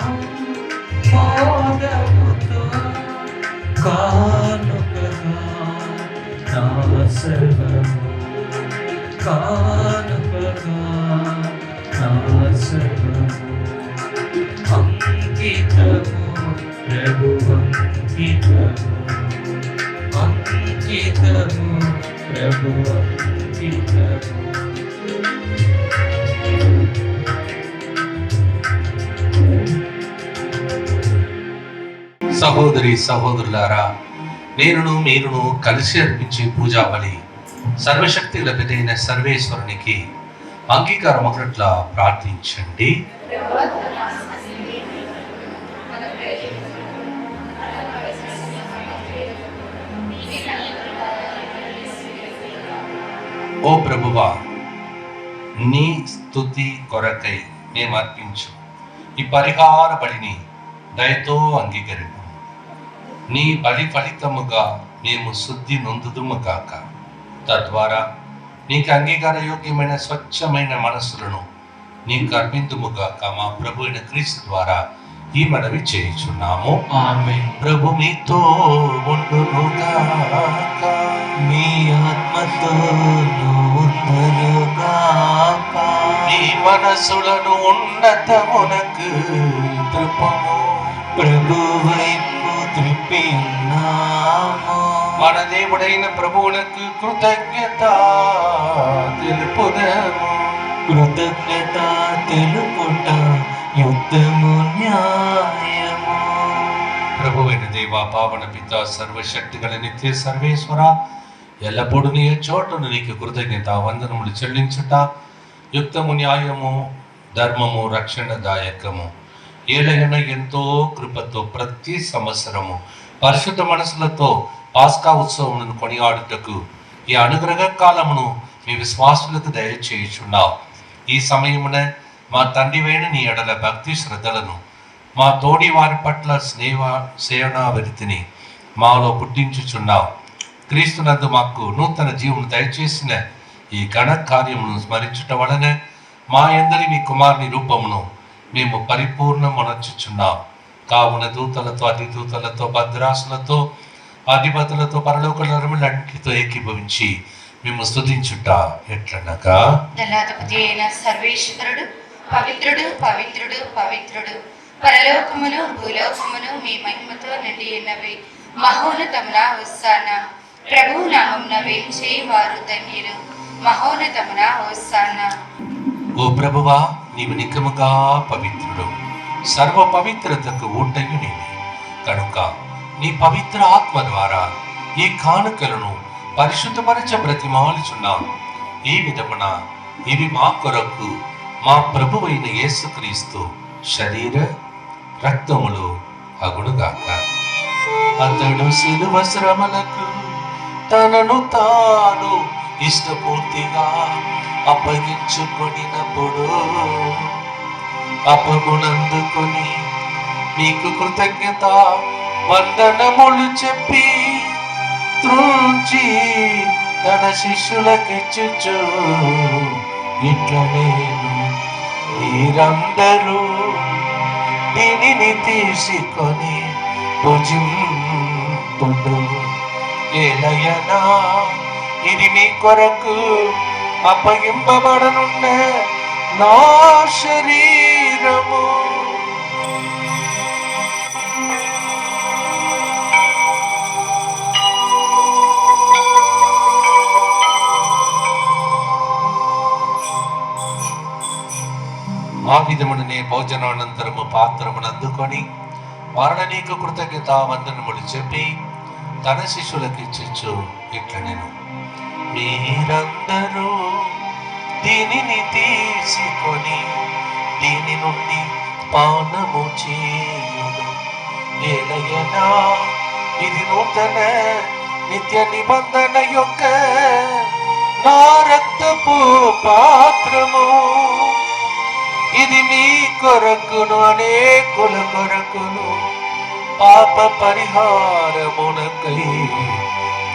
మోదముతో. కానుకగా నా సర్వము, కానుకగా నా సర్వము. అంకితము ప్రభు అంకితము, అంకితము ప్రభు అంకితము. సహోదరి సహోదరులారా, నేనును మీరును కలిసి అర్పించే పూజా బలి సర్వశక్తి లభితైన సర్వేశ్వరునికి అంగీకారమగినట్లా ప్రార్థించండి. ఓ ప్రభువా, నీ స్తుతి కొరకై మేము అర్పించు ఈ పరిహార బలిని దయతో అంగీకరింపు. నీ బలి ఫలితముగా మేము శుద్ధి నొందుదుము గాక. తద్వారా నీకు అంగీకార యోగ్యమైన స్వచ్ఛమైన మనస్సులను నీకు అర్పిందుము గాక. మా ప్రభు అయిన క్రీస్తు ద్వారా ఈ మనవి చేయుచున్నాము. ఆమేన్. ప్రభు మీతో ఉండునుగాక, మీ ఆత్మతో ఉండునుగాక. మీ మనసులను ఉన్నతమునకు త్రిప్పుము. ప్రభు వైపు త్రిప్పి ఉన్నాము. మన దేవుడైన ప్రభువునకు కృతజ్ఞత తెలుపుదము. కృతజ్ఞత తెలుపుట యుద్ధము న్యాయము. ప్రభువైన దేవ, పావన పిత, సర్వశక్తి గల నిత్య సర్వేశ్వర, ఎల్లప్పుడూ నీ చోటును నీకు కృతజ్ఞత వందనములు చెల్లించుట యుక్తము, న్యాయము, ధర్మము, రక్షణదాయకము. ఏలైన ఎంతో కృపతో ప్రతి సంవత్సరము పరిశుద్ధ మనసులతో పాస్కా ఉత్సవమును కొనియాడుటకు ఈ అనుగ్రహ కాలమును మీ విశ్వాసులకు దయచేయుచున్నావు. ఈ సమయమున మా తండ్రివైన నీ ఎడల భక్తి శ్రద్ధలను, మా తోడి వారి పట్ల సేవనావృత్తిని మాలో పుట్టించుచున్నావు. క్రీస్తునందు మాకు నూతన జీవము దయచేసిన ఈ ఘన కార్యమును స్మరించుట వలన మా యందరి మీ కుమారుని రూపమును మేము పరిపూర్ణమునర్చుచున్నాం. కావున దూతలతో, అధిదూతలతో, భద్రాసులతో, అధిపతులతో, పరలోక నరములన్నిటితో ఏకీభవించి మేము స్తుతించుట ఎట్లనగా, దళాధిపతి అయిన సర్వేశ్వరుడు పవిత్రుడు, పవిత్రుడు, పవిత్రుడు. పరలోకమును భూలోకమును మీ మహిమతో నిండి ఉన్నవి. మహోన్నతమున హోసానా. ప్రభు నామమున వేంచే వారు ధన్యులు. మహోన్నతమున హోసానా. ఓ ప్రభువా, నీవు నికముగా పవిత్రుడు, సర్వ పవిత్రతకు ఊటయు నీవే. కనుక నీ పవిత్ర ఆత్మ ద్వారా ఈ కానుకలను పరిశుద్ధపరచ బ్రతిమాలుచున్నాం. ఈ విధమున ఇవి మా కొరకు మా ప్రభువైన యేసుక్రీస్తు శరీర రక్తములు అగుడుగాక. అతడు శిలువ శ్రమలకు తనను తాను ఇష్టపూర్తిగా అప్పగించుకొనినప్పుడు అపమునందుకొని మీకు కృతజ్ఞత వందనములు చెప్పి త్రుంచి తన శిష్యులకిచ్చుచు ఇట్లా, నేను మీరందరూ దీనిని తీసుకొని భుజింపుడు. ఏలయనా ఇది మీ కొరకు అప్పగింపబడనున్న నా శరీరము. ఆ విధముననే భోజనానంతరము పాత్రమును అందుకొని మరణ నీకు కృతజ్ఞత వందనములు చెప్పి తన శిష్యులకు ఇచ్చిచ్చు ఇట్లా నేను, మీరందరూ దీనిని తీసుకొని దీని నుండి పానము చేయుడు, ఏలయనా ఇది నూతన నిత్య నిబంధన యొక్క నా రక్తపు పాత్రము, ఇది మీ కొరకును అనేకుల కొరకును పాప పరిహారమునకై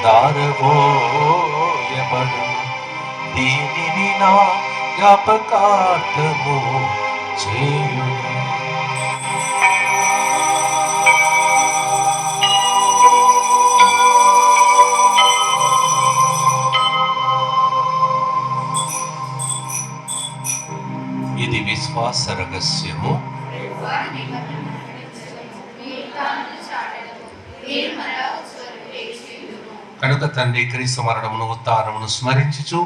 దారబోయబడు, దీనిని నా జ్ఞాపకార్థము చేయుడు. ఇది విశ్వాస రహస్యము. కనుక తండ్రి క్రీస్తు మరణమును ఉత్థానమును స్మరించుచు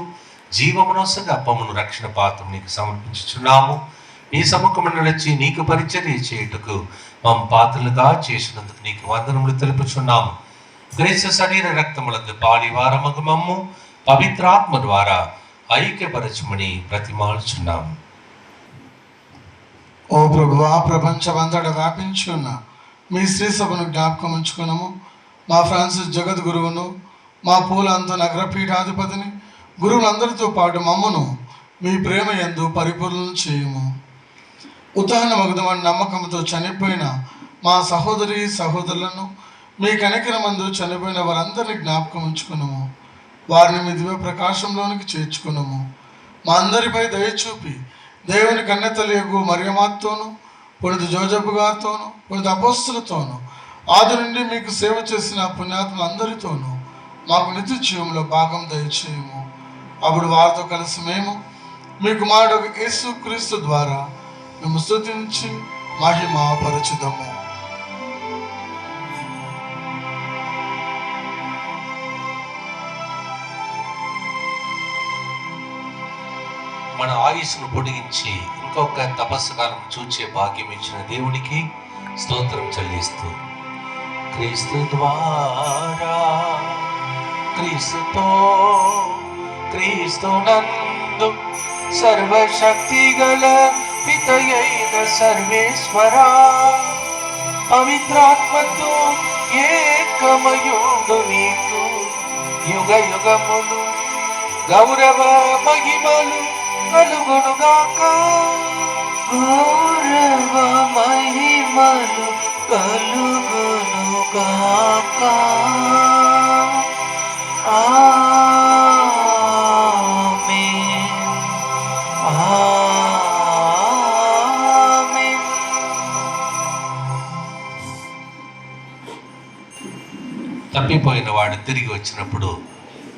జీవమునొసగ అప్పమును రక్షణ పాత్రము నీకు సమర్పించుచున్నాము. నీ సముఖము నిలిచి నీకు పరిచర్య చేయుటకు మమ్మ పాత్రలుగా చేసినందుకు నీకు వందనములు తెలుపుచున్నాము. క్రీస్తు శరీర రక్తములందు పాలివారమగు మమ్ము పవిత్రాత్మ ద్వారా ఐక్యపరచుమని ప్రతిమాలుచున్నాము. ఓ ప్రభువా, ప్రపంచమంతటా వ్యాపించున్న మీ శ్రీ సభను జ్ఞాపకం ఉంచుకున్నాము. మా ఫ్రాన్సిస్ జగద్గురువును, మా పూలంత నగరపీఠాధిపతిని, గురువులందరితో పాటు మమ్మను మీ ప్రేమ యందు పరిపూర్ణం చేయము. ఉత్థాన మగుదమని నమ్మకంతో చనిపోయిన మా సహోదరి సహోదరులను, మీ కనికరమందు చనిపోయిన వారందరినీ జ్ఞాపకం ఉంచుకున్నాము. వారిని మీ దివ్య ప్రకాశంలోనికి చేర్చుకున్నాము. మా అందరిపై దయచూపి దేవుని కన్నెతలియగు మరియమాతోను, పునిత జోజపు గారితోను, పునిత అపోస్తులతోను, ఆది నుండి మీకు సేవ చేసిన పుణ్యాత్ములందరితోనూ మాకు నిత్య జీవంలో భాగం దయచేయము. అప్పుడు వారితో కలిసి మేము మీ కుమారుడు యేసు క్రీస్తు ద్వారా మేము స్తుతించి మహిమ పరచుదము. మన ఆయుస్సును పొడిగించి ఇంకొక తపస్సు కాలం చూచే భాగ్యం ఇచ్చిన దేవునికి స్తోత్రం చెల్లిస్తూ, క్రీస్తు ద్వారా క్రీస్తుతో క్రీస్తునందు సర్వశక్తి గల పితయైన సర్వేశ్వరా, పవిత్రాత్మతో ఏకమయుడు నీకు యుగ యుగములు గౌరవ మహిమలు కలుగునుగాక. గౌరవ మహిమలు కలుగునుగాక. ఆమేన్. ఆమేన్. తప్పిపోయిన వాడు తిరిగి వచ్చినప్పుడు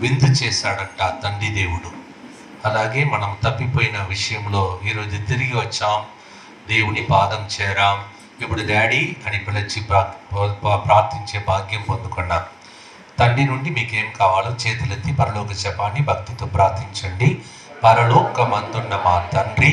విందు చేశాడంట తండ్రి దేవుడు. అలాగే మనం తప్పిపోయిన విషయంలో ఈరోజు తిరిగి వచ్చాం, దేవుని పాదం చేరాం. ఇప్పుడు డాడీ అని పిలిచి ప్రార్థించే భాగ్యం పొందుకున్నాం. తండ్రి నుండి మీకేం కావాలో చేతులెత్తి పరలోక జపాన్ని భక్తితో ప్రార్థించండి. పరలోకమందున్న మా తండ్రి,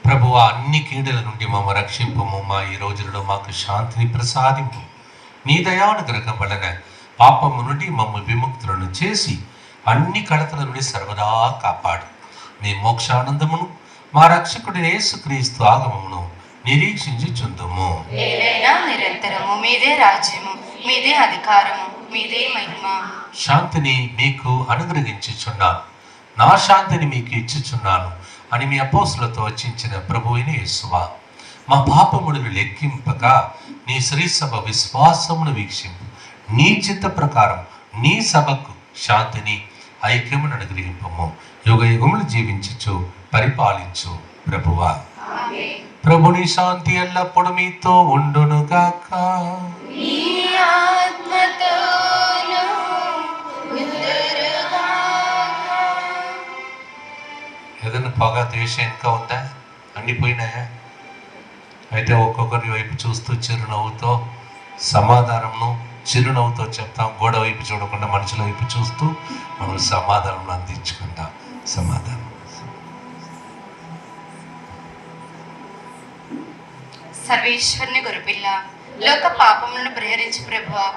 ప్రభువా, అన్ని కీడుల నుండి మమ్మ రక్షింపము. మా ఈ రోజులలో మాకు శాంతిని ప్రసాదింపు. నీ దయానుగ్రహం వలన పాపము నుండి మమ్మ విముక్తులను చేసి అన్ని కడతల నుండి సర్వదా కాపాడు. మీ మోక్షానందమును మా రక్షకుడి యేసుక్రీస్తు ఆగమమును నిరీక్షించుచుందుము. ఏలైనా నిరంతరము మీదే రాజ్యము, మీదే అధికారము, మీదే మహిమ. శాంతిని మీకు అనుగ్రహించుచున్నాను, నా శాంతిని మీకు ఇచ్చుచున్నాను అని మీ అపోస్తులతో వచించిన ప్రభువైన యేసువా, మా పాపములను లెక్కింపక నీ శ్రీసభ విశ్వాసమును వీక్షింపు. నీ చిత్త ప్రకారం నీ సభకు శాంతిని ఐక్యమును అనుగ్రహింపము. యుగ యుగములు జీవించుచు పరిపాలించు ప్రభువా. ప్రభుని శాంతి ఎల్లప్పుడు మీతో ఉండునుగాక. నీ ఆత్మతోను ఉండును పొగ ద్వేషం ఇంకా ఉందా? అన్నీ పోయినాయా? అయితే ఒక్కొక్కరి వైపు చూస్తూ చిరునవ్వుతో సమాధానంను చిరునవ్వుతో చెప్తాం. గోడ వైపు చూడకుండా మనుషుల వైపు చూస్తూ మనం సమాధానం అందించుకుందాం. సమాధానం. సర్వేశ్వరుని గురుపిల్ల, లోక పాపములను పరిహరించు ప్రభువా,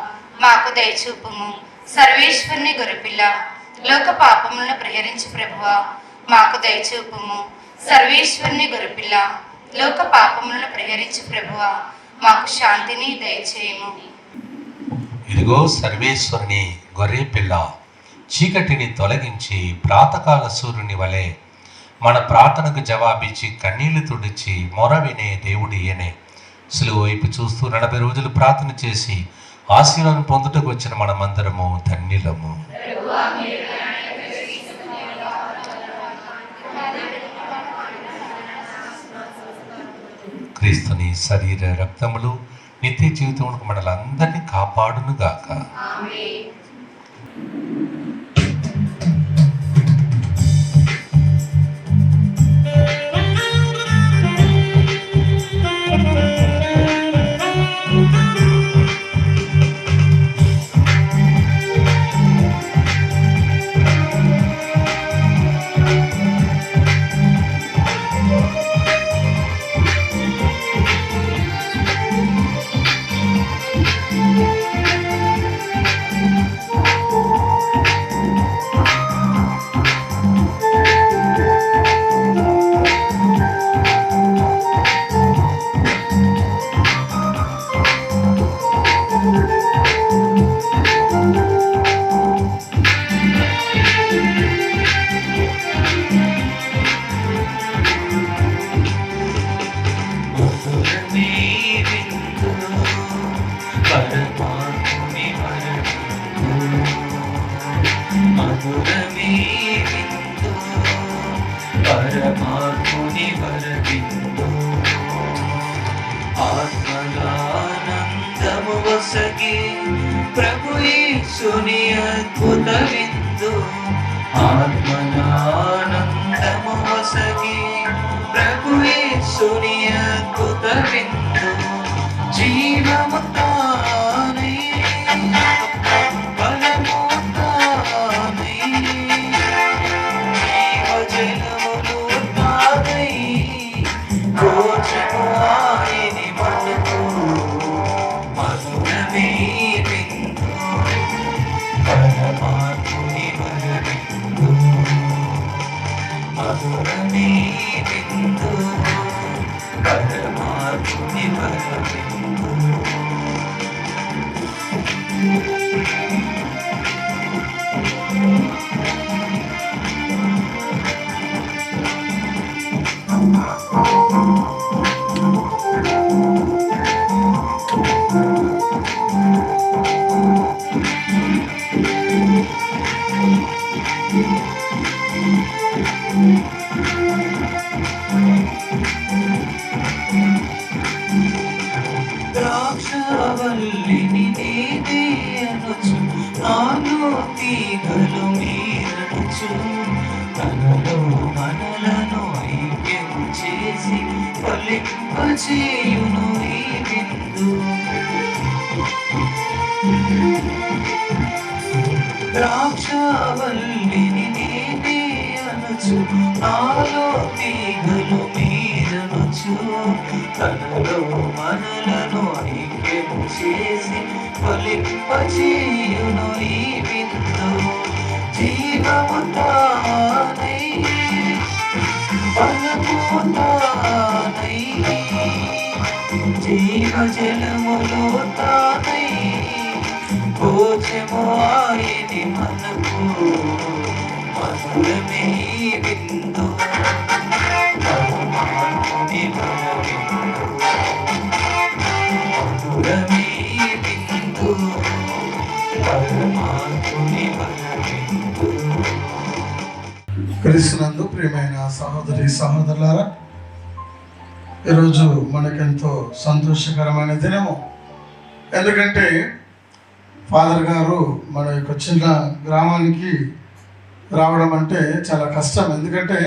మాకు దయచూపుము. సర్వేశ్వరుని గురుపిల్ల, లోక పాపములను పరిహరించు ప్రభువా, మాకు దయచూపుము. సర్వేశ్వరుని గురుపిల్ల, లోక పాపములను పరిహరించు ప్రభువా, మాకు శాంతిని దయచేయము. ఇదిగో సర్వేశ్వరుని గొర్రె పిల్ల, చీకటిని తొలగించి ప్రాతకాల సూర్యుని వలె మన ప్రార్థనకు జవాబిచ్చి కన్నీళ్లు తుడిచి మొర వినే దేవుడు ఈయనే. సులువు వైపు చూస్తూ 40 రోజులు ప్రార్థన చేసి ఆశీర్వాదం పొందుటకు వచ్చిన మనమందరము ధన్యులము. క్రీస్తుని శరీర రక్తములు నిత్య జీవితములకు మనలందరినీ కాపాడును గాక. మధురమే విందు పరమాత్ముని వరవిందు ఆత్మగానందము వసగి ప్రభు యేసుని అద్భుత విందు ఆత్మగానందము వసగి ప్రభు యేసుని అద్భుత విందు జీవము తానై బలము తానై జీవజలములు తానై గోచము ఆయని మనకు మధురమే విందు పరమాత్ముని వరవిందు మధురమే విందు పరమాత్ముని వరవిందు ద్రాక్షవల్లిని నీదే అనొచ్చు నాలో తీగలు మీరనొచ్చు తనలో మనలను ఐక్యం చేసి ఫలింపచేయును ఈ విందు ద్రాక్షవల్లిని నీదే అనొచ్చు నాలో తీగలు మీరనొచ్చు తనలో మనలను ఐక్యం చేసి ఫలింపచేయును ఈ విందు జీవము తానై బలము తానై జీవజలములో తానై భోజము ఆయని మనకు మధురమే విందు పరమాత్ముని వరవిందు మధురమే విందు పరమాత్ముని వరవిందు. క్రీస్తునందు ప్రియమైన సహోదరి సహోదరులారా, ఈరోజు మనకెంతో సంతోషకరమైన దినము. ఎందుకంటే ఫాదర్ గారు మన యొక్క చిన్న గ్రామానికి రావడం అంటే చాలా కష్టం. ఎందుకంటే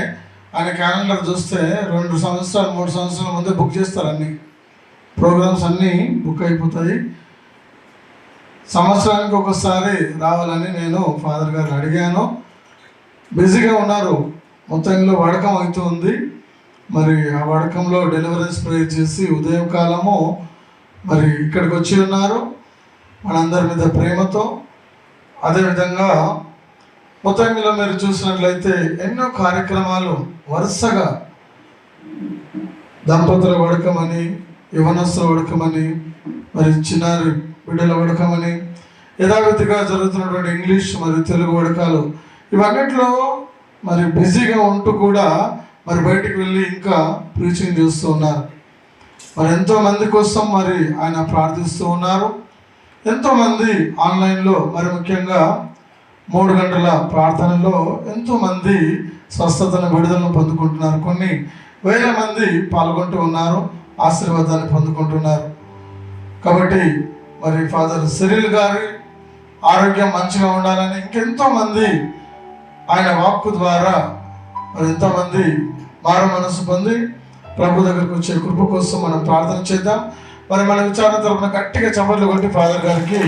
ఆయన క్యాలెండర్ చూస్తే 2 సంవత్సరాలు 3 సంవత్సరాల ముందే బుక్ చేస్తారు. అన్ని ప్రోగ్రామ్స్ అన్నీ బుక్ అయిపోతాయి. సంవత్సరానికి ఒకసారి రావాలని నేను ఫాదర్ గారిని అడిగాను. బిజీగా ఉన్నారు, మొత్తంలో వడకం అవుతూ ఉంది. మరి ఆ వడకంలో డెలివరెన్స్ ప్రేయర్ చేసి ఉదయం కాలము మరి ఇక్కడికి వచ్చి ఉన్నారు మనందరి మీద ప్రేమతో. అదేవిధంగా మొత్తంలో మీరు చూసినట్లయితే ఎన్నో కార్యక్రమాలు వరుసగా దంపతుల వడకమని, యవనస్తుల వడకమని, మరి చిన్నారి బిడ్డల వడకమని, యథావిధిగా జరుగుతున్నటువంటి ఇంగ్లీష్ మరియు తెలుగు వడకాలు, ఇవన్నిట్లో మరి బిజీగా ఉంటూ కూడా మరి బయటికి వెళ్ళి ఇంకా ప్రీచింగ్ చేస్తూ ఉన్నారు. మరి ఎంతోమంది కోసం మరి ఆయన ప్రార్థిస్తూ ఉన్నారు. ఎంతోమంది ఆన్లైన్లో మరి ముఖ్యంగా 3 గంటల ప్రార్థనలో ఎంతోమంది స్వస్థతను విడుదలను పొందుకుంటున్నారు. కొన్ని వేల మంది పాల్గొంటూ ఉన్నారు, ఆశీర్వాదాన్ని పొందుకుంటున్నారు. కాబట్టి మరి ఫాదర్ సిరిల్ గారి ఆరోగ్యం మంచిగా ఉండాలని ఇంకెంతోమంది ఆయన వాక్కు ద్వారా మరి ఎంతోమంది మారు మనసు పొంది ప్రభు దగ్గరకు వచ్చే కృప కోసం మనం ప్రార్థన చేద్దాం. మరి మన విచారణ తరపున గట్టిగా చప్పట్లు కొట్టి ఫాదర్ గారికి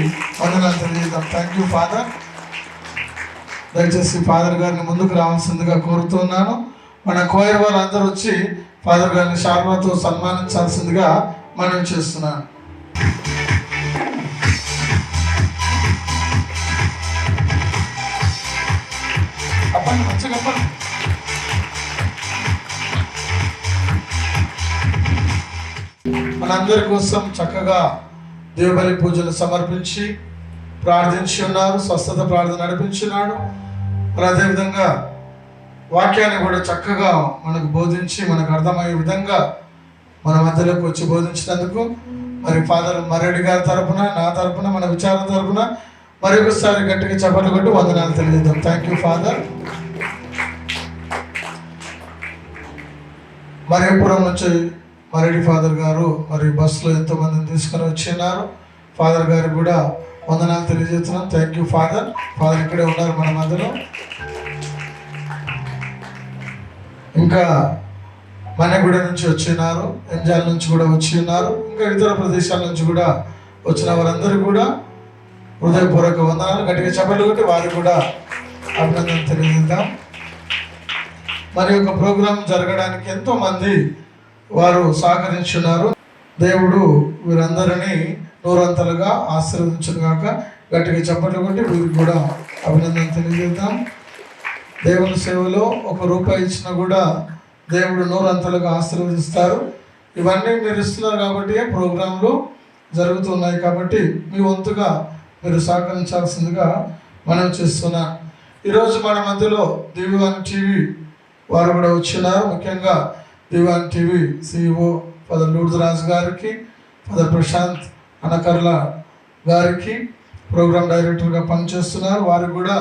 వందనాలు తెలియజేద్దాం. Thank you father. దయచేసి ఫాదర్ గారిని ముందుకు రావాల్సిందిగా కోరుతున్నాను. మన కోయర్ వాళ్ళందరూ వచ్చి ఫాదర్ గారిని శాల్వాతో సన్మానించాల్సిందిగా మనవి చేస్తున్నాను. అప్పండి, మంచిగా అప్పండి. మనందరి కోసం చక్కగా దేవబలి పూజలు సమర్పించి ప్రార్థించి ఉన్నారు, స్వస్థత ప్రార్థన నడిపించున్నాడు. మరి అదేవిధంగా వాక్యాన్ని కూడా చక్కగా మనకు బోధించి మనకు అర్థమయ్యే విధంగా మన మధ్యలోకి వచ్చి బోధించినందుకు మరి ఫాదర్ మరెడ్డి గారి తరపున, నా తరపున, మన విచారణ తరపున మరి ఒకసారి గట్టిగా చప్పట్లు కొట్టి వందనాలు తెలియజేద్దాం. Thank you father. మరేపురం నుంచి మరెడ్డి ఫాదర్ గారు మరి బస్సులో ఎంతోమందిని తీసుకొని వచ్చిన్నారు. ఫాదర్ గారికి కూడా వందనాలు తెలియజేస్తున్నాం. Thank you father. ఫాదర్ ఇక్కడే ఉన్నారు మన మధ్యలో. ఇంకా మన్నెగూడ నుంచి వచ్చినారు, ఎంజాల్ నుంచి కూడా వచ్చి ఉన్నారు, ఇంకా ఇతర ప్రదేశాల నుంచి కూడా వచ్చిన వారందరూ కూడా హృదయపూర్వక వందనాలు. గట్టిగా చప్పట్లు కొట్టి వారికి కూడా అభినందన తెలియజేద్దాం. మరి ఒక ప్రోగ్రాం జరగడానికి ఎంతో మంది వారు సహకరించున్నారు. దేవుడు వీరందరినీ నూరంతలుగా ఆశీర్వదించుగాక. గట్టిగా చప్పట్లు కొట్టి వీరికి కూడా అభినందన తెలియజేద్దాం. దేవుని సేవలో ₹1 ఇచ్చినా కూడా దేవుడు నూరంతలుగా ఆశీర్వదిస్తారు. ఇవన్నీ మీరు ఇస్తున్నారు కాబట్టి ప్రోగ్రాంలు జరుగుతున్నాయి. కాబట్టి మీ వంతుగా మీరు సహకరించాల్సిందిగా మనం చేస్తున్నాం. ఈరోజు మన మధ్యలో దివ్యవాణి టీవీ వారు కూడా వచ్చినారు. ముఖ్యంగా దివ్యవాణి టీవీ CEO ఫాదర్ లూర్ద్ రాజ్ గారికి, ఫాదర్ ప్రశాంత్ అనకర్ల గారికి ప్రోగ్రామ్ డైరెక్టర్గా పనిచేస్తున్నారు. వారికి కూడా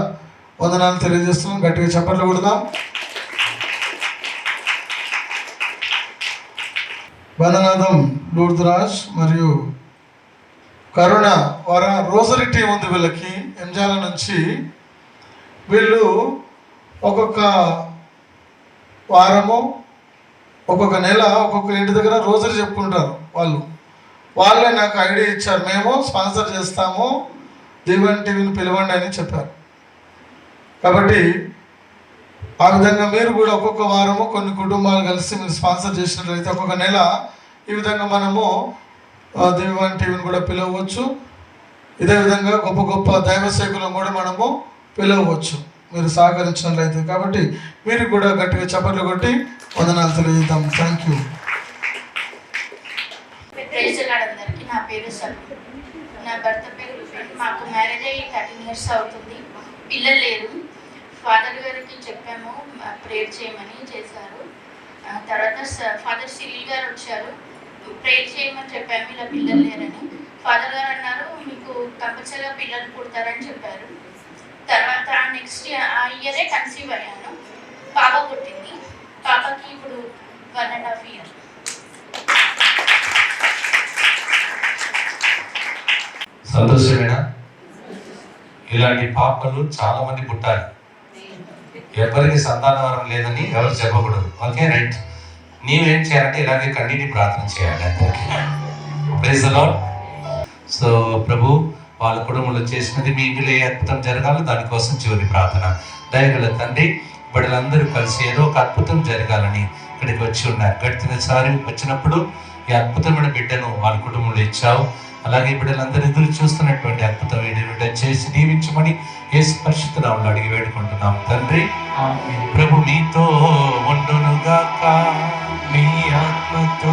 వందనాలు తెలియజేస్తున్నాం. గట్టిగా చప్పట్లు కొడదాం. వందనాదం లూర్ద్ రాజ్ మరియు కరుణ వార రోజరీ టీం ఉంది వీళ్ళకి ఎంజాల నుంచి. వీళ్ళు ఒక్కొక్క వారము, ఒక్కొక్క నెల, ఒక్కొక్క ఇంటి దగ్గర రోజరీ చెప్పుకుంటారు. వాళ్ళే నాకు ఐడియా ఇచ్చారు, మేము స్పాన్సర్ చేస్తాము, దివ్యవాణి టీవీని పిలవండి అని చెప్పారు. కాబట్టి ఆ విధంగా మీరు కూడా ఒక్కొక్క వారము కొన్ని కుటుంబాలు కలిసి మీరు స్పాన్సర్ చేసినట్లయితే ఒక్కొక్క నెల ఈ విధంగా మనము దివ్యవాణి టీవీని కూడా పిలవచ్చు. ఇదే విధంగా గొప్ప గొప్ప దైవ సేవకులను కూడా మనము పిలవచ్చు మీరు సహకరించినట్లయితే. కాబట్టి మీరు కూడా గట్టిగా చప్పట్లు కొట్టి వందనాలు తెలియజేద్దాం. Thank you. అందరికీ నా పేరు సల్లు, నా భర్త పేరు రుబెన్. మాకు మ్యారేజ్ అయ్యి 13 years అవుతుంది. పిల్లలు లేరు. ఫాదర్ గారికి చెప్పాము ప్రేయర్ చేయమని, చేశారు. తర్వాత ఫాదర్ సిరిల్ గారు వచ్చారు, ప్రేయర్ చేయమని చెప్పాము ఇలా పిల్లలు లేరని. ఫాదర్ గారు అన్నారు మీకు కంపల్సరీగా పిల్లలు పుడతారని చెప్పారు. తర్వాత నెక్స్ట్ ఇయరే కన్సీవ్ అయ్యాను. పాప పుట్టింది. పాపకి ఇప్పుడు 1.5 years. సంతోషమేనా? ఇలాంటి పాపలు చాలా మంది పుట్టాలి. ఎవరికి సంతానవరం లేదని ఎవరు చెప్పకూడదు. Okay, right. నీవేం చేయాలంటే ఇలాగే కన్నీటి ప్రార్థన చేయాలి అందరికీ. Praise the Lord. సో ప్రభు వాళ్ళ కుటుంబంలో చేసినది మీ ఇంటిలో ఏ అద్భుతం జరగాలి, దానికోసం చివరి ప్రార్థన. దయగల తండ్రి, బిడ్డలందరూ కలిసి ఏదో ఒక అద్భుతం జరగాలని ఇక్కడికి వచ్చి ఉన్నారు. గడిచినసారి వచ్చినప్పుడు ఈ అద్భుతమైన బిడ్డను వాళ్ళ కుటుంబంలో ఇచ్చావు. అలాగే బిడ్డలందరూ ఎదురు చూస్తున్నటువంటి అద్భుతం బిడ్డ చేసి దీవించమని యేసు పరిశుద్ధ నామములో అడిగి వేడుకుంటున్నాం తండ్రి. ప్రభు మీతో ఉండునుగాక, మీ ఆత్మతో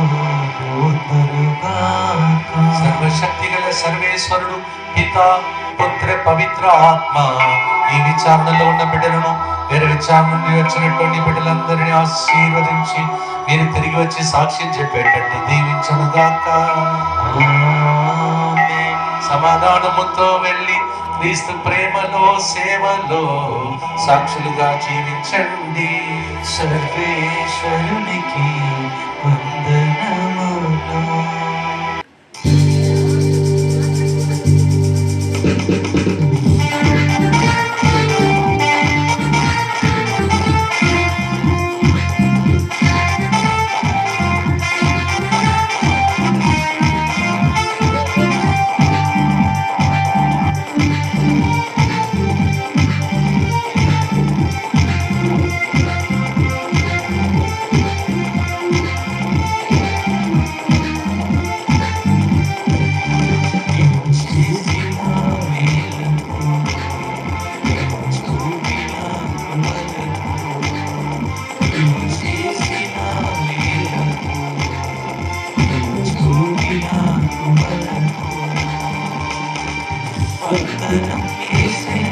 సర్వశక్తి గల సర్వేశ్వరుడు పిత పుత్ర పవిత్ర ఆత్మ ఈ విచారణలో ఉన్న బిడ్డలను, వేరే విచారణ నుండి వచ్చినటువంటి బిడ్డలందరినీ ఆశీర్వదించి మీరు తిరిగి వచ్చి సాక్ష్యం చెప్పేటట్టు దీవించనుగాక. సమాధానముతో వెళ్ళి క్రీస్తు ప్రేమలో సేవలో సాక్షులుగా జీవించండి. సర్వేశ్వరునికి వందనములు. వందనం యేసయ్యా.